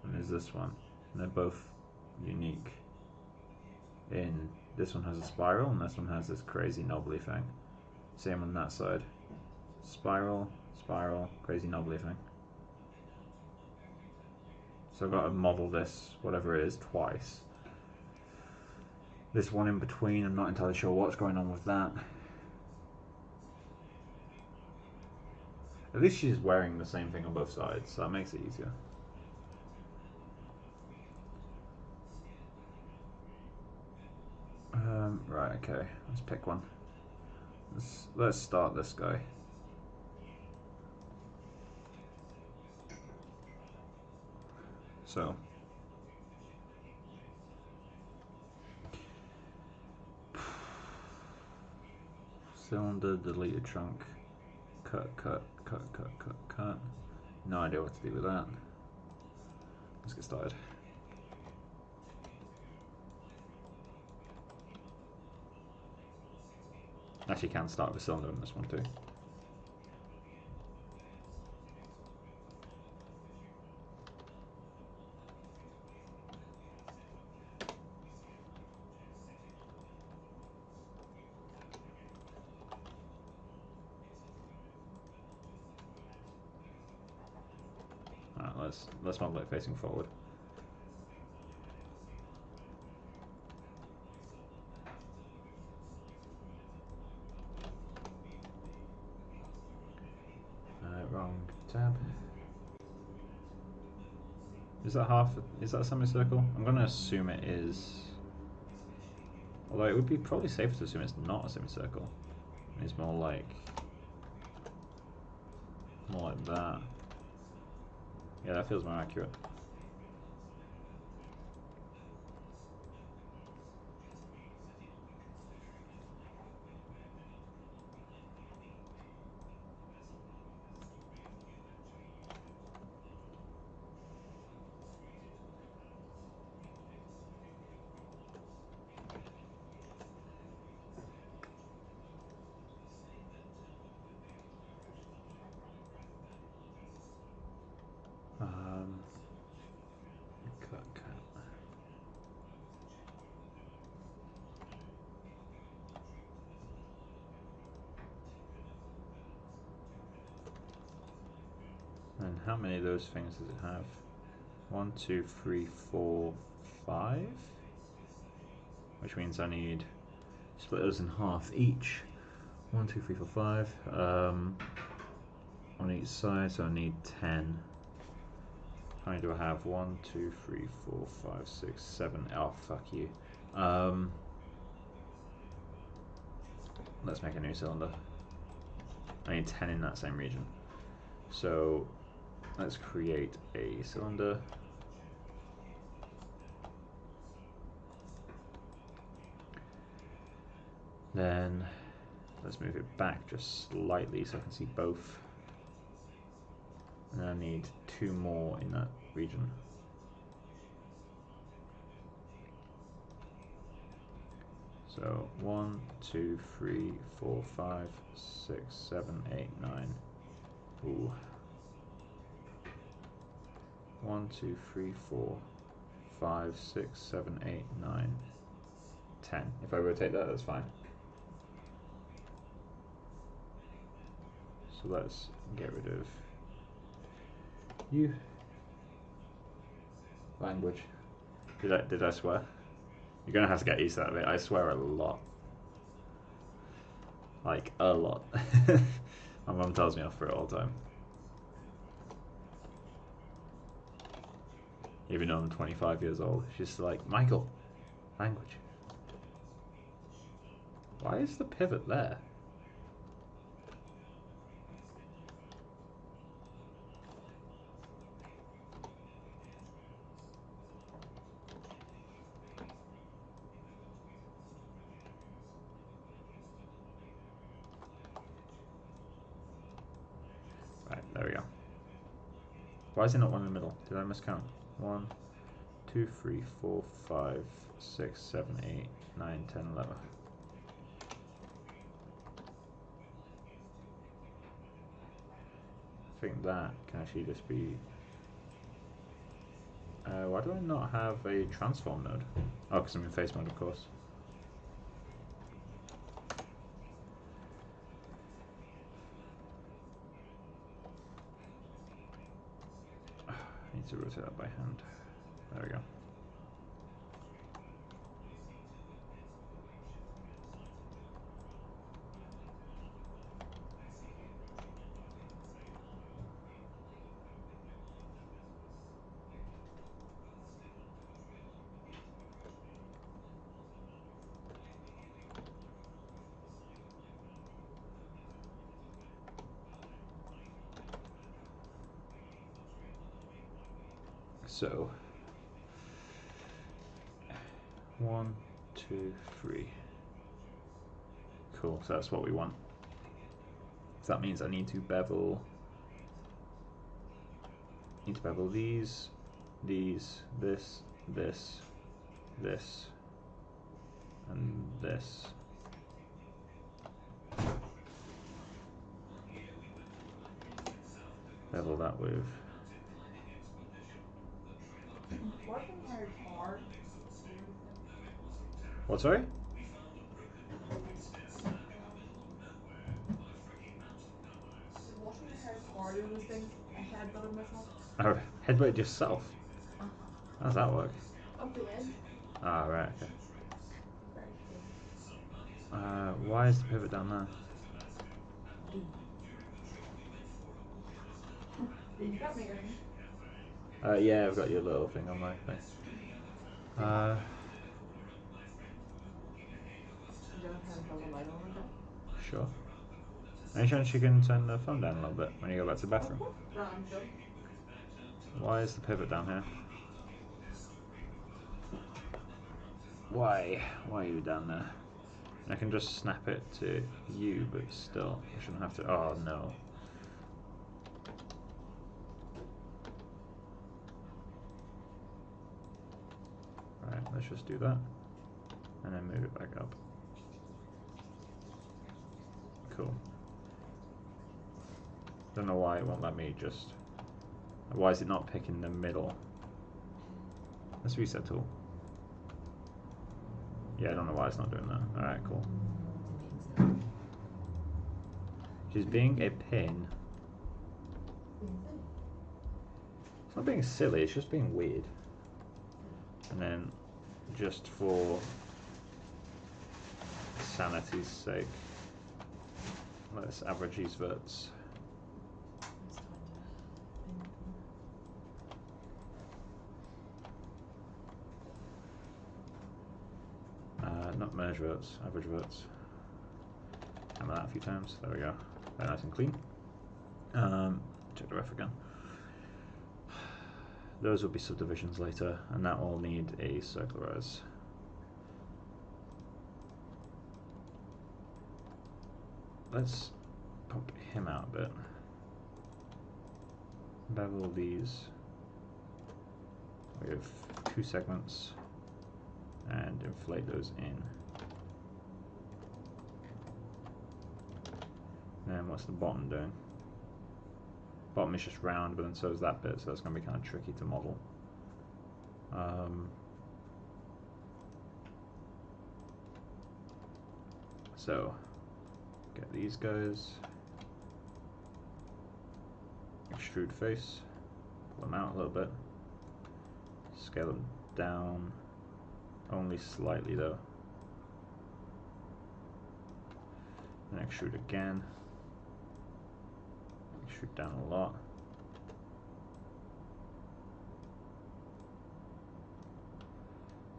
and there's this one. And they're both unique. In this one has a spiral, and this one has this crazy knobbly thing. Same on that side. Spiral, spiral, crazy knobbly thing. So I've got to model this, whatever it is, twice. This one in between, I'm not entirely sure what's going on with that. At least she's wearing the same thing on both sides, so that makes it easier. Right, okay, let's pick one. Let's start this guy. So cylinder, delete a trunk, cut. No idea what to do with that. Let's get started. Actually, can start with a cylinder in this one too. Alright, let's model it facing forward. Wrong tab. Is that half? Is that a semicircle? I'm going to assume it is. Although it would be probably safer to assume it's not a semicircle. It's more like that. Yeah, that feels more accurate. Cut. And how many of those things does it have? 1, 2, 3, 4, 5? Which means I need split those in half each. 1, 2, 3, 4, 5. On each side, so I need 10. How many do I have? 1, 2, 3, 4, 5, 6, 7. Oh, fuck you. Let's make a new cylinder. I need 10 in that same region. So let's create a cylinder. Then let's move it back just slightly so I can see both. And I need 2 more in that region. So 1, 2, 3, 4, 5, 6, 7, 8, 9. Ooh. 1, 2, 3, 4, 5, 6, 7, 8, 9, 10. If I rotate that, that's fine. So let's get rid of you. Language. Did I swear? You're gonna have to get used to that bit. I swear a lot. Like a lot. My mum tells me off for it all the time. Even though I'm 25 years old, she's like, Michael, language. Why is the pivot there? Right, there we go. Why is it not one in the middle? Did I miscount? 1, 2, 3, 4, 5, 6, 7, 8, 9, 10, 11. I think that can actually just be... why do I not have a transform node? Oh, because I'm in face mode, of course. I need to rotate that by hand. There we go. So 1, 2, 3. Cool, so that's what we want. So that means I need to bevel these, this, this, and this. Bevel that with. Working hair is hard. I really think. What, sorry? Is washing your hair harder than things? I headbutted myself. Oh, headbutt yourself? Uh-huh. How does that work? Up the end. Ah, right, okay. It's very painful. Why is the pivot down there? D. You got me earring. Yeah, I've got your little thing on my thing. I'm gonna try and build a light on, okay? Sure. Any chance you can turn the phone down a little bit when you go back to the bathroom? Right, I'm chill. Why is the pivot down here? Why? Why are you down there? I can just snap it to you, but still, I shouldn't have to. Oh no. Right, let's just do that. And then move it back up. Cool. Don't know why it won't let me just. Why is it not picking the middle? Let's reset tool. Yeah, I don't know why it's not doing that. Alright, cool. She's being a pin. It's not being silly, it's just being weird. And then, just for sanity's sake, let's average these verts. Not merge verts, average verts. Hammer that a few times. There we go. Very nice and clean. Check the ref again. Those will be subdivisions later, and that will need a circularize. Let's pump him out a bit. Bevel these with 2 segments and inflate those in. And what's the bottom doing? Bottom is just round, but then so is that bit, so that's going to be kind of tricky to model. So, get these guys, extrude face, pull them out a little bit, scale them down, only slightly though, and extrude again, extrude down a lot.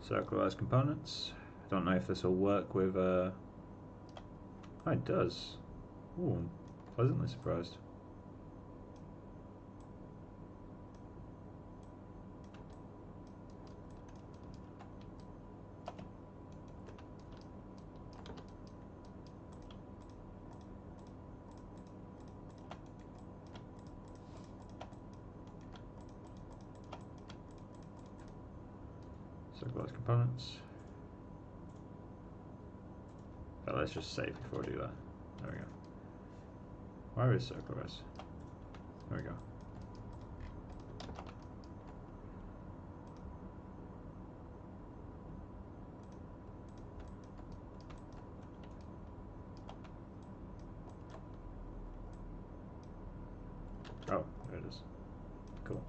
Circularize components. I don't know if this will work with oh, it does. Ooh, I'm pleasantly surprised. Circularize components. But let's just save before I do that. There we go. Where is circularize? There we go. Oh, there it is. Cool.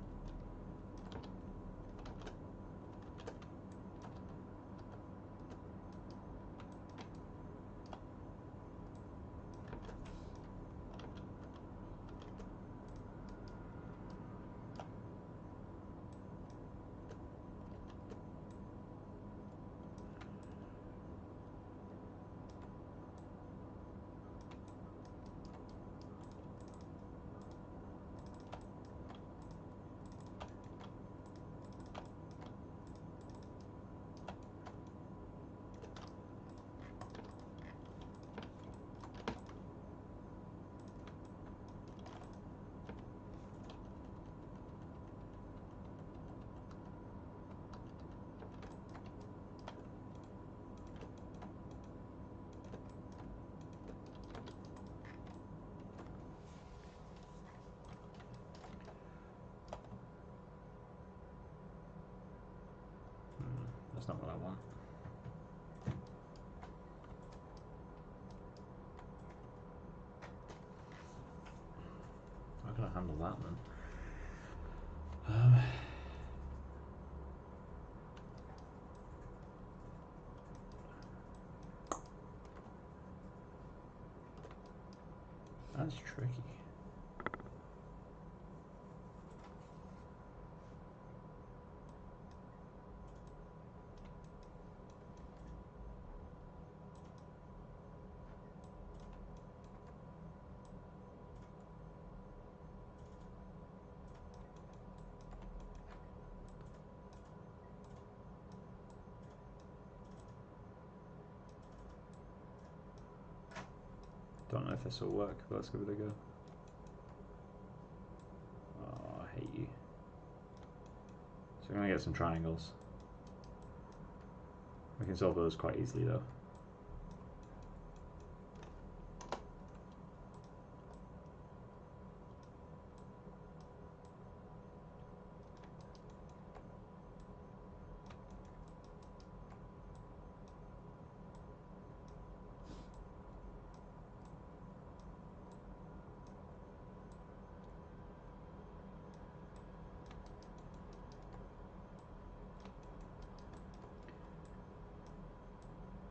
That's not what I want. How can I handle that then? That's tricky. Don't know if this will work, but let's give it a go. Oh, I hate you. So we're gonna get some triangles. We can solve those quite easily though.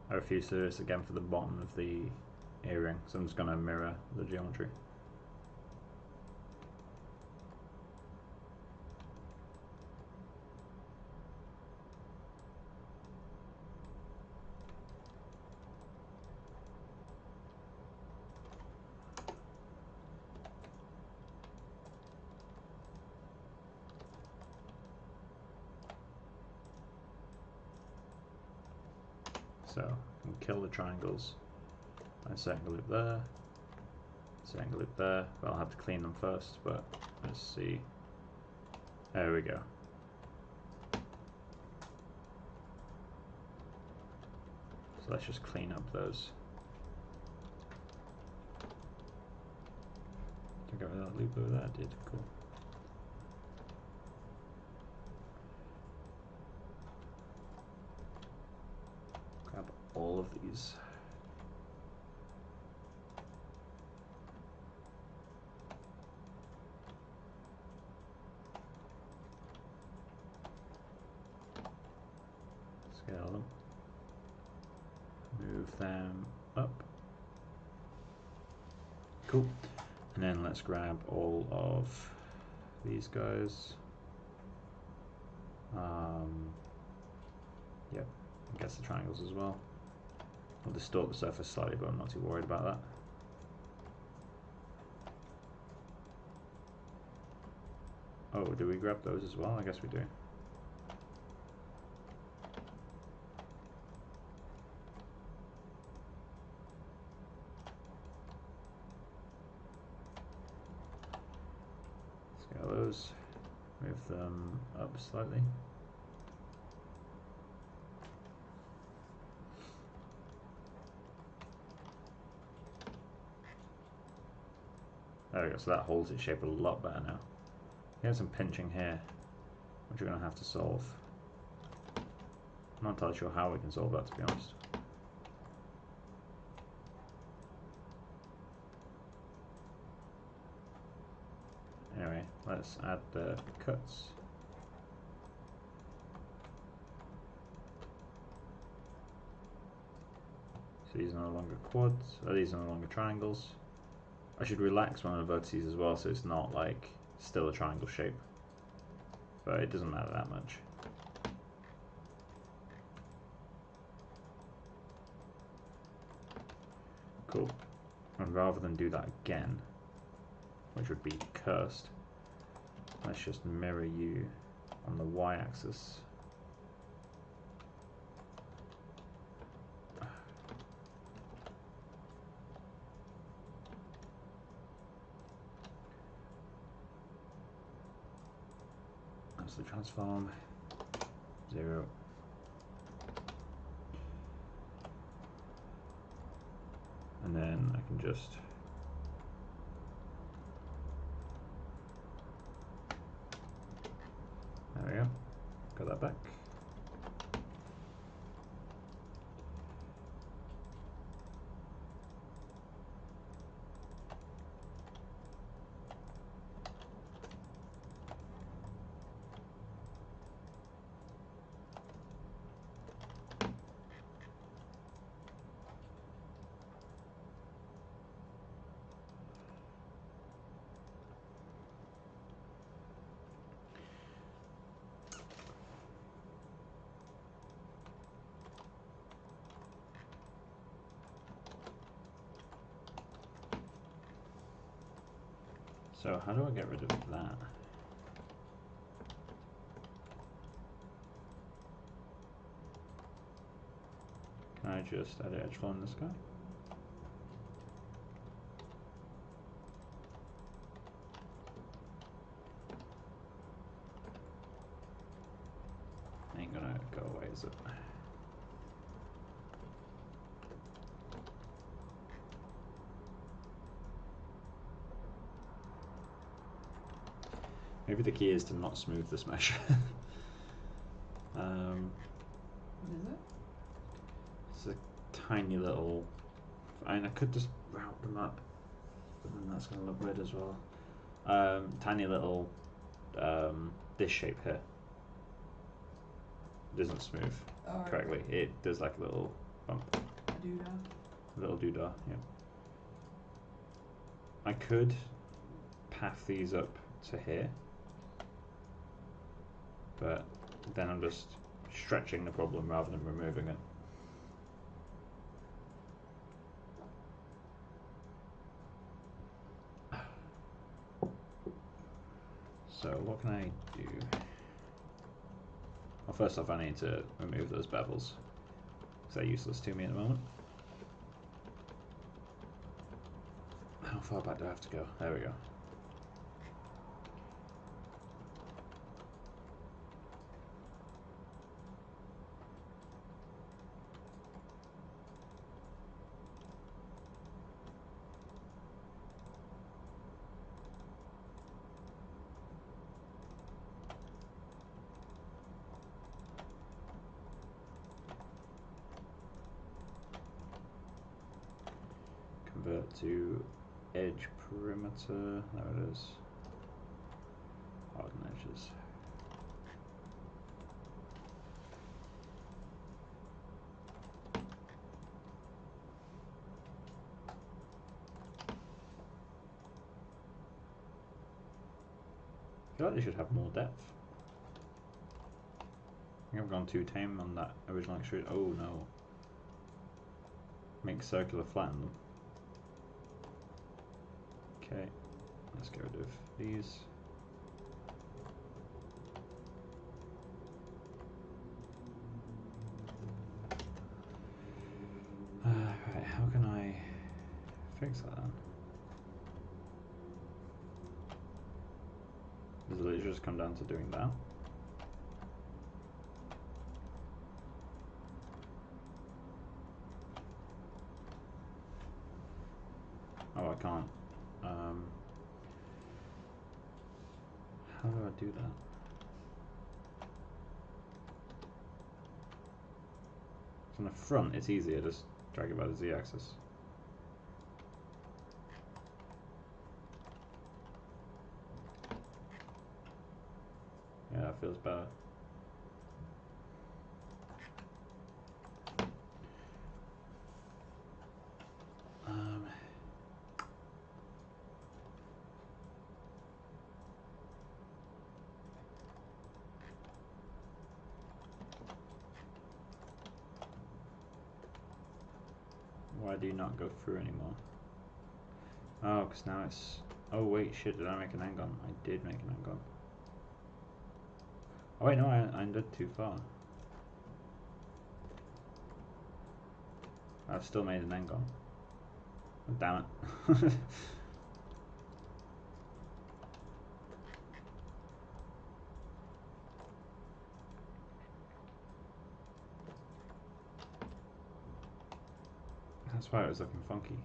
I refuse to do this again for the bottom of the earring, so I'm just going to mirror the geometry. So I can kill the triangles. I circle loop there, circle loop there. Well, I'll have to clean them first, but let's see. There we go. So let's just clean up those. Did I get rid of that loop over there? I did. Cool. Grab all of these. Scale them. Move them up. Cool. And then let's grab all of these guys. Yep, I guess the triangles as well. I'll distort the surface slightly, but I'm not too worried about that. Oh, do we grab those as well? I guess we do. Scale those, move them up slightly. There we go, so that holds its shape a lot better now. Here's some pinching here, which we're going to have to solve. I'm not entirely sure how we can solve that, to be honest. Anyway, let's add the cuts. So these are no longer quads, these are no longer triangles. I should relax one of the vertices as well, so it's not like still a triangle shape, but it doesn't matter that much. Cool. And rather than do that again, which would be cursed, let's just mirror you on the y-axis. The transform 0. And then I can just there we go, got that back. So how do I get rid of that? Can I just add edge flow in this guy? Ain't gonna go away, is it? Maybe the key is to not smooth this mesh. What is it? It's a tiny little. I mean, I could just route them up, but then that's gonna look weird as well. Tiny little this shape here doesn't smooth correctly. Right. It does like a little bump. A doodah. Little doodah, yeah. I could path these up to here, but then I'm just stretching the problem rather than removing it. So what can I do? Well, first off, I need to remove those bevels because they're useless to me at the moment. How far back do I have to go? There we go. Convert to edge perimeter. There it is. Harden edges. I feel like they should have more depth. I think I've gone too tame on that original extrude. Oh no. Make circular, flatten them. Okay, let's get rid of these. Right, how can I fix that then? Does it literally just come down to doing that? Oh, I can't. How do I do that? So on the front, it's easier, just drag it by the z-axis. Yeah, that feels better. Why do you not go through anymore? Oh, because now it's... Oh wait, shit, did I make an angon? I did make an angon. Oh wait, no, I did too far. I've still made an angon. Oh, damn it. That's why it was looking funky.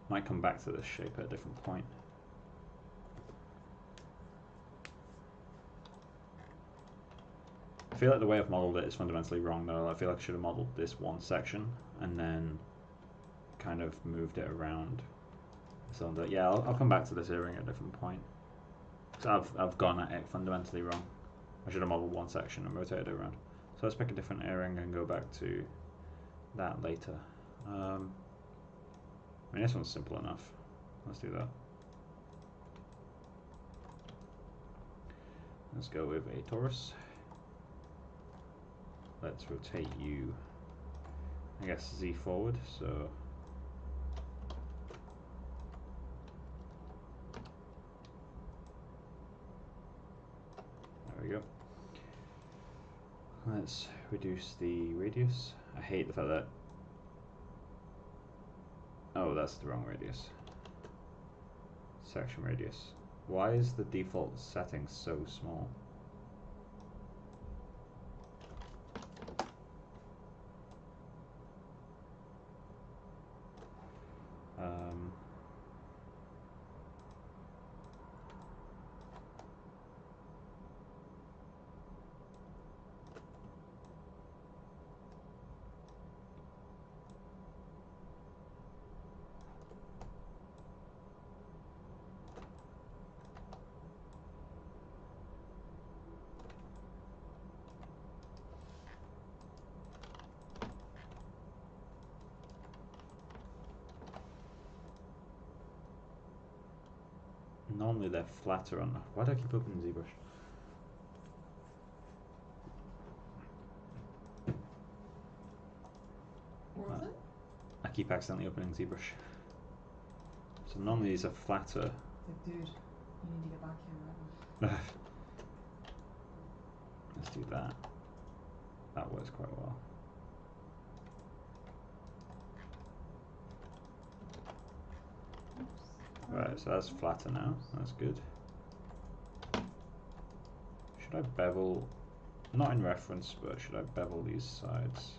Might come back to this shape at a different point. I feel like the way I've modelled it is fundamentally wrong though. I feel like I should have modelled this one section and then kind of moved it around. So yeah, I'll come back to this earring at a different point. So I've gone at it fundamentally wrong. I should have modelled one section and rotated it around. So let's pick a different earring and go back to that later. I mean, this one's simple enough. Let's do that. Let's go with a torus. Let's rotate you, I guess, Z forward, so there we go. Let's reduce the radius. I hate the fact that, oh, that's the wrong radius. Section radius. Why is the default setting so small? Normally they're flatter on. Why do I keep opening ZBrush? What was it? I keep accidentally opening ZBrush. So normally these are flatter. Like, dude, you need to get back here right now. Let's do that. That works quite well. Right, so that's flatter now. That's good. Should I bevel? Not in reference, but should I bevel these sides?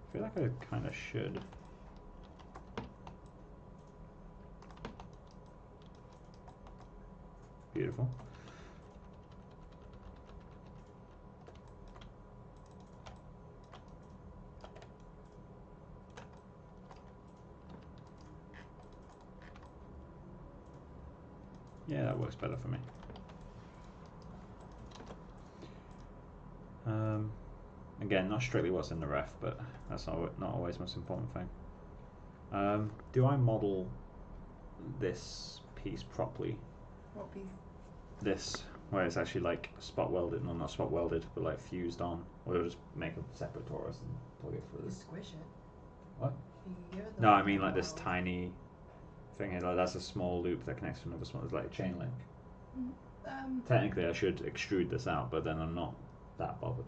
I feel like I kind of should. Beautiful. Yeah, that works better for me. Again, not strictly what's in the ref, but that's not always the most important thing. Do I model this piece properly? What piece? This, where it's actually like spot welded, no, not spot welded, but like fused on, or do I just make a separate torus and plug it through? You squish it. What? You can give it the No, I mean like this tiny thing here. Like that's a small loop that connects to another small. It's like a chain link. Technically, I should extrude this out, but then I'm not that bothered.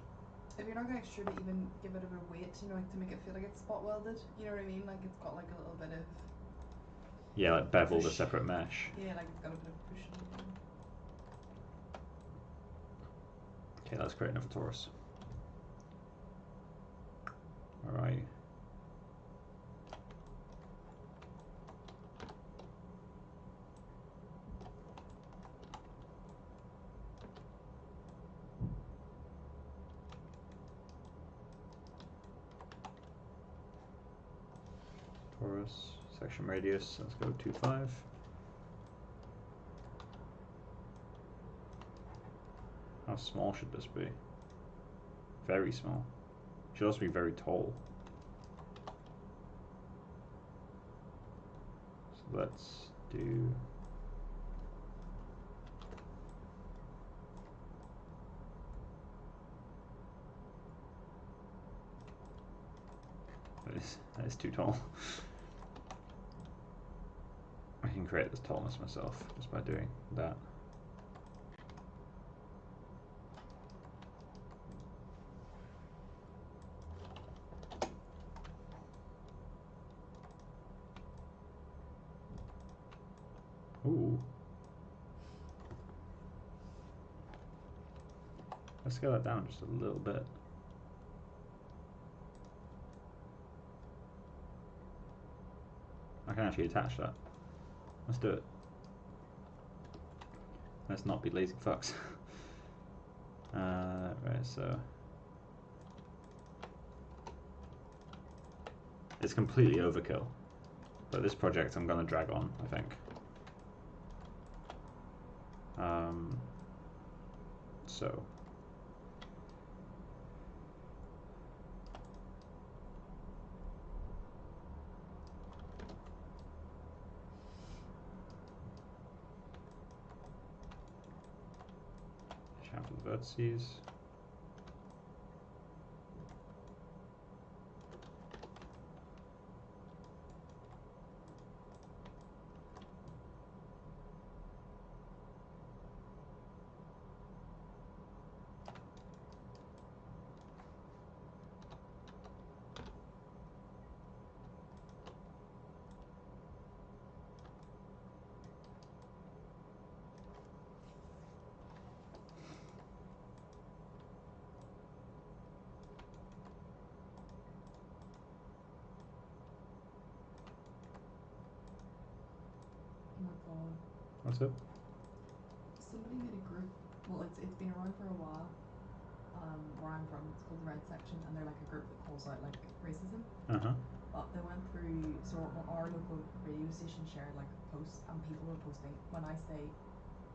If you're not going to extrude it, even give it a bit of weight, you know, like to make it feel like it's spot welded. You know what I mean? Like it's got like a little bit of. Yeah, like bevel the push. separate mesh. Yeah, like it's got a bit of push. Okay, let's create another torus. Alright. Torus, section radius, let's go 2.5. How small should this be? Very small. Should also be very tall. So let's do. That is too tall. I can create this tallness myself just by doing that. Ooh. Let's scale that down just a little bit. I can actually attach that. Let's do it. Let's not be lazy fucks. Right, so it's completely overkill, but this project I'm gonna drag on, I think. So Count for the vertices. Oh my god. What's up? Somebody made a group. Well, it's been around for a while. Where I'm from, it's called the Red Section, and they're like a group that calls out like racism. Uh-huh. But they went through, so our local radio station shared like posts, and people were posting. When I say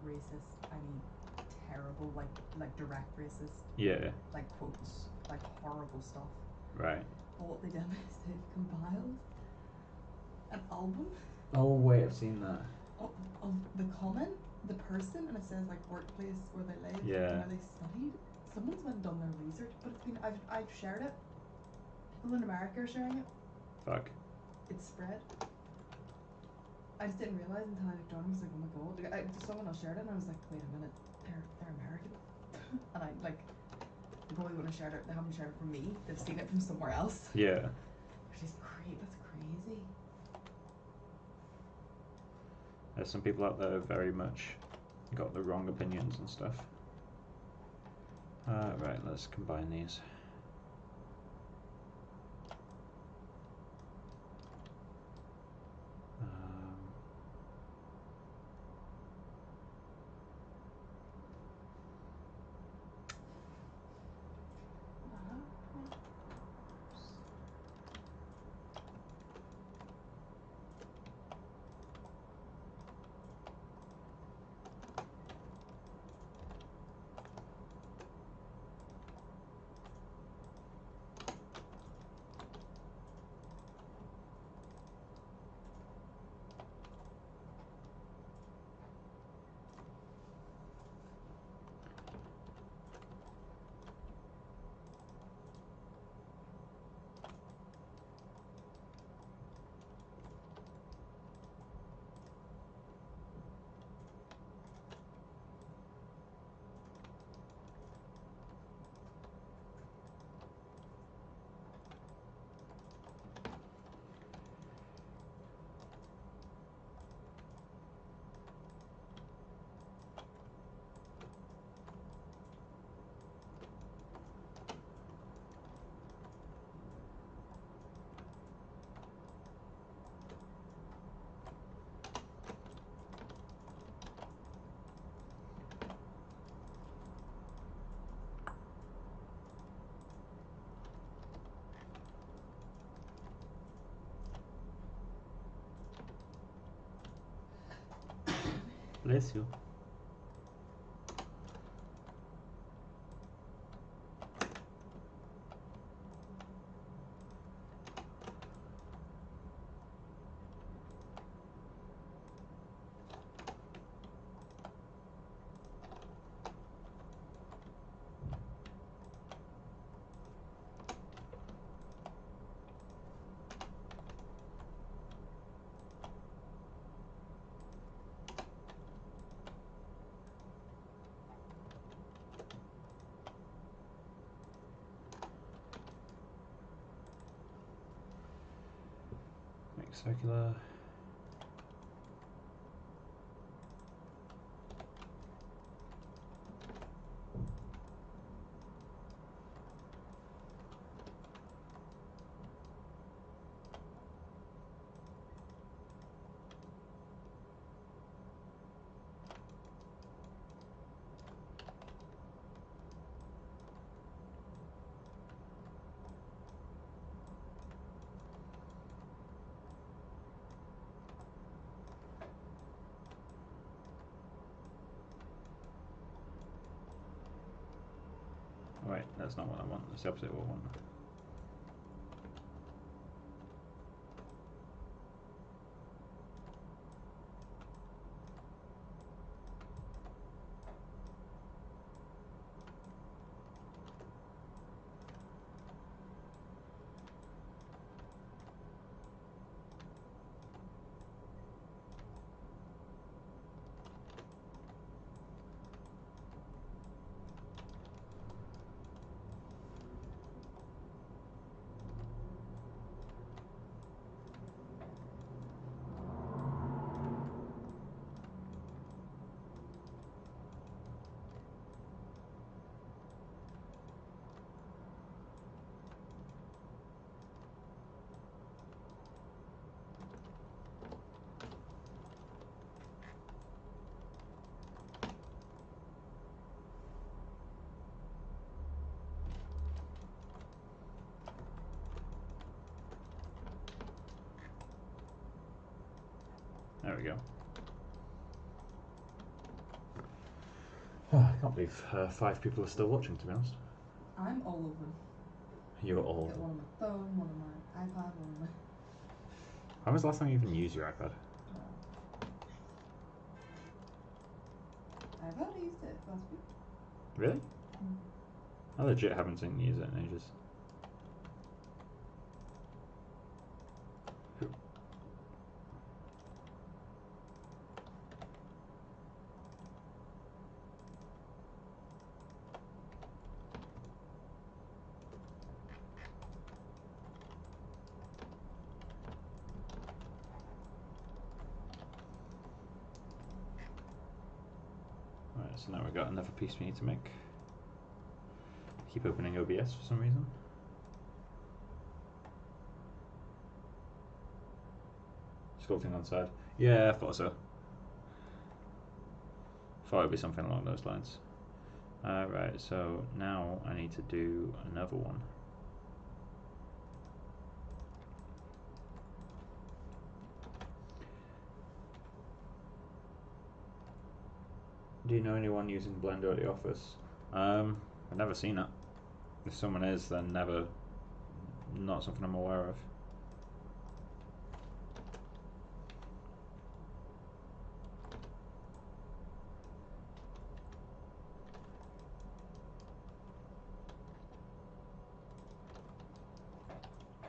racist, I mean terrible, like direct racist, Yeah. like quotes, like horrible stuff. Right. But what they did is they've compiled an album Oh wait, I've seen that. of the comment, the person, and it says like workplace where they live, Yeah. and where they studied. Someone's went and done their research, but it's been I've shared it. People in America are sharing it. Fuck. It's spread. I just didn't realize until I looked on. I was like, oh my god! Like, someone else shared it, and I was like, wait a minute, they're American, and I like they probably wouldn't have shared it. They haven't shared it from me. They've seen it from somewhere else. Yeah. Which is crazy. That's crazy. There's some people out there very much got the wrong opinions and stuff. Right, let's combine these. Bless you. Make circular. Oh, wait, that's not what I want. That's the opposite of what I want. There we go. Oh, I can't believe 5 people are still watching, to be honest. I'm all of them. You're all. Got one on my phone, one on my iPad, one on my. When was the last time you even used your iPad? I've only used it last week. Really? I legit haven't seen you use it in ages. Right, so now we've got another piece we need to make. Keep opening OBS for some reason. Sculpting on side. Yeah, I thought so. Thought it'd be something along those lines. Right, so now I need to do another one. Do you know anyone using Blender at the office? I've never seen it. If someone is, then not something I'm aware of.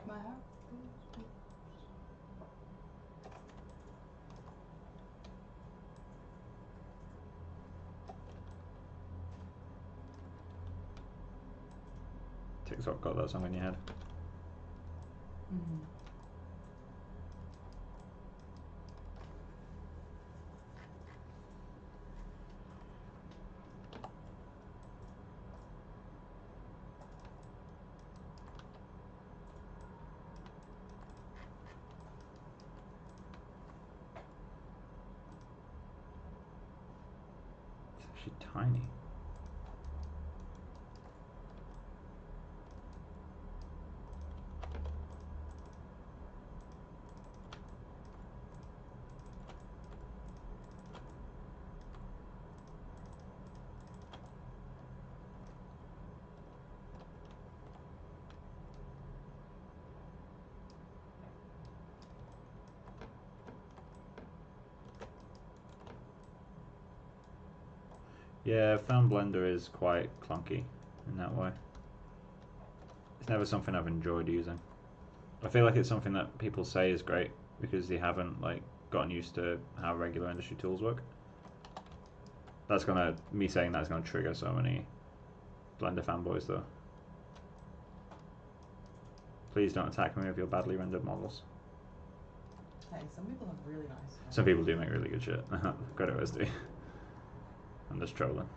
My heart. TikTok got that song in your head. Mm-hmm. It's actually tiny. Yeah, I found Blender is quite clunky in that way. It's never something I've enjoyed using. I feel like it's something that people say is great because they haven't gotten used to how regular industry tools work. Me saying that's gonna trigger so many Blender fanboys though. Please don't attack me with your badly rendered models. Hey, some people have really nice. Some people do make really good shit. Credit where's due. I'm just trolling.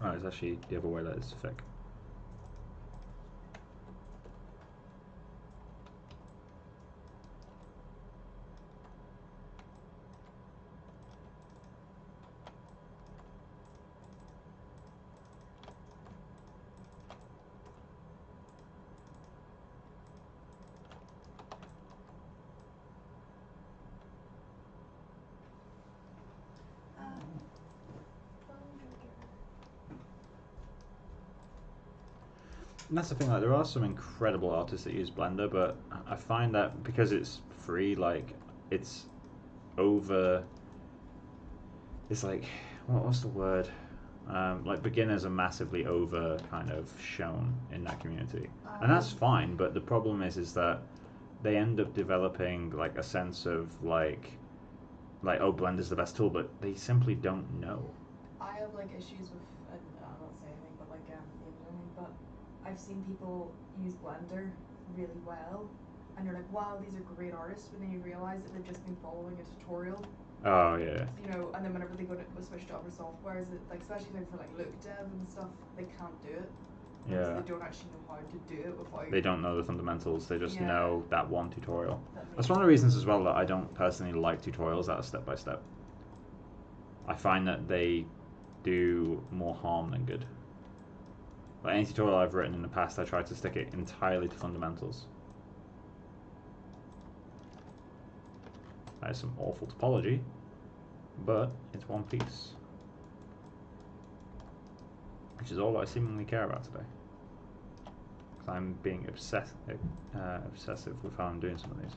Oh, it's actually the other way that is thick. And that's the thing, there are some incredible artists that use Blender, but I find that because it's free, it's over. It's what's the word? Beginners are massively over kind of shown in that community, and that's fine. But the problem is that they end up developing a sense of oh, Blender's the best tool, but they simply don't know. I have issues with, and I'm not saying anything, but but I've seen people use Blender really well, and you're like, wow, these are great artists, but then you realize that they've just been following a tutorial. Oh yeah. And then whenever they go to switch to other softwares, especially for look dev and stuff, they can't do it. because Yeah. they don't actually know how to do it without. They don't know the fundamentals. They just Yeah. know that one tutorial. That That's one of the reasons as well that I don't personally like tutorials that are step by step. I find that they do more harm than good. Like any tutorial I've written in the past, I try to stick it entirely to fundamentals. That is some awful topology, but it's one piece, which is all I seemingly care about today. Because I'm being obsessive with how I'm doing some of these.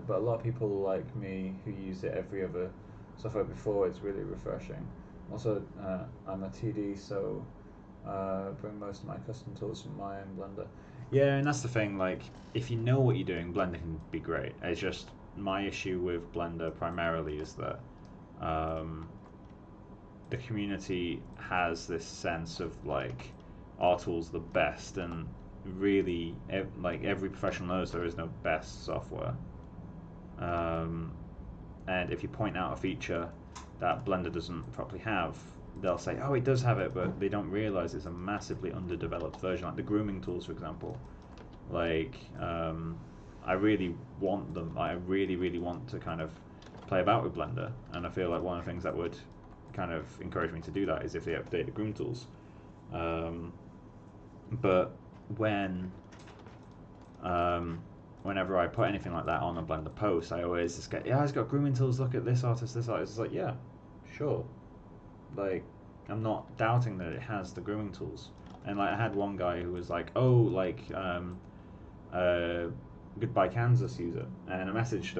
But a lot of people like me who use it every other software before, it's really refreshing. Also, I'm a TD, so bring most of my custom tools from my own Blender. Yeah, and that's the thing, like, if you know what you're doing, Blender can be great. It's just, my issue with Blender primarily is that the community has this sense of, like, our tool's the best, and really, like, every professional knows there is no best software. And if you point out a feature that Blender doesn't properly have, they'll say, oh, it does have it, but they don't realize it's a massively underdeveloped version, like the grooming tools, for example. Like, I really want them, I really, really want to kind of play about with Blender, and I feel like one of the things that would kind of encourage me to do that is if they update the groom tools. But whenever I put anything like that on a Blender post, I always just get, yeah, it's got grooming tools, look at this artist, this artist. It's like, yeah, sure. Like, I'm not doubting that it has the grooming tools. And like, I had one guy who was like, oh, like, Goodbye Kansas use it. And I messaged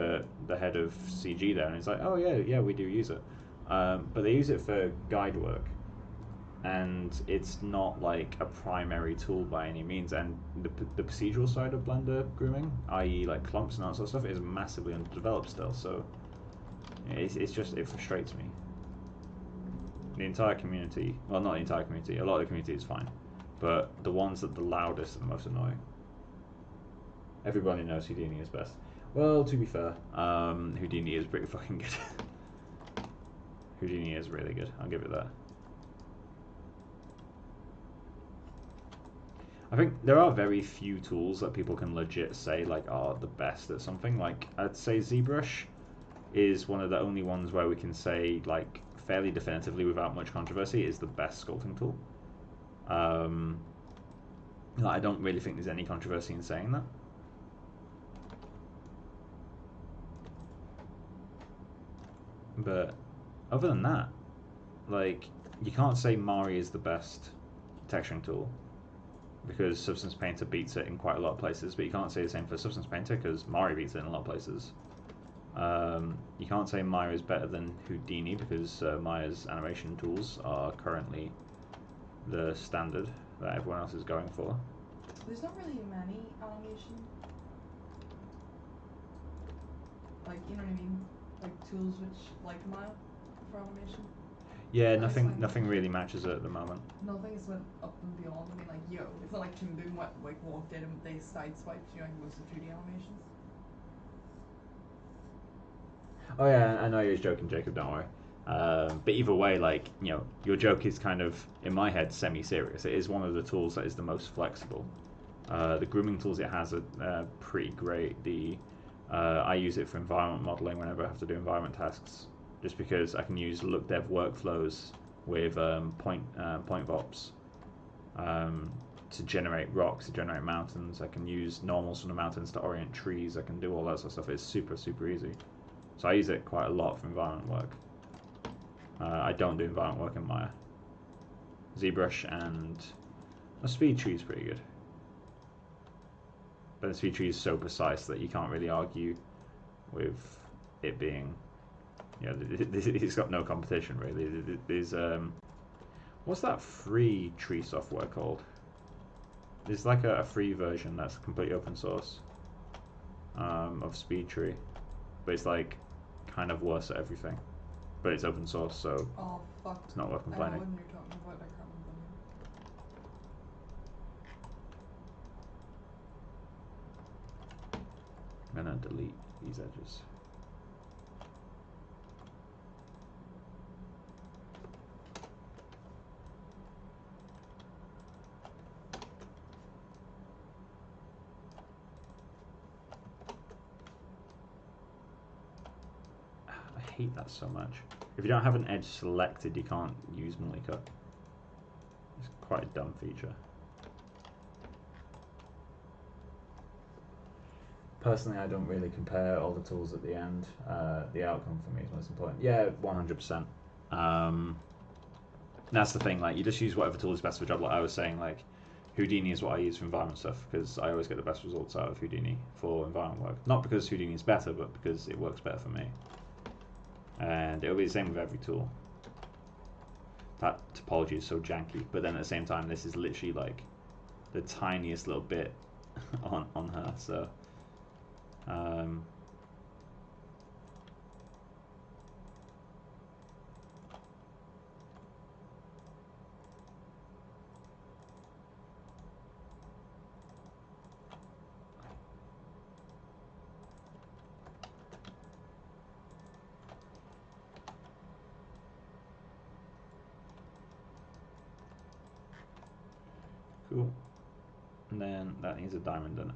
the head of CG there, and he's like, oh, yeah, we do use it. But they use it for guide work. And it's not like a primary tool by any means, and the procedural side of Blender grooming, i.e. like clumps and that sort of stuff, is massively underdeveloped still, so it's just, it frustrates me. The entire community, well, not the entire community, a lot of the community is fine, but the ones that are the loudest are the most annoying. Everybody knows Houdini is best. Well, to be fair, Houdini is pretty fucking good. Houdini is really good, I'll give it that. I think there are very few tools that people can legit say like are the best at something. Like, I'd say ZBrush is one of the only ones where we can say like fairly definitively without much controversy is the best sculpting tool. I don't really think there's any controversy in saying that. But other than that, like, you can't say Mari is the best texturing tool, because Substance Painter beats it in quite a lot of places, but you can't say the same for Substance Painter because Mari beats it in a lot of places. You can't say Maya is better than Houdini because Maya's animation tools are currently the standard that everyone else is going for. There's not really many animation, like, you know what I mean, like tools which like Maya for animation. Yeah, nothing really matches it at the moment. Nothing has went up and beyond. I mean, like, yo, it's not like Toon Boom walked in and they sideswiped, you know, most of 2D animations. Oh yeah, I know you're joking, Jacob, don't worry. But either way, like, you know, your joke is kind of, in my head, semi-serious. It is one of the tools that is the most flexible. The grooming tools it has are pretty great. I use it for environment modeling whenever I have to do environment tasks, just because I can use look dev workflows with point vops to generate rocks, to generate mountains. I can use normals from the mountains to orient trees. I can do all that sort of stuff. It's super, super easy. So I use it quite a lot for environment work. I don't do environment work in Maya. ZBrush and a speed tree is pretty good. But the speed tree is so precise that you can't really argue with it being, you know, it's got no competition really. There's what's that free tree software called? There's like a free version that's completely open source of speed tree, but it's like kind of worse at everything. But it's open source, so it's not worth complaining. I know what you're talking about. I can't remember. I'm gonna delete these edges. hate that so much. If you don't have an edge selected, you can't use multi-cut. It's quite a dumb feature. Personally, I don't really compare all the tools at the end. The outcome for me is most important. Yeah, 100%. That's the thing, like, you just use whatever tool is best for the job. Like I was saying, like, Houdini is what I use for environment stuff, because I always get the best results out of Houdini for environment work. Not because Houdini is better, but because it works better for me. And it'll be the same with every tool. That topology is so janky, but then at the same time, this is literally like the tiniest little bit on her, so cool. And then that needs a diamond in it.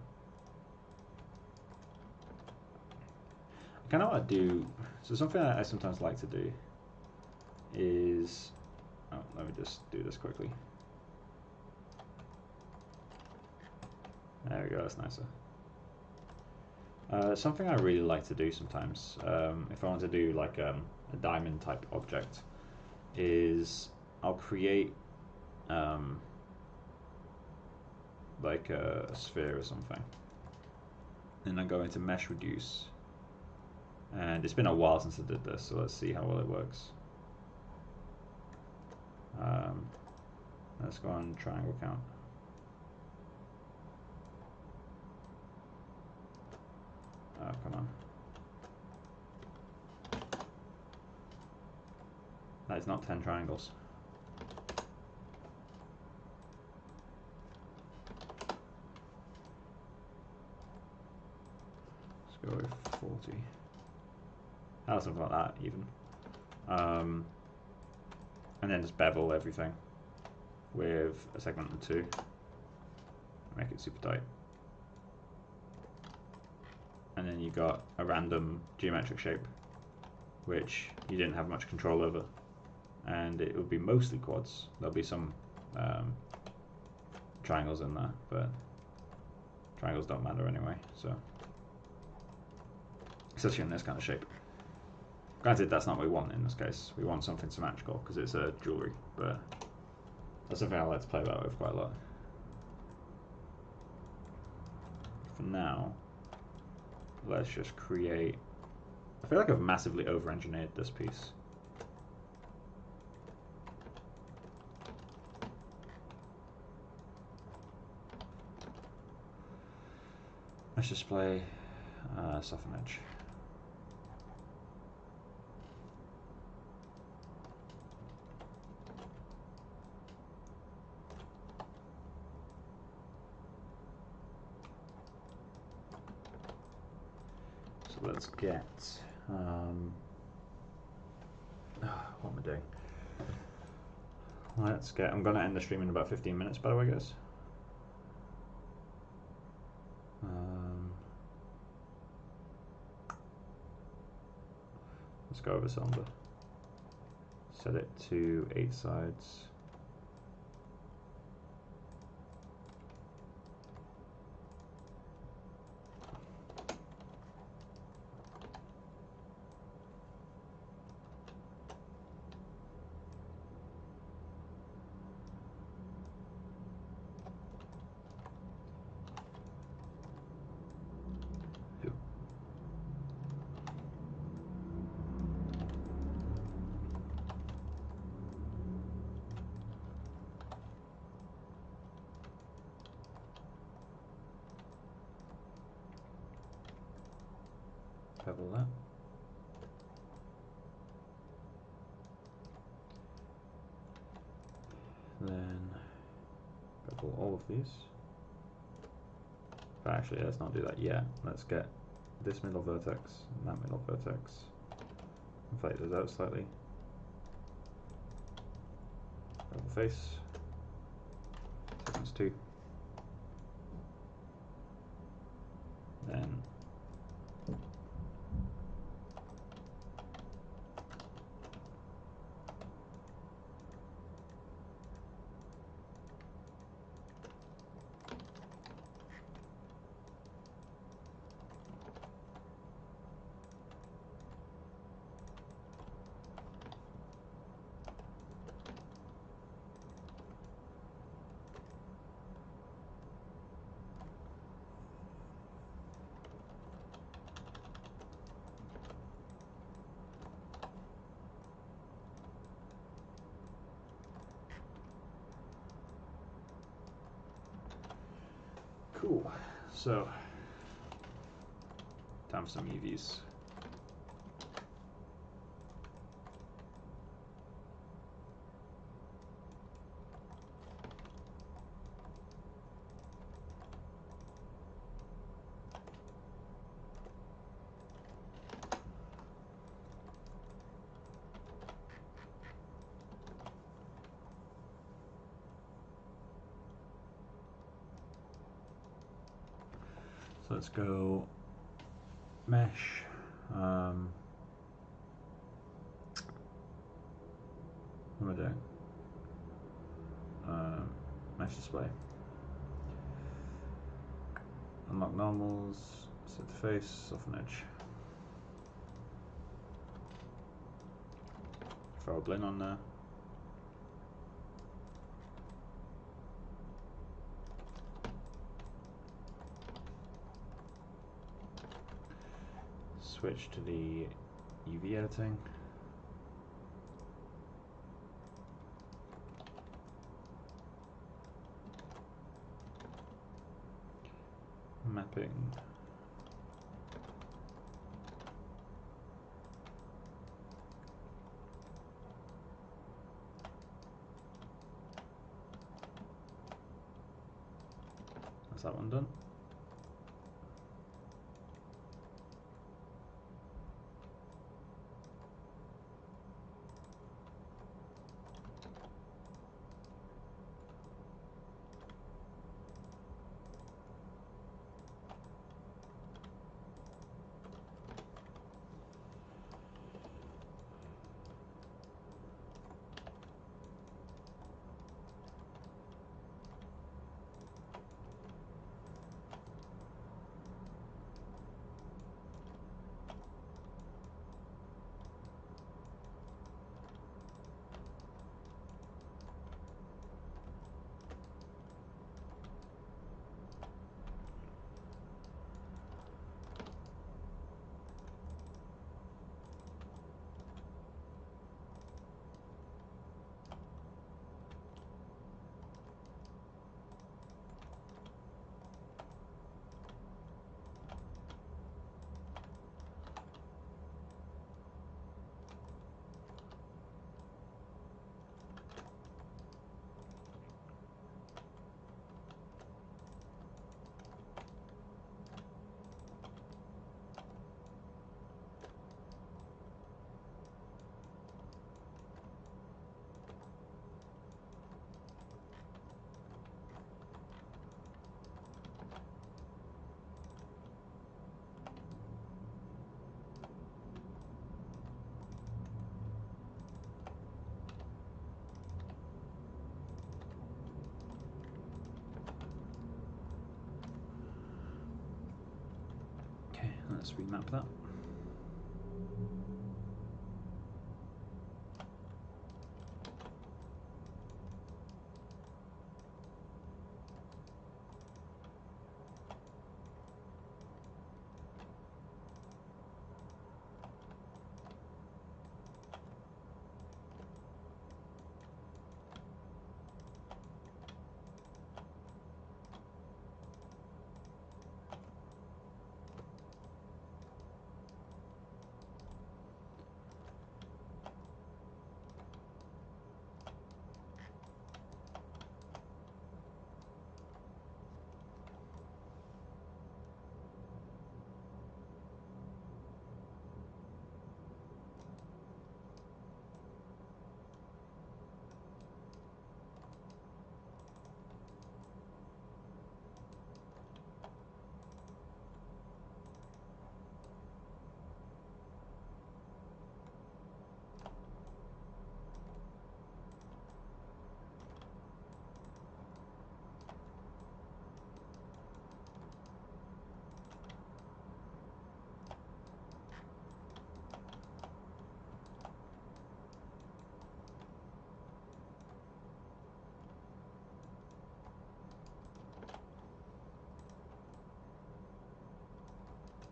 I kind of want to do, so something I sometimes like to do is, oh, let me just do this quickly. There we go, that's nicer. Something I really like to do sometimes, if I want to do like a diamond type object, is I'll create like a sphere or something, and I go into mesh reduce, and it's been a while since I did this, so let's see how well it works. Let's go on triangle count. Oh, come on. That is not 10 triangles. Let's go with 40. Oh, something like that, even. And then just bevel everything with a segment of 2. Make it super tight. And then you got a random geometric shape, which you didn't have much control over. And it would be mostly quads. There'll be some triangles in there, but triangles don't matter anyway, so. Especially in this kind of shape. Granted, that's not what we want in this case. We want something symmetrical because it's a jewelry, but that's something I like to play about with quite a lot. For now, let's just create. I feel like I've massively over-engineered this piece. Let's just play soften edge. So let's get what am I doing? Let's get. I'm gonna end the stream in about 15 minutes, by the way, guys. Let's go over cylinder. Set it to 8 sides. Bevel that. Then bevel all of these. But actually, let's not do that yet. Let's get this middle vertex and that middle vertex. Inflate those out slightly. Bevel face. Segments 2. Then Cool. So, time for some UVs. So let's go mesh. What am I doing? Mesh display. Unlock normals. Set the face. Soften edge. Throw a blend on there. Switch to the UV editing. Mapping. That's that one done. Okay, let's remap that.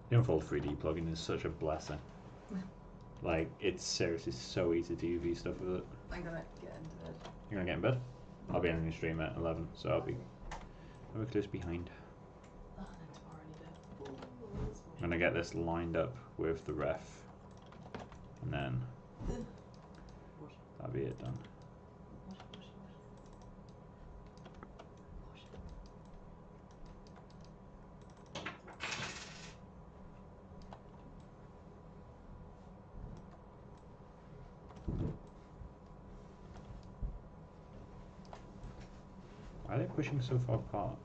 The Unfold 3D plugin is such a blessing. Like, it's seriously so easy to UV stuff with it. I'm gonna get into bed. You're gonna get in bed? I'll be ending the stream at 11, so I'll be close behind. I'm gonna get this lined up with the ref, and then What? that'll be it done. What? Why are they pushing so far apart?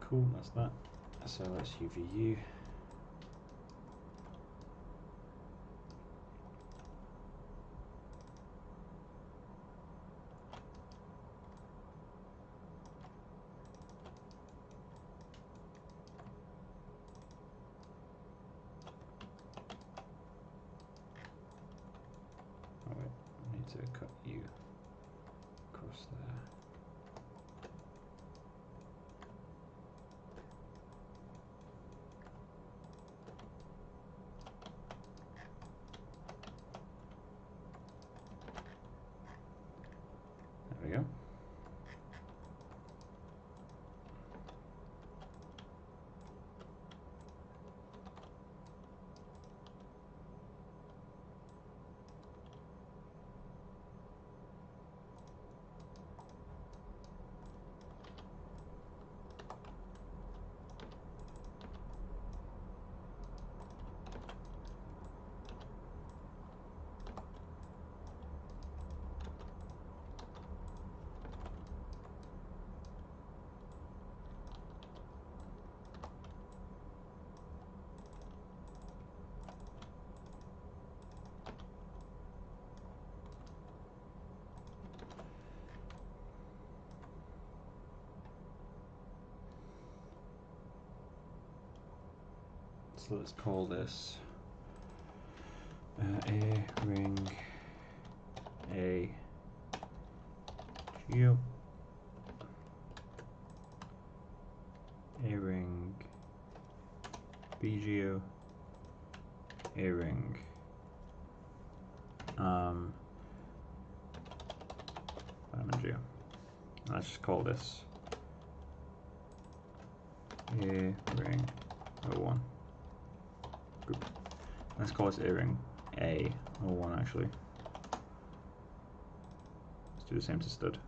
Cool, that's that. So let's UVU. Oh wait, I need to cut you across there. There we go. So let's call this A ring A Geo, A ring B Geo, A ring Diamond Geo. Let's just call this A ring 01. Group. Let's call this A ring A01 actually. Let's do the same to stud.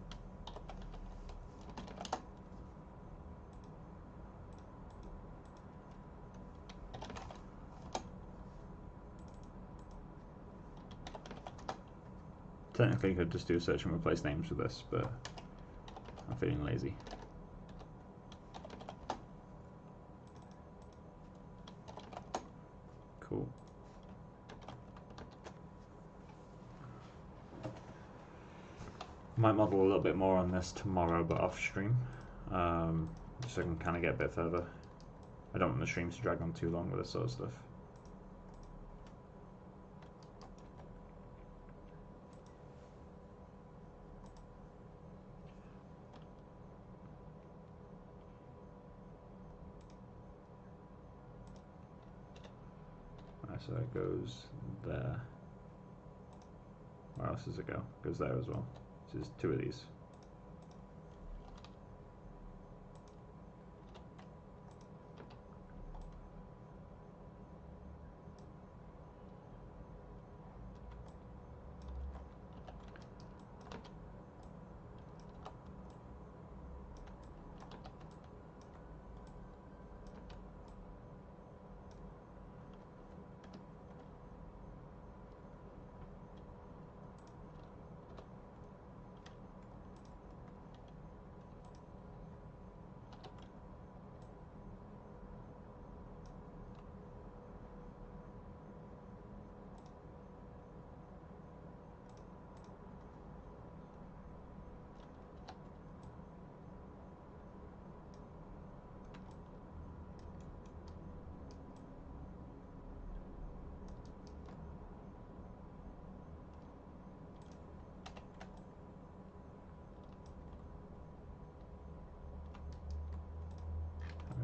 Technically, I could just do a search and replace names with this, but I'm feeling lazy. Cool. Might model a little bit more on this tomorrow, but off stream, so I can kind of get a bit further. I don't want the streams to drag on too long with this sort of stuff. So it goes there. Where else does it go? It goes there as well. So there's two of these.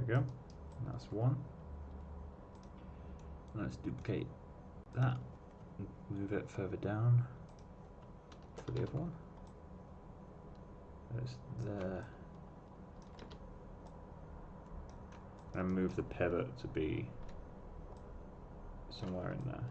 we go. That's one. Let's duplicate that. Move it further down for the other one. There's there. And move the pivot to be somewhere in there.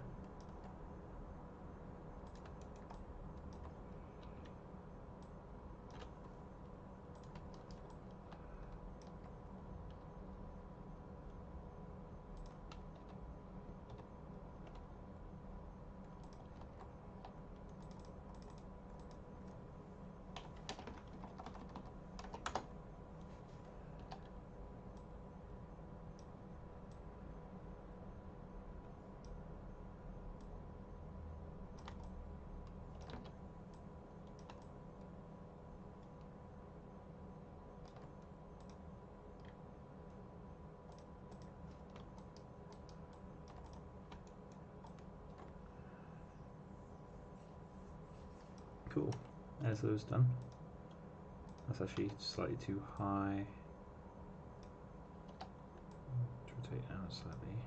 Cool, there's those done. That's actually slightly too high. Rotate out slightly.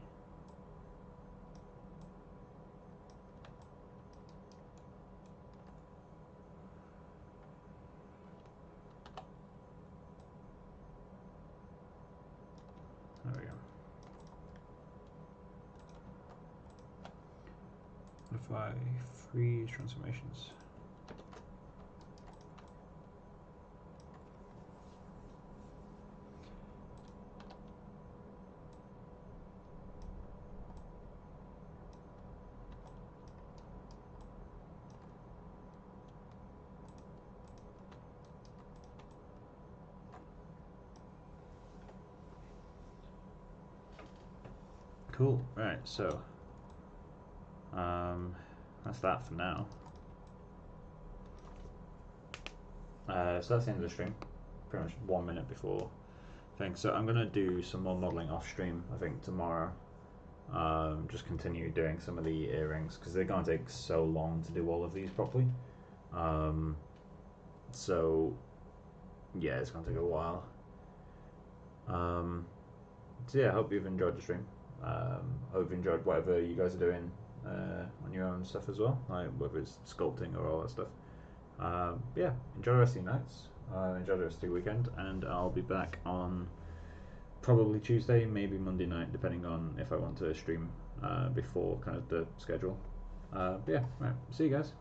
There we go. If I freeze transformations. Cool, right, so that's that for now. So that's the end of the stream, pretty much 1 minute before thing. So I'm going to do some more modelling off stream, I think, tomorrow. Just continue doing some of the earrings, because they're going to take so long to do all of these properly. So yeah, it's going to take a while. So yeah, I hope you've enjoyed the stream. Hope you've enjoyed whatever you guys are doing on your own stuff as well, like whether it's sculpting or all that stuff. Yeah, enjoy the rest of your nights, enjoy the rest of your weekend, and I'll be back on probably Tuesday, maybe Monday night, depending on if I want to stream before kind of the schedule. Yeah, right, see you guys.